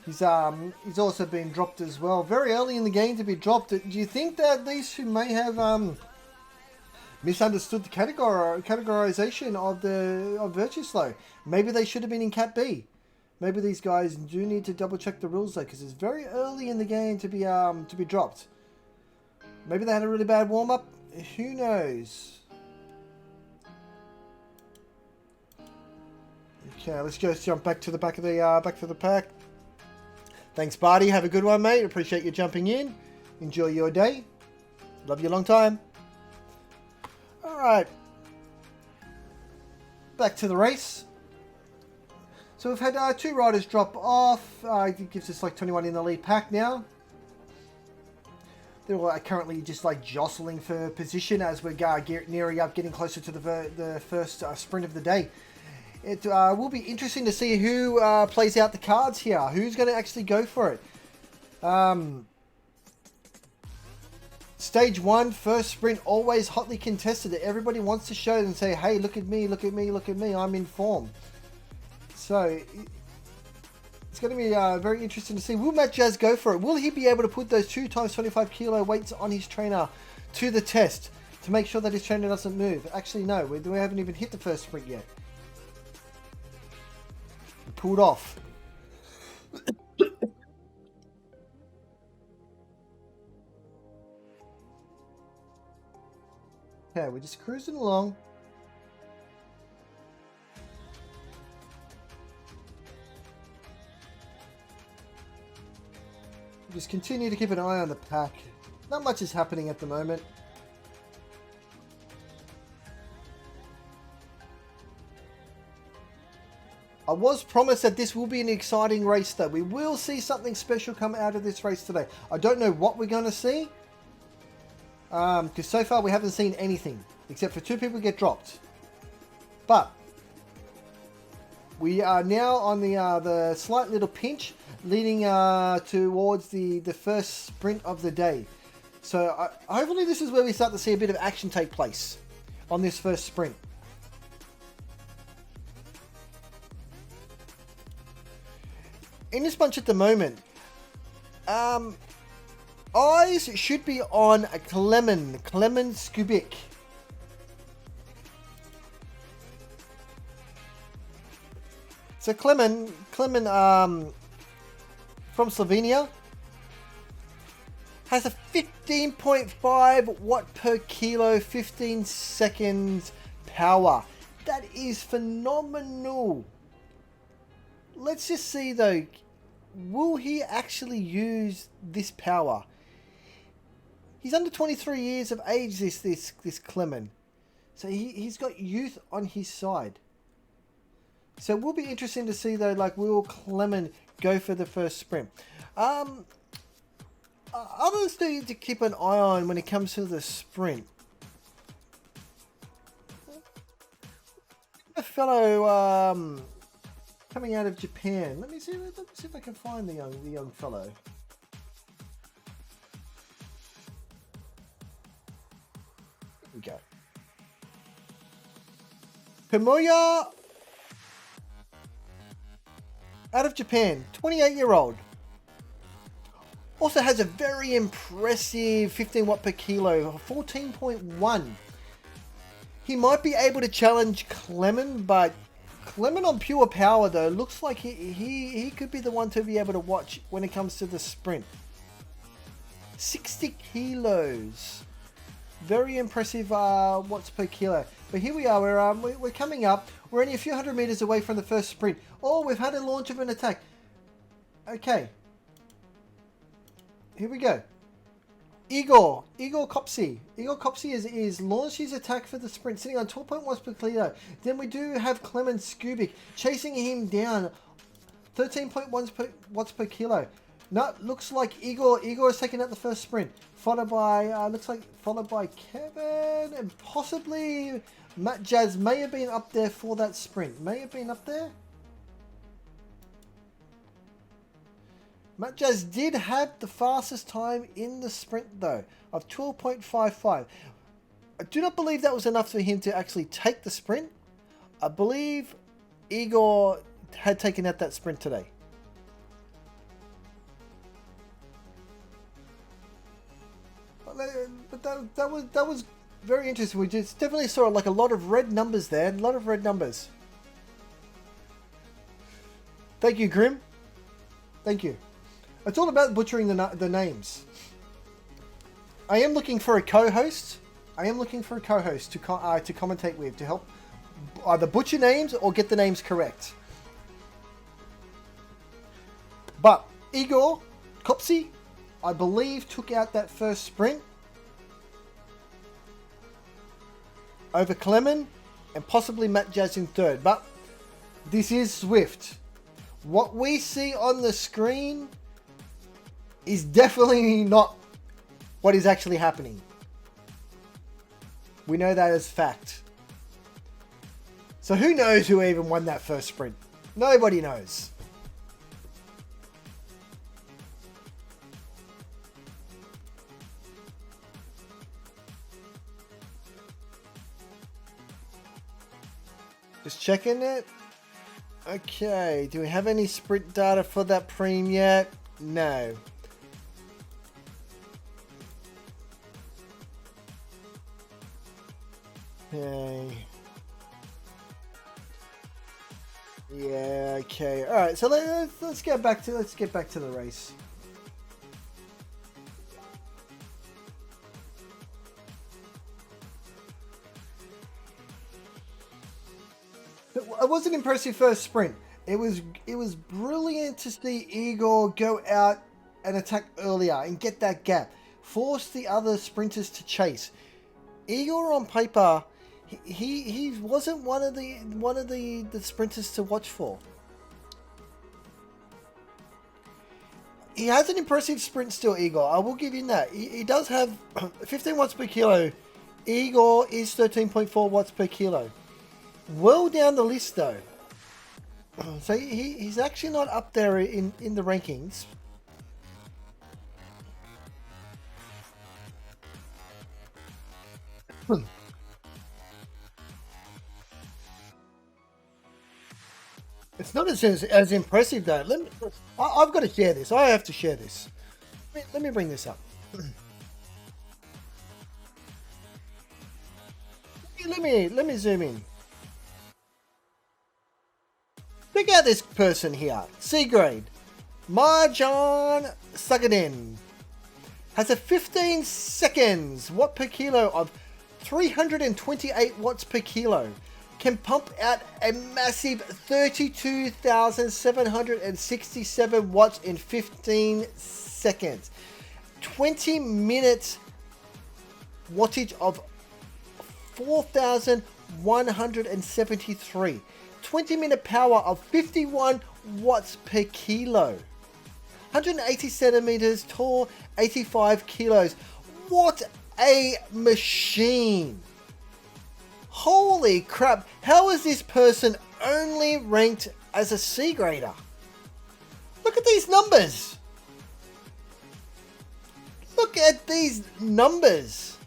He's also been dropped as well. Very early in the game to be dropped. Do you think that these two may have misunderstood the categorization of VirtuSlo? Maybe they should have been in Cat B. Maybe these guys do need to double check the rules though, because it's very early in the game to be dropped. Maybe they had a really bad warm up. Who knows? Okay, let's go jump back to the back of the pack. Thanks, Barty. Have a good one, mate. Appreciate you jumping in. Enjoy your day. Love you a long time. All right. Back to the race. So we've had 2 riders drop off. It gives us like 21 in the lead pack now. They're all currently just like jostling for position as we're nearing up, getting closer to the first sprint of the day. It will be interesting to see who plays out the cards here. Who's going to actually go for it? Stage 1, first sprint, always hotly contested. Everybody wants to show and say, hey, look at me, look at me, look at me. I'm in form. So it's going to be very interesting to see. Will Matt Jazz go for it? Will he be able to put those 2 times 25 kilo weights on his trainer to the test to make sure that his trainer doesn't move? Actually, no. We haven't even hit the first sprint yet. Pulled off. Okay, we're just cruising along. Just continue to keep an eye on the pack. Not much is happening at the moment. I was promised that this will be an exciting race though. We will see something special come out of this race today. I don't know what we're going to see. Because so far we haven't seen anything. Except for 2 people get dropped. But We are now on the slight little pinch leading towards the first sprint of the day. So hopefully this is where we start to see a bit of action take place on this first sprint. In this bunch at the moment, eyes should be on Clement Skubik. So Clement from Slovenia has a 15.5 watt per kilo, 15 seconds power. That is phenomenal. Let's just see though, will he actually use this power? He's under 23 years of age, this Clement. So he's got youth on his side. So it will be interesting to see though, like, will Clement go for the first sprint? Others need to keep an eye on when it comes to the sprint. A fellow coming out of Japan. Let me see if I can find the young fellow. Here we go. Komoya, out of Japan, 28-year-old. Also has a very impressive 15 watt per kilo, 14.1. He might be able to challenge Clement, but Clement on pure power though looks like he could be the one to be able to watch when it comes to the sprint. 60 kilos. Very impressive watts per kilo. But here we are, we're coming up. We're only a few hundred meters away from the first sprint. Oh, we've had a launch of an attack. Okay. Here we go. Igor Kopsy. Igor Kopsy is launched his attack for the sprint, sitting on 12.1 watts per kilo. Then we do have Clement Skubik chasing him down, 13.1 watts per kilo. No, looks like Igor is taking out the first sprint, followed by Kevin, and possibly Matt Jazz may have been up there for that sprint. May have been up there. Matt Jazz did have the fastest time in the sprint though, of 12.55. I do not believe that was enough for him to actually take the sprint. I believe Igor had taken out that sprint today. But that was very interesting. We just definitely saw like a lot of red numbers there. A lot of red numbers. Thank you, Grim. Thank you. It's all about butchering the names. I am looking for a co-host. To commentate with, to help either butcher names or get the names correct. But Igor Kopsy, I believe, took out that first sprint over Clement and possibly Matt Jazz in third. But this is Zwift. What we see on the screen is definitely not what is actually happening. We know that as fact. So who knows who even won that first sprint? Nobody knows. Just checking it. Okay, do we have any sprint data for that preem yet? No. Okay. Yeah, okay. All right, so let's get back to the race. It was an impressive first sprint. It was brilliant to see Igor go out and attack earlier and get that gap, force the other sprinters to chase. Igor on paper, he wasn't one of the sprinters to watch for. He has an impressive sprint still, Igor. I will give you that. He does have 15 watts per kilo. Igor is 13.4 watts per kilo. Well down the list though. So he's actually not up there in the rankings. It's not as impressive though. I've got to share this. I have to share this. Let me bring this up. Let me zoom in. Check out this person here. C grade. Marjan Sugadin has a 15 seconds watt per kilo of 328 watts per kilo. Can pump out a massive 32,767 watts in 15 seconds. 20 minutes wattage of 4,173. 20-minute power of 51 watts per kilo. 180 centimeters tall, 85 kilos. What a machine! Holy crap, how is this person only ranked as a C grader? Look at these numbers! Look at these numbers!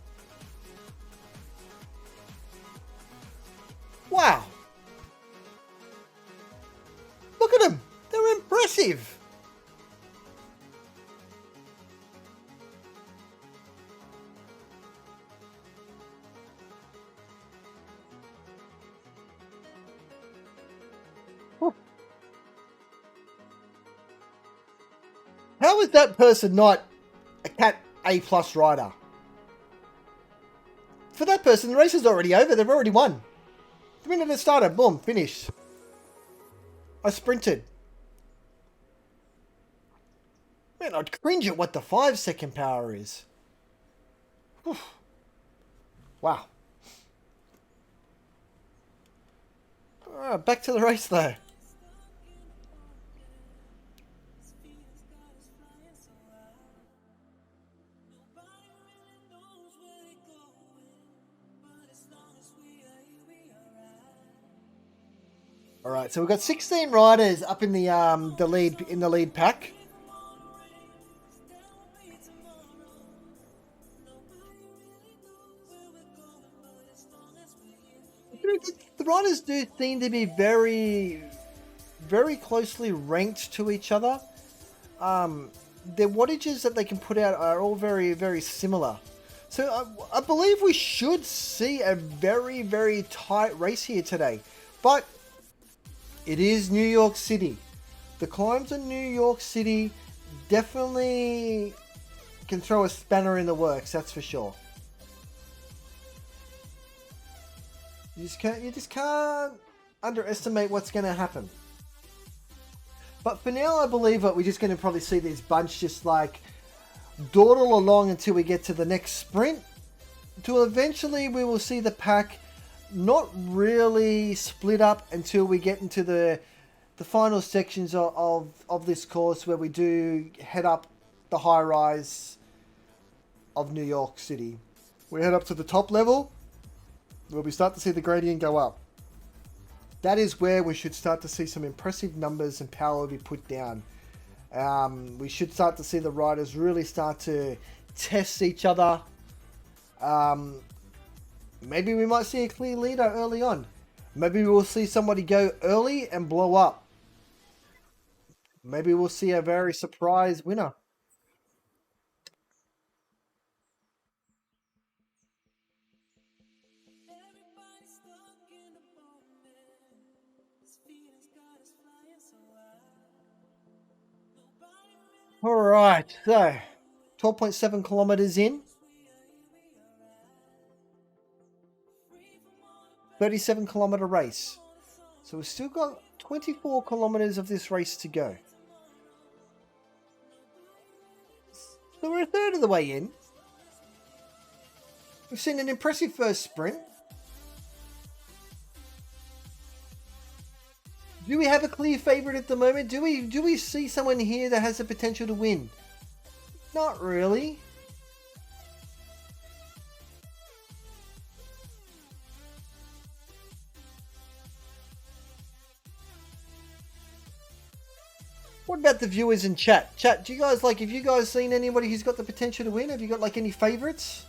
Wow! Look at them! They're impressive! How is that person not a Cat A+ rider? For that person, the race is already over. They've already won. The minute it started, boom, finish. I sprinted. Man, I'd cringe at what the 5-second power is. Whew. Wow. Alright, back to the race though. All right, so we've got 16 riders up in the lead pack. The riders do seem to be very, very closely ranked to each other. Their wattages that they can put out are all very, very similar. So I believe we should see a very, very tight race here today. But it is New York City. The climbs in New York City definitely can throw a spanner in the works, that's for sure. You just can't underestimate what's going to happen. But for now, I believe that we're just going to probably see this bunch just like dawdle along until we get to the next sprint. Till eventually we will see the pack not really split up until we get into the final sections of this course, where we do head up the high rise of New York City. We head up to the top level where we start to see the gradient go up. That is where we should start to see some impressive numbers and power be put down. We should start to see the riders really start to test each other. Maybe we might see a clear leader early on. Maybe we'll see somebody go early and blow up. Maybe we'll see a very surprise winner. All right, so 12.7 kilometers in. 37-kilometer race. So we've still got 24 kilometers of this race to go. So we're a third of the way in. We've seen an impressive first sprint. Do we have a clear favourite at the moment? Do we see someone here that has the potential to win? Not really. What about the viewers in chat? Chat, do you guys like, have you guys seen anybody who's got the potential to win? Have you got like any favorites?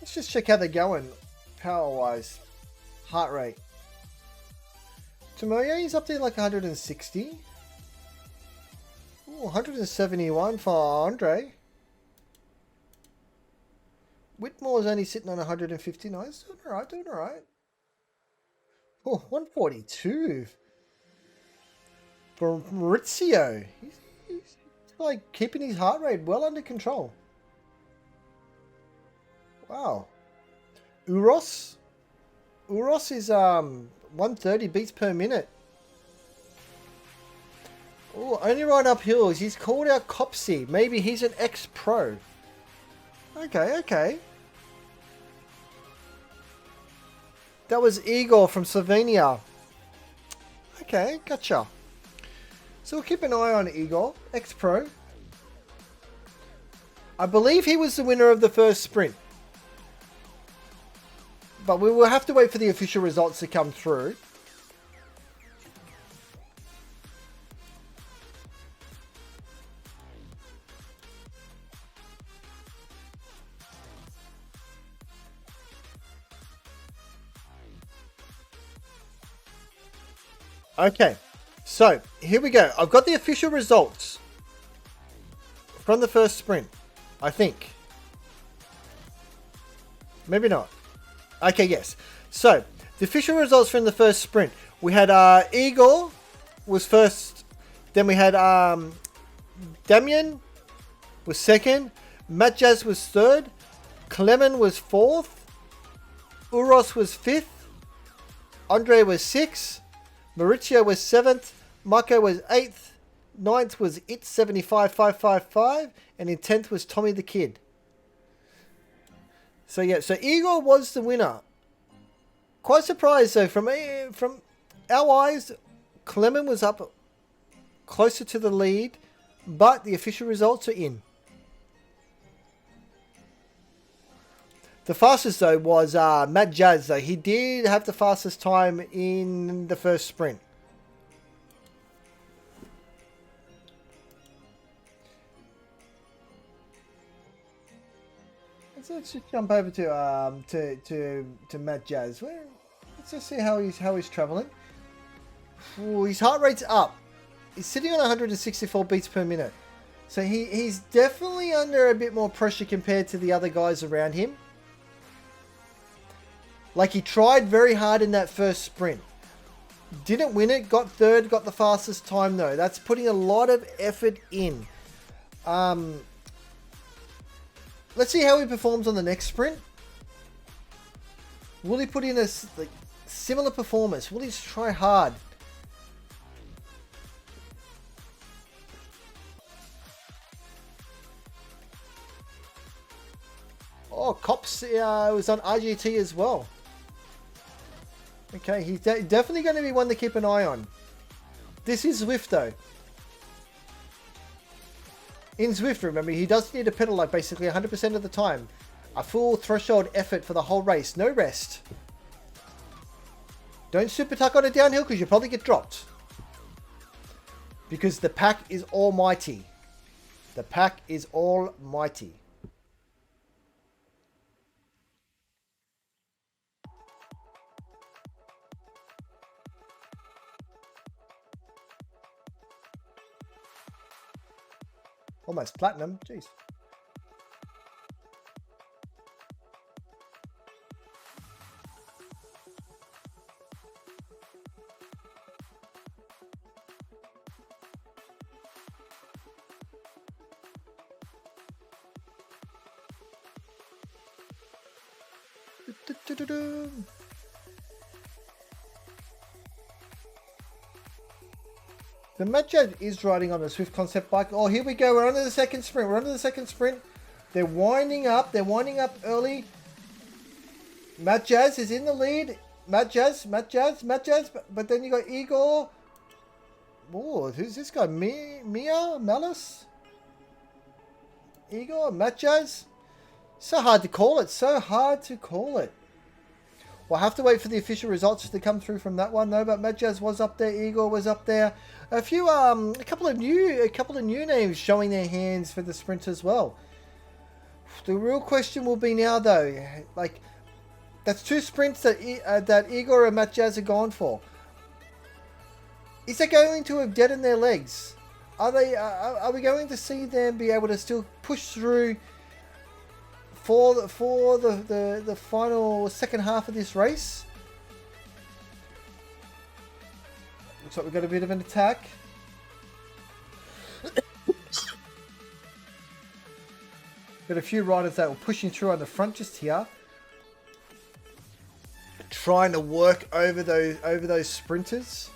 Let's just check how they're going, power-wise, heart rate. Tomoyo, he's up there like 160. Ooh, 171 for Andre. Whitmore's only sitting on 159. He's doing alright, doing alright. Oh, 142 for Maurizio. He's like keeping his heart rate well under control. Wow. Uros is 130 beats per minute. Oh, only right uphill. He's called out Copsy. Maybe he's an ex-pro. Okay, okay. That was Igor from Slovenia. Okay, gotcha. So we'll keep an eye on Igor, ex-pro. I believe he was the winner of the first sprint. But we will have to wait for the official results to come through. Okay, so here we go. I've got the official results from the first sprint, I think. Maybe not. Okay, yes. So, the official results from the first sprint. We had Igor was first. Then we had Damien was second. Matjaz was third. Clemen was fourth. Uros was fifth. Andre was sixth. Maurizio was seventh. Marco was eighth. Ninth was It75555. And in 10th was Tommy the Kid. So yeah, so Igor was the winner. Quite surprised though, from our eyes, Clement was up closer to the lead, but the official results are in. The fastest though was Matt Jazz though. He did have the fastest time in the first sprint. Let's just jump over to Matt Jazz. Let's just see how he's traveling. Ooh, his heart rate's up. He's sitting on 164 beats per minute. So he's definitely under a bit more pressure compared to the other guys around him. Like, he tried very hard in that first sprint. Didn't win it, got third, got the fastest time though. That's putting a lot of effort in. Let's see how he performs on the next sprint. Will he put in a similar performance? Will he try hard? Oh, Cops was on RGT as well. Okay, he's definitely going to be one to keep an eye on. This is Zwift though. In Zwift, remember, he does need to pedal like basically 100% of the time. A full threshold effort for the whole race. No rest. Don't super tuck on a downhill because you'll probably get dropped. Because the pack is almighty. The pack is almighty. Almost platinum. Jeez. The Madjad is riding on the Zwift concept bike. Oh, here we go. We're under the second sprint. We're under the second sprint. They're winding up. They're winding up early. Matt Jazz is in the lead. Matt Jazz, but then you got Igor. Oh, who's this guy? Mia Malice? Igor, Matt Jazz? So hard to call it. So hard to call it. We'll have to wait for the official results to come through from that one, though. But Matt Jazz was up there. Igor was up there. A couple of new names showing their hands for the sprint as well. The real question will be now, though, like that's 2 sprints that Igor and Matt Jazz are gone for. Is they going to have deadened their legs? Are we going to see them be able to still push through for the final second half of this race? Looks like we've got a bit of an attack. Got a few riders that were pushing through on the front just here, trying to work over those sprinters.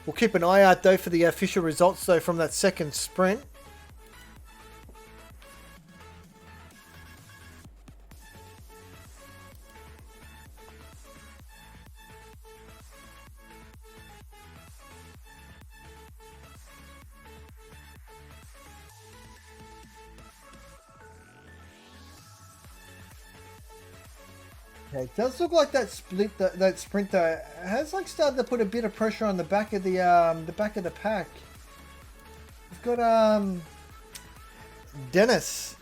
We'll keep an eye out though for the official results though from that second sprint. Yeah, it does look like that sprinter has like started to put a bit of pressure on the back of the pack. We've got Dennis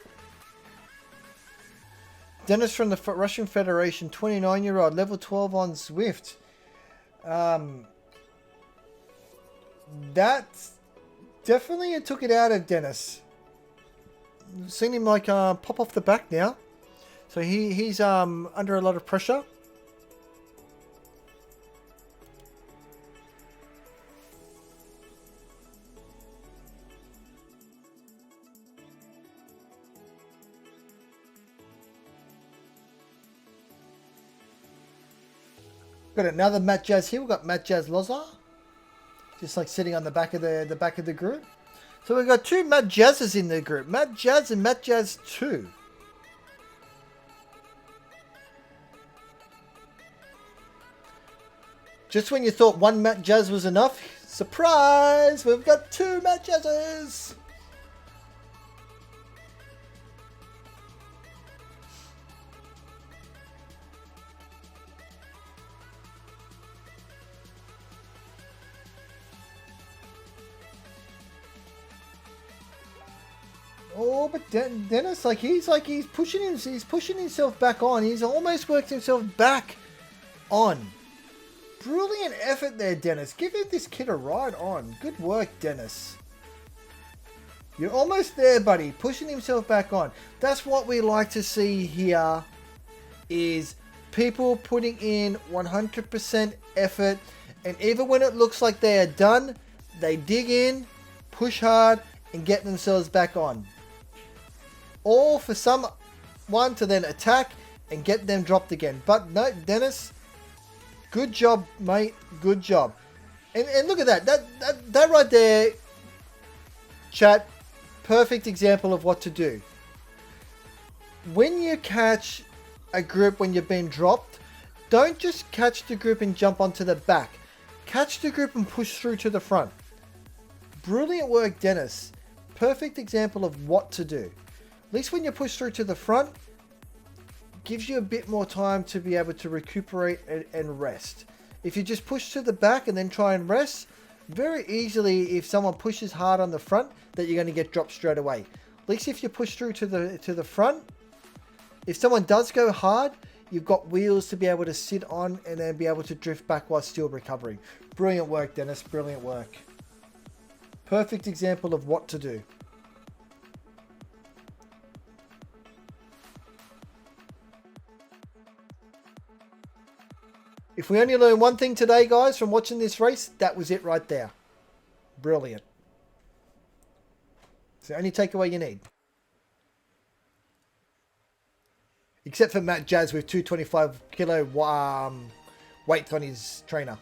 from the Russian Federation, 29-year-old, level 12 on Zwift. That definitely took it out of Dennis. Seen him like pop off the back now. So he's under a lot of pressure. Got another Matt Jazz here. We've got Matt Jazz Loza, just like sitting on the back of the group. So we've got 2 Matt Jazzes in the group. Matt Jazz and Matt Jazz 2. Just when you thought 1 Matt Jazz was enough, surprise! We've got 2 Matt Jazzes! Oh, but Dennis, he's pushing himself back on. He's almost worked himself back on. Brilliant effort there, Dennis. Give this kid a ride on. Good work, Dennis. You're almost there, buddy. Pushing himself back on. That's what we like to see here, is people putting in 100% effort. And even when it looks like they are done, they dig in, push hard, and get themselves back on. All for someone to then attack and get them dropped again. But no, Dennis, good job, mate. Good job. And look at that. That right there, chat, perfect example of what to do. When you catch a group when you've been dropped, don't just catch the group and jump onto the back. Catch the group and push through to the front. Brilliant work, Dennis. Perfect example of what to do. At least when you push through to the front, gives you a bit more time to be able to recuperate and rest. If you just push to the back and then try and rest, very easily, if someone pushes hard on the front, that you're going to get dropped straight away. At least if you push through to the front, if someone does go hard, you've got wheels to be able to sit on and then be able to drift back while still recovering. Brilliant work, Dennis. Brilliant work. Perfect example of what to do. If we only learn one thing today, guys, from watching this race, that was it right there. Brilliant. It's the only takeaway you need. Except for Matt Jazz with 225 kilo weight on his trainer.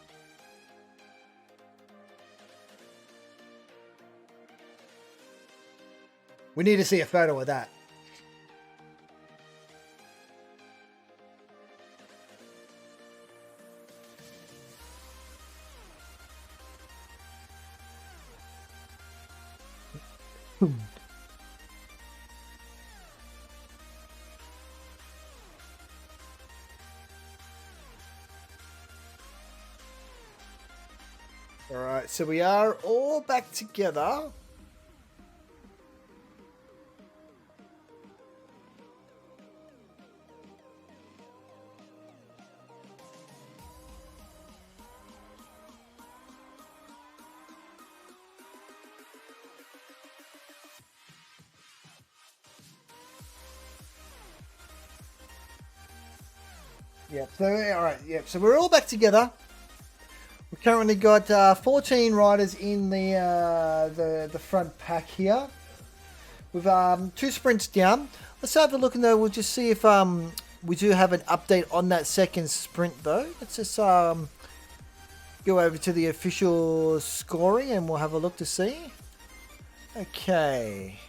We need to see a photo of that. Alright, so we are all back together. Yep, so alright, yep, so we're all back together. We've currently got 14 riders in the front pack here. With 2 sprints down. Let's have a look and though we'll just see if we do have an update on that second sprint though. Let's just go over to the official scoring and we'll have a look to see. Okay.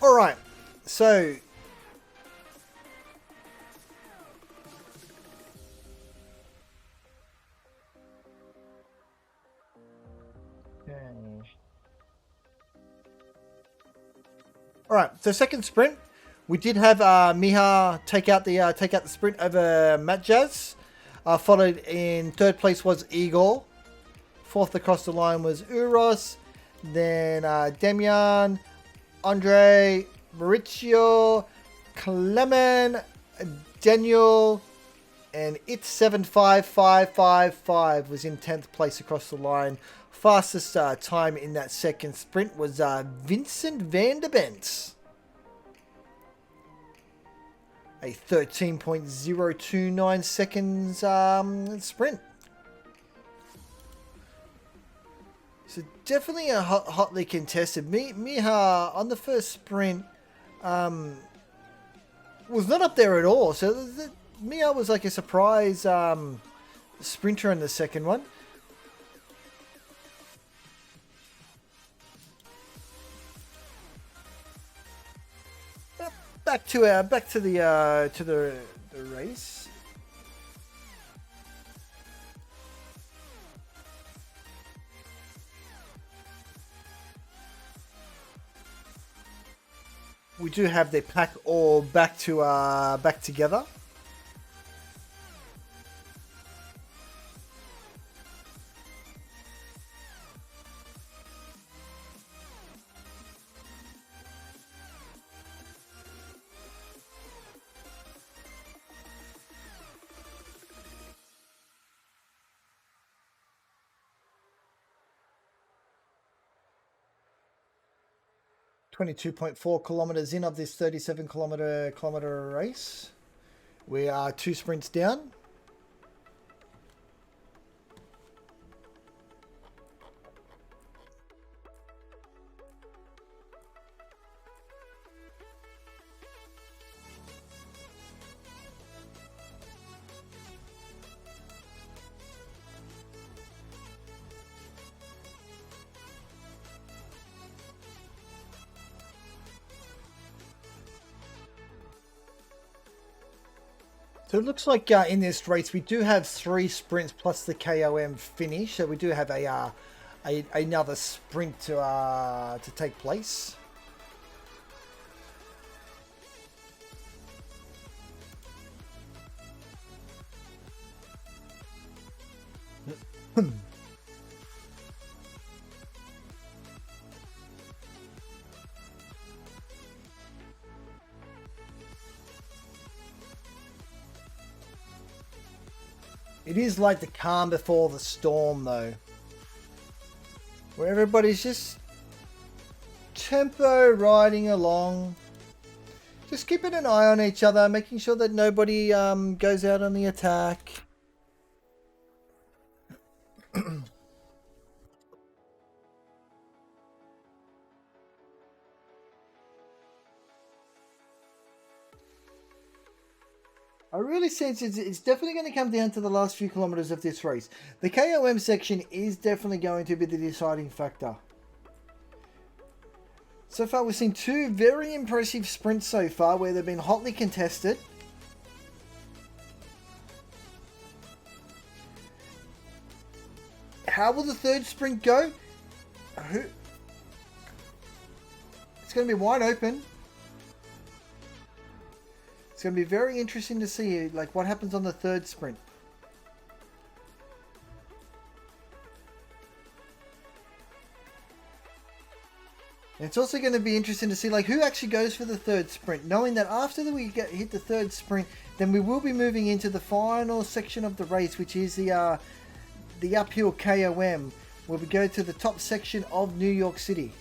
Alright, so alright, so second sprint, we did have Miha take out the sprint over Matt Jazz. Followed in third place was Igor. Fourth across the line was Uros. Then Demian, Andre, Mauricio, Clemen, Daniel, and It75555 was in 10th place across the line. Fastest time in that second sprint was Vincent van der Bent. A 13.029 seconds sprint. So definitely a hotly contested. Miha on the first sprint was not up there at all. So Miha was like a surprise sprinter in the second one. Back to the race. We do have the pack all back together. .4 kilometers in of this 37 kilometer race. We are 2 sprints down. So it looks like in this race we do have 3 sprints plus the KOM finish. So we do have another sprint to take place. It is like the calm before the storm, though. Where everybody's just tempo riding along. Just keeping an eye on each other, making sure that nobody goes out on the attack. I really sense it's definitely going to come down to the last few kilometers of this race. The KOM section is definitely going to be the deciding factor. So far we've seen 2 very impressive sprints so far where they've been hotly contested. How will the third sprint go? Who? It's going to be wide open. It's going to be very interesting to see like what happens on the third sprint. And it's also going to be interesting to see like who actually goes for the third sprint, knowing that after we hit the third sprint, then we will be moving into the final section of the race, which is the uphill KOM, where we go to the top section of New York City.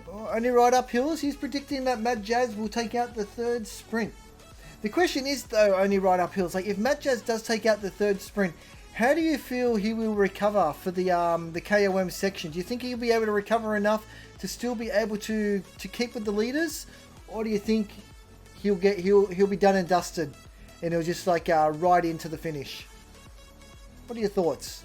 Only right up hills. He's predicting that Matt Jazz will take out the third sprint. The question is though, only right up hills. Like if Matt Jazz does take out the third sprint, how do you feel he will recover for the KOM section? Do you think he'll be able to recover enough to still be able to keep with the leaders, or do you think he'll be done and dusted and he'll just like ride into the finish? What are your thoughts?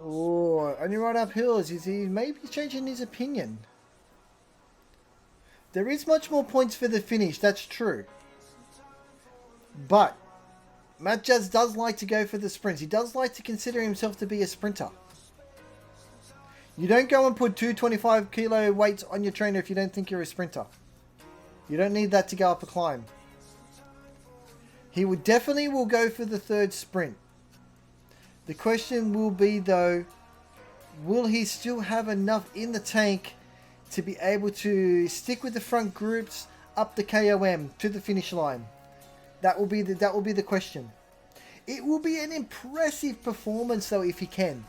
Oh, only right up hills. Is he maybe changing his opinion? There is much more points for the finish, that's true. But Matt Jazz does like to go for the sprints. He does like to consider himself to be a sprinter. You don't go and put 225 kilo weights on your trainer if you don't think you're a sprinter. You don't need that to go up a climb. He will definitely go for the third sprint. The question will be though, will he still have enough in the tank to be able to stick with the front groups up the KOM to the finish line? That will be the question. It will be an impressive performance though if he can.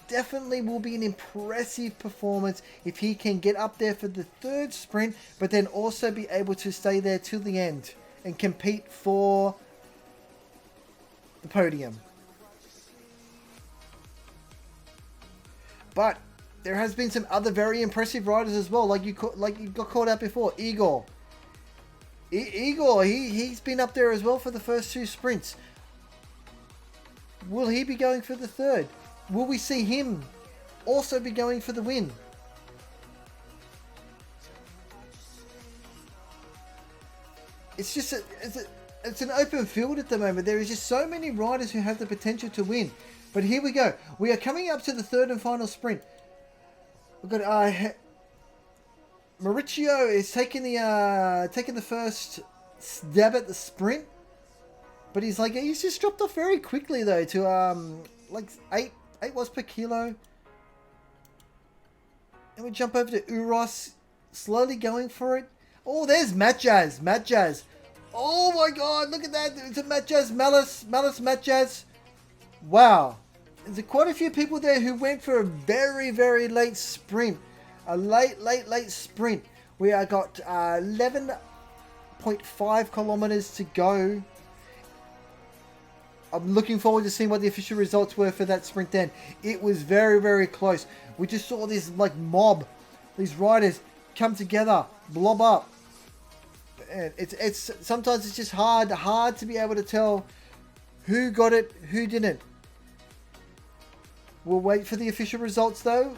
Definitely will be an impressive performance if he can get up there for the third sprint, but then also be able to stay there till the end and compete for the podium. But there has been some other very impressive riders as well, like you got called out before, Igor. Igor, he's been up there as well for the first two sprints. Will he be going for the third? Will we see him also be going for the win? It's just it's an open field at the moment. There is just so many riders who have the potential to win. But here we go. We are coming up to the third and final sprint. We've got Mauricio is taking the first stab at the sprint, but he's just dropped off very quickly though to like 8 watts per kilo. And we jump over to Uros, slowly going for it. Oh, there's Matt Jazz. Matt Jazz. Oh my God, look at that. It's a Matt Jazz, Malice Matt Jazz. Wow. There's quite a few people there who went for a very, very late sprint. A late sprint. We are got 11.5 kilometers to go. I'm looking forward to seeing what the official results were for that sprint then. It was very, very close. We just saw this like mob, these riders come together, blob up. And it's sometimes it's just hard to be able to tell who got it, who didn't. We'll wait for the official results though.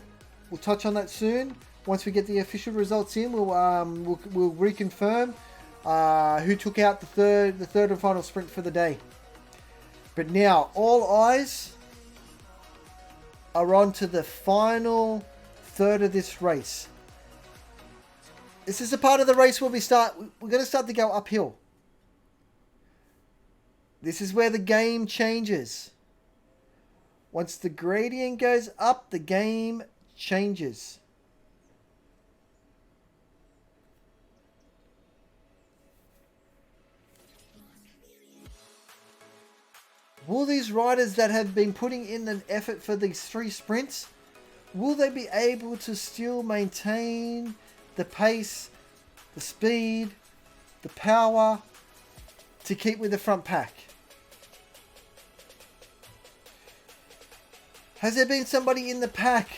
We'll touch on that soon. Once we get the official results in, we'll reconfirm who took out the third and final sprint for the day. But now all eyes are on to the final third of this race. This is the part of the race where we're going to start to go uphill. This is where the game changes. Once the gradient goes up, the game changes. Will these riders that have been putting in an effort for these 3 sprints, will they be able to still maintain the pace, the speed, the power to keep with the front pack? Has there been somebody in the pack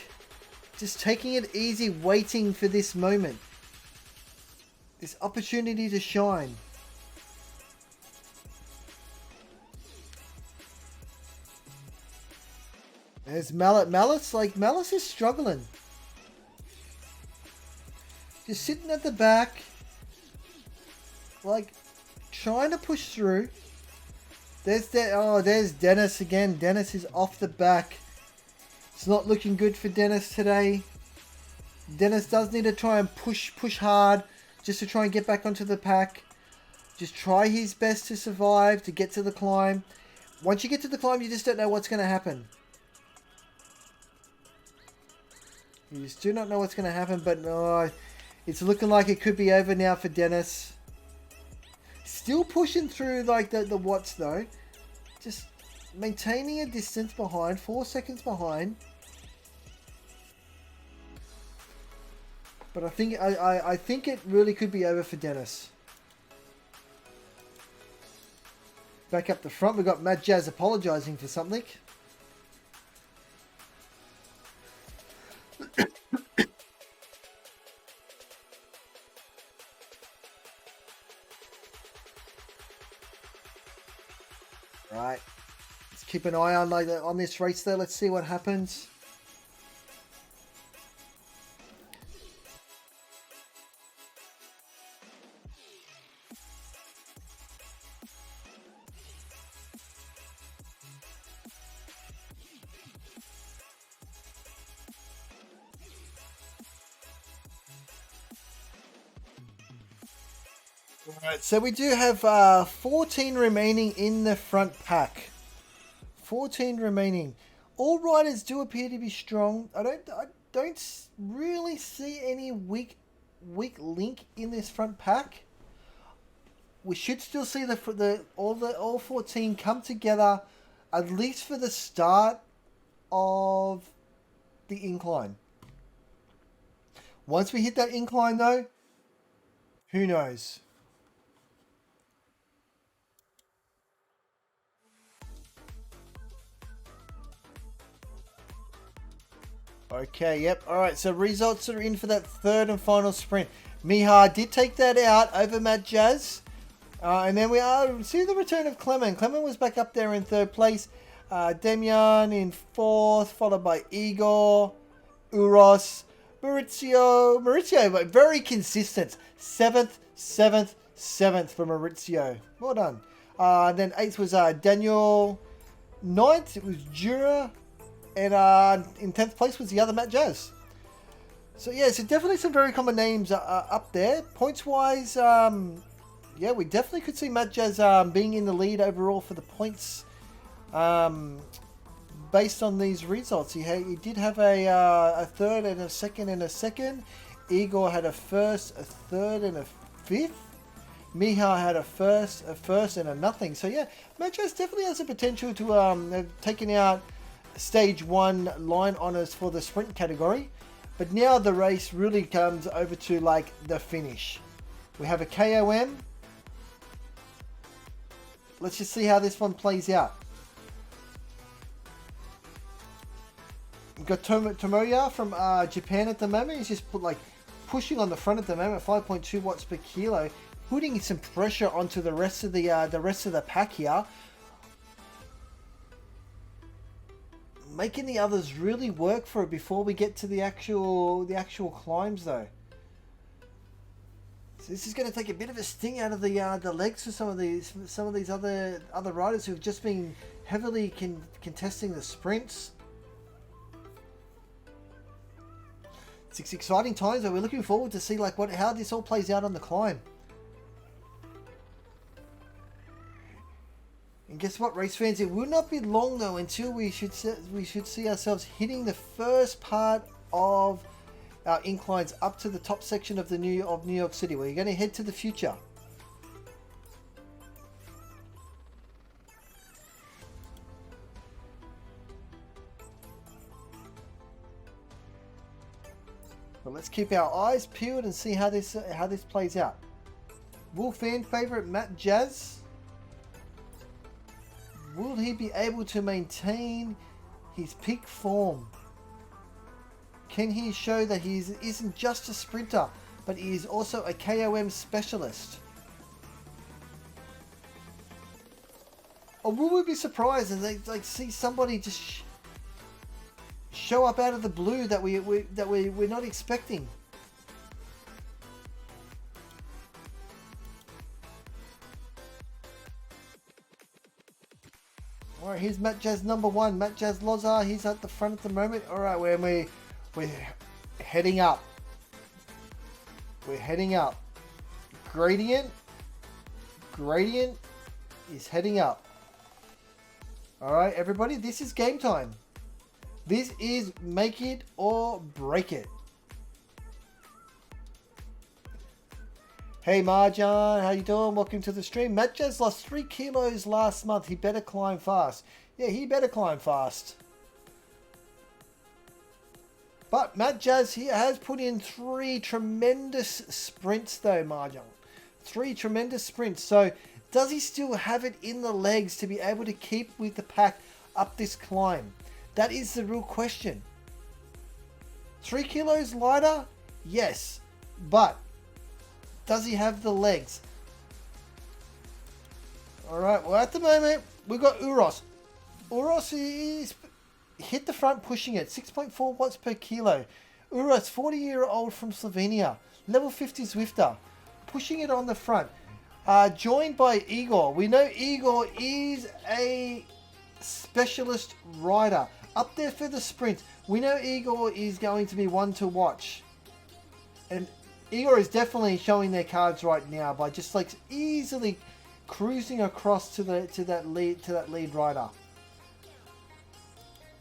just taking it easy, waiting for this moment? This opportunity to shine. There's Malice. Like, Malice is struggling. Just sitting at the back. Like, trying to push through. There's Dennis again. Dennis is off the back. It's not looking good for Dennis today. Dennis does need to try and push hard just to try and get back onto the pack. Just try his best to survive, to get to the climb. Once you get to the climb, you just don't know what's going to happen. You just do not know what's going to happen, but no, it's looking like it could be over now for Dennis. Still pushing through like the watts though. Just maintaining a distance behind, 4 seconds behind. But I think it really could be over for Dennis. Back up the front, we've got Matt Jazz apologising for something. Right. Let's keep an eye on this race there. Let's see what happens. Alright, so we do have 14 remaining in the front pack. 14 remaining. All riders do appear to be strong. I don't really see any weak link in this front pack. We should still see all 14 come together, at least for the start of the incline. Once we hit that incline though, who knows? Okay, yep. Alright, so results are in for that third and final sprint. Miha did take that out over Matt Jazz. And then we see the return of Clement. Clement was back up there in third place. Demian in fourth, followed by Igor, Uros, Maurizio. Maurizio, very consistent. Seventh for Maurizio. Well done. Then eighth was Daniel. Ninth, it was Jura. And in 10th place was the other Matt Jazz. So yeah, so definitely some very common names up there. Points wise, yeah, we definitely could see Matt Jazz being in the lead overall for the points. Based on these results, he did have a third and a second. Igor had a first, a third, and a fifth. Miha had a first, and a nothing. So yeah, Matt Jazz definitely has the potential to have taken out Stage 1 line honours for the sprint category. But now the race really comes over to like the finish. We have a KOM. Let's just see how this one plays out. We've got Tomoya from Japan at the moment. He's just pushing on the front at the moment, 5.2 watts per kilo, putting some pressure onto the rest of the pack here. Making the others really work for it before we get to the actual climbs though. So this is going to take a bit of a sting out of the legs for some of these other riders who've just been heavily contesting the sprints. It's exciting times though. We're looking forward to see how this all plays out on the climb. And guess what, race fans? It will not be long though until we should see ourselves hitting the first part of our inclines up to the top section of New York City. We're going to head to the future. But let's keep our eyes peeled and see how this plays out. Will fan favorite Matt Jazz? Will he be able to maintain his peak form? Can he show that he isn't just a sprinter, but he is also a KOM specialist? Or will we be surprised and they like see somebody just show up out of the blue that we're not expecting? All right, here's Matt Jazz number 1, Matt Jazz Lozar. He's at the front at the moment. All right, we're heading up. We're heading up. Gradient is heading up. All right, everybody, this is game time. This is make it or break it. Hey Marjan, how you doing? Welcome to the stream. Matt Jazz lost 3 kilos last month. He better climb fast. Yeah, he better climb fast. But Matt Jazz here has put in 3 tremendous sprints though, Marjan. 3 tremendous sprints. So does he still have it in the legs to be able to keep with the pack up this climb? That is the real question. 3 kilos lighter? Yes. But does he have the legs? Alright, well at the moment, we've got Uros. Uros is hit the front pushing it. 6.4 watts per kilo. Uros, 40-year-old from Slovenia. Level 50 Zwifter. Pushing it on the front. Joined by Igor. We know Igor is a specialist rider. Up there for the sprint. We know Igor is going to be one to watch. And Igor is definitely showing their cards right now by just like easily cruising across to that lead rider.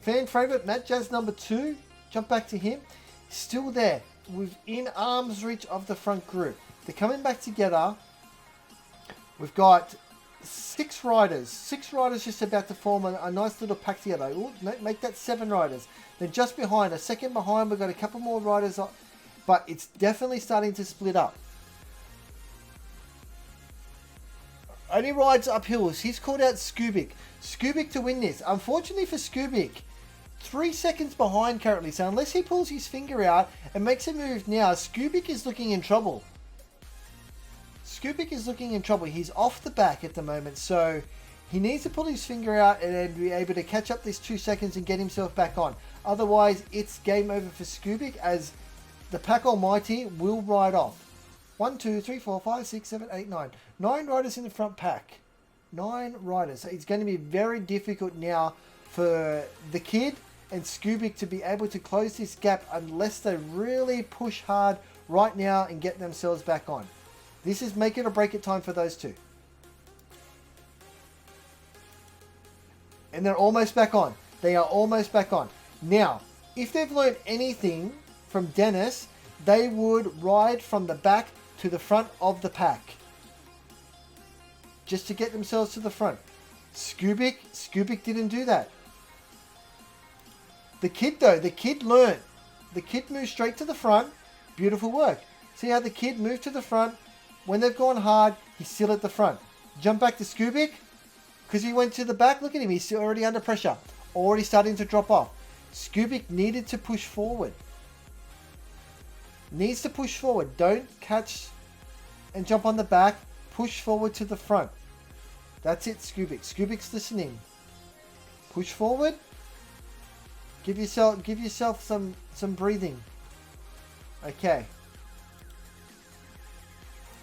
Fan favorite Matt Jazz number 2. Jump back to him. Still there, within arm's reach of the front group. They're coming back together. We've got 6 riders. 6 riders just about to form a nice little pack together. Ooh, make that 7 riders. Then just behind, a second behind, we've got a couple more riders. But it's definitely starting to split up. Only rides up hills. He's called out Skubik. Skubik to win this. Unfortunately for Skubik, 3 seconds behind currently. So unless he pulls his finger out and makes a move now, Skubik is looking in trouble. Skubik is looking in trouble. He's off the back at the moment. So he needs to pull his finger out and then be able to catch up these 2 seconds and get himself back on. Otherwise, it's game over for Skubik as the Pack Almighty will ride off. 1, 2, 3, 4, 5, 6, 7, 8, 9. 9 riders in the front pack. 9 riders. So it's going to be very difficult now for the kid and Skubik to be able to close this gap unless they really push hard right now and get themselves back on. This is make it or break it time for those two. And they're almost back on. They are almost back on. Now, if they've learned anything from Dennis, they would ride from the back to the front of the pack. Just to get themselves to the front. Skubik didn't do that. The kid though, the kid learned. The kid moved straight to the front. Beautiful work. See how the kid moved to the front. When they've gone hard, he's still at the front. Jump back to Skubik. Because he went to the back. Look at him. He's still already under pressure. Already starting to drop off. Skubik needed to push forward. Needs to push forward. Don't catch and jump on the back. Push forward to the front. That's it, Skubik. Skubik's listening. Push forward. Give yourself some breathing. Okay.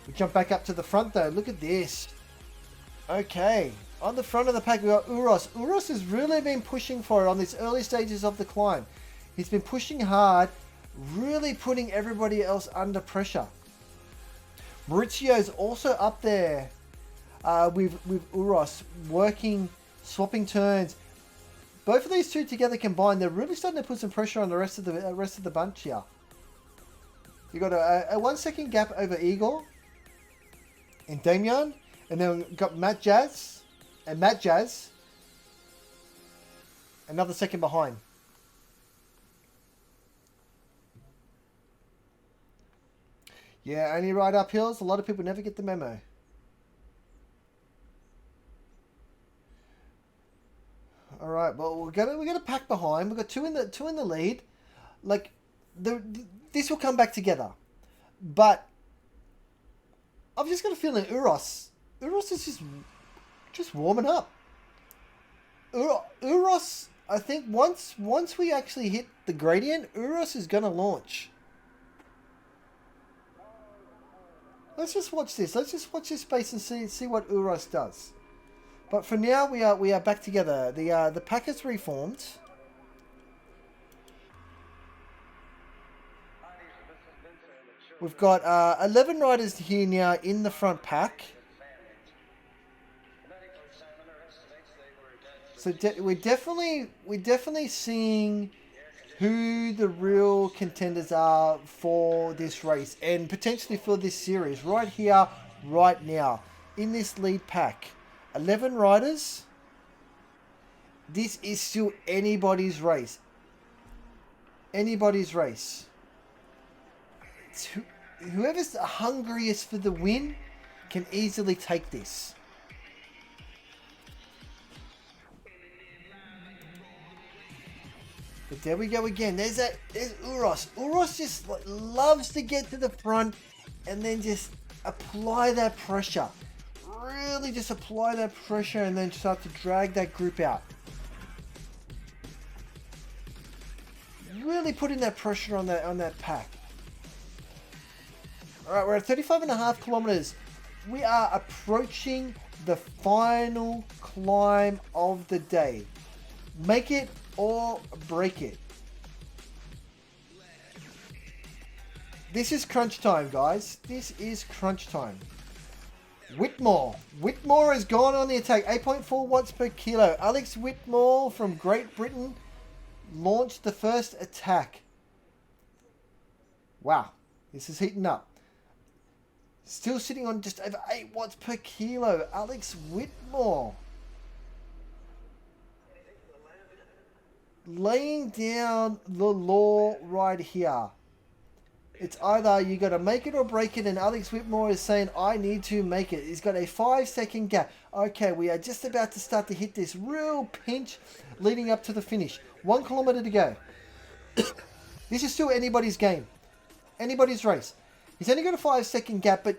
We jump back up to the front though. Look at this. Okay. On the front of the pack we got Uros. Uros has really been pushing for it on these early stages of the climb. He's been pushing hard, really putting everybody else under pressure. Maurizio's also up there with Uros, working, swapping turns. Both of these two together combined, they're really starting to put some pressure on the rest of the bunch here. You got a 1 second gap over Igor and Damian, and then we've got Matt Jazz and Matt Jazz. Another second behind. Yeah, only ride up hills. A lot of people never get the memo. All right. Well, we're gonna pack behind. We've got two in the lead. Like, this will come back together. But I've just got a feeling Uros is just warming up. Uros, I think once we actually hit the gradient, Uros is gonna launch. Let's just watch this. Let's just watch this space and see what Uros does. But for now, we are back together. The pack has reformed. We've got 11 riders here now in the front pack. So we're definitely seeing who the real contenders are for this race and potentially for this series right here, right now, in this lead pack. 11 riders. This is still anybody's race. Anybody's race. Whoever's the hungriest for the win can easily take this. But there we go again. There's Uros. Uros just loves to get to the front and then just apply that pressure. Really just apply that pressure and then start to drag that group out. Really putting that pressure on that pack. Alright, we're at 35.5 kilometers. We are approaching the final climb of the day. Make it or break it. This is crunch time, guys. This is crunch time. Whitmore. Whitmore has gone on the attack. 8.4 watts per kilo. Alex Whitmore from Great Britain launched the first attack. Wow. This is heating up. Still sitting on just over 8 watts per kilo. Alex Whitmore. Laying down the law right here. It's either you got to make it or break it, and Alex Whitmore is saying, I need to make it. He's got a 5-second gap. Okay, we are just about to start to hit this real pinch leading up to the finish. 1 kilometer to go. This is still anybody's game. Anybody's race. He's only got a 5-second gap, but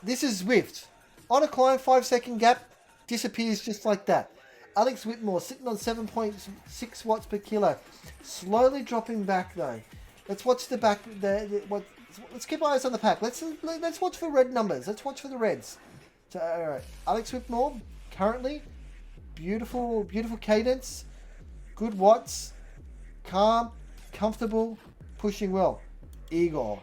this is Zwift. On a climb, 5-second gap, disappears just like that. Alex Whitmore sitting on 7.6 watts per kilo. Slowly dropping back though. Let's watch the back. Let's keep eyes on the pack. Let's watch for red numbers. Let's watch for the reds. So, all right, Alex Whitmore currently beautiful cadence, good watts, calm, comfortable, pushing well. Igor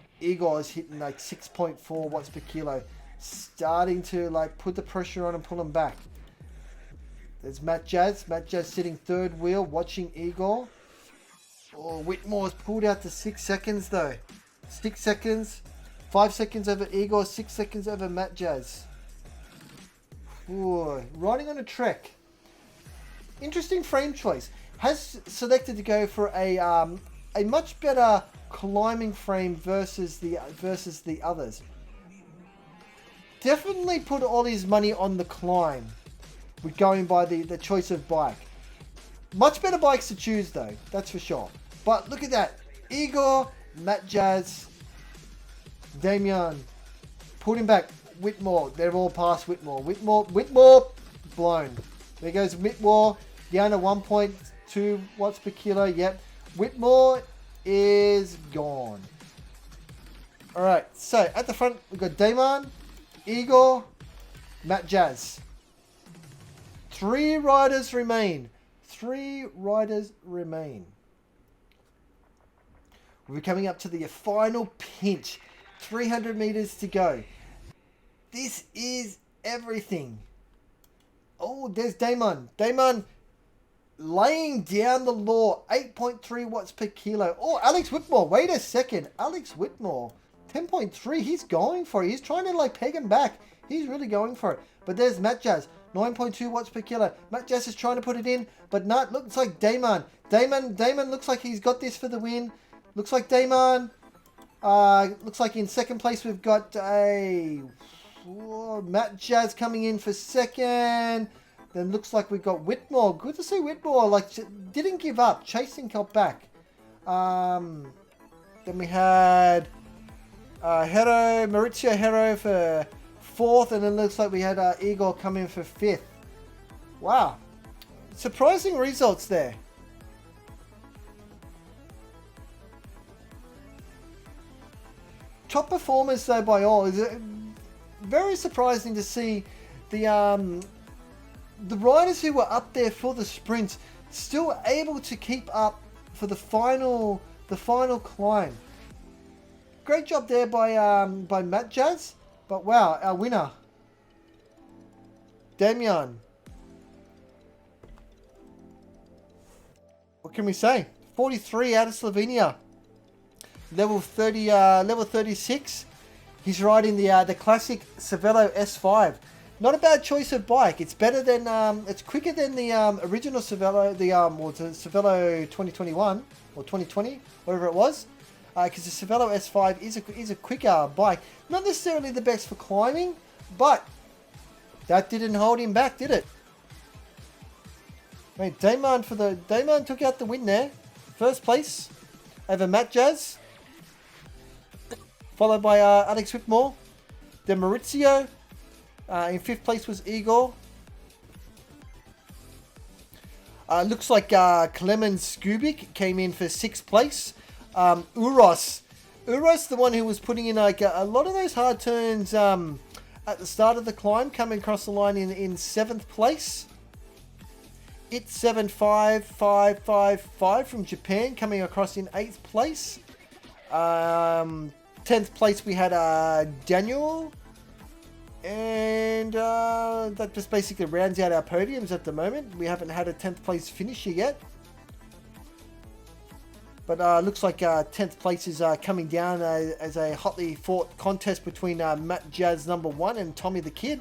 is hitting like 6.4 watts per kilo, starting to like put the pressure on and pull him back. There's Matt Jazz sitting third wheel, watching Igor. Oh, Whitmore's pulled out to 6 seconds though. 6 seconds. 5 seconds over Igor, 6 seconds over Matt Jazz. Ooh, riding on a trek. Interesting frame choice. Has selected to go for a much better climbing frame versus the others. Definitely put all his money on the climb. We're going by the choice of bike. Much better bikes to choose though, that's for sure. But look at that. Igor, Matt Jazz, Damian, pulled him back. Whitmore, they're all past Whitmore. Whitmore, blown. There goes Whitmore, down to 1.2 watts per kilo. Yep. Whitmore is gone. Alright, so at the front, we've got Damon, Igor, Matt Jazz. 3 riders remain. 3 riders remain. We're coming up to the final pinch. 300 meters to go. This is everything. Oh, there's Damon. Damon laying down the law. 8.3 watts per kilo. Oh, Alex Whitmore. Wait a second. Alex Whitmore. 10.3. He's going for it. He's trying to like peg him back. He's really going for it. But there's Matt Jazz. 9.2 watts per kilo. Matt Jazz is trying to put it in. But not. Looks like Damon. Damon looks like he's got this for the win. Looks like Damon. Looks like in second place we've got Matt Jazz coming in for second. Then looks like we got Whitmore. Good to see Whitmore. Like, didn't give up. Chasing got back. Then we had Maurizio Hero for 4th. And then looks like we had Igor come in for 5th. Wow. Surprising results there. Top performers though by all. Is it very surprising to see the riders who were up there for the sprints still able to keep up for the final climb. Great job there by Matt Jazz. But wow, our winner, Damian. What can we say? 43 out of Slovenia. Level 36. He's riding the classic Cervelo S5. Not a bad choice of bike. It's better than it's quicker than the original Cervelo, the Cervelo 2021 or 2020, whatever it was. Because the Cervelo S5 is a quicker bike. Not necessarily the best for climbing, but that didn't hold him back, did it? Mate, Damon took out the win there. First place over Matt Jazz. Followed by Alex Whitmore. Then Maurizio. In 5th place was Igor. Looks like Klemen Skubik came in for 6th place. Uros, the one who was putting in like a lot of those hard turns at the start of the climb, coming across the line in 7th place. It's 75555 from Japan, coming across in 8th place. 10th place we had Daniel. And that just basically rounds out our podiums at the moment. We haven't had a 10th place finisher yet. But looks like 10th place is coming down as a hotly fought contest between Matt Jazz number 1 and Tommy the Kid.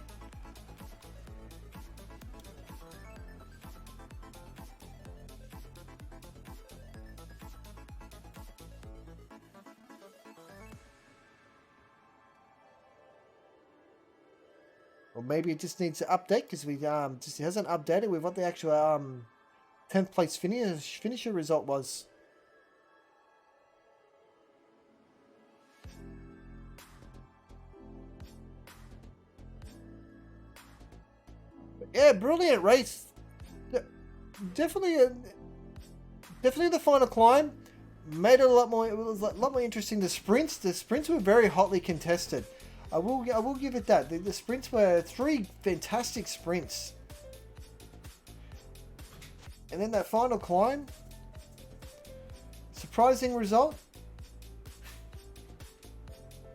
Or maybe it just needs to update because we just hasn't updated with what the actual 10th place finisher result was. But yeah, brilliant race. Definitely the final climb made it a lot more. It was a lot more interesting. The sprints were very hotly contested. I will give it that. The sprints were 3 fantastic sprints. And then that final climb. Surprising result.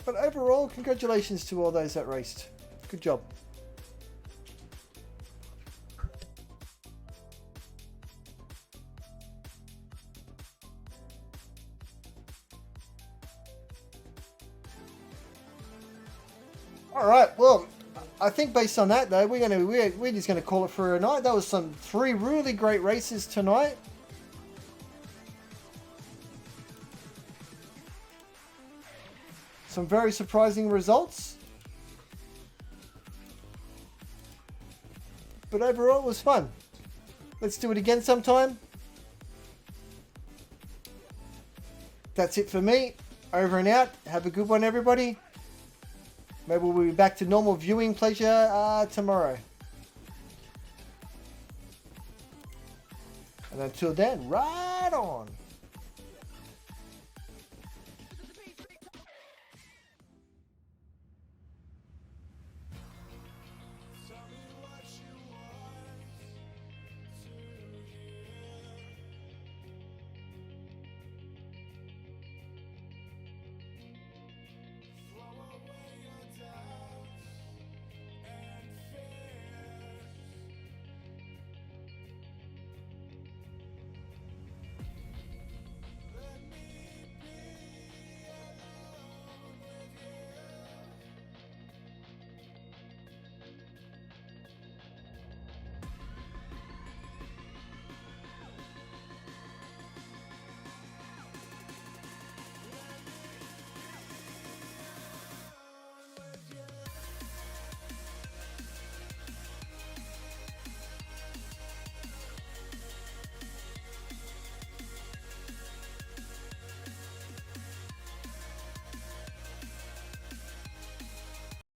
But overall, congratulations to all those that raced. Good job. All right, well, I think based on that though, we're just gonna call it for a night. That was 3 really great races tonight. Some very surprising results, but overall it was fun. Let's do it again sometime. That's it for me. Over and out. Have a good one, everybody. Maybe we'll be back to normal viewing pleasure tomorrow. And until then, ride on.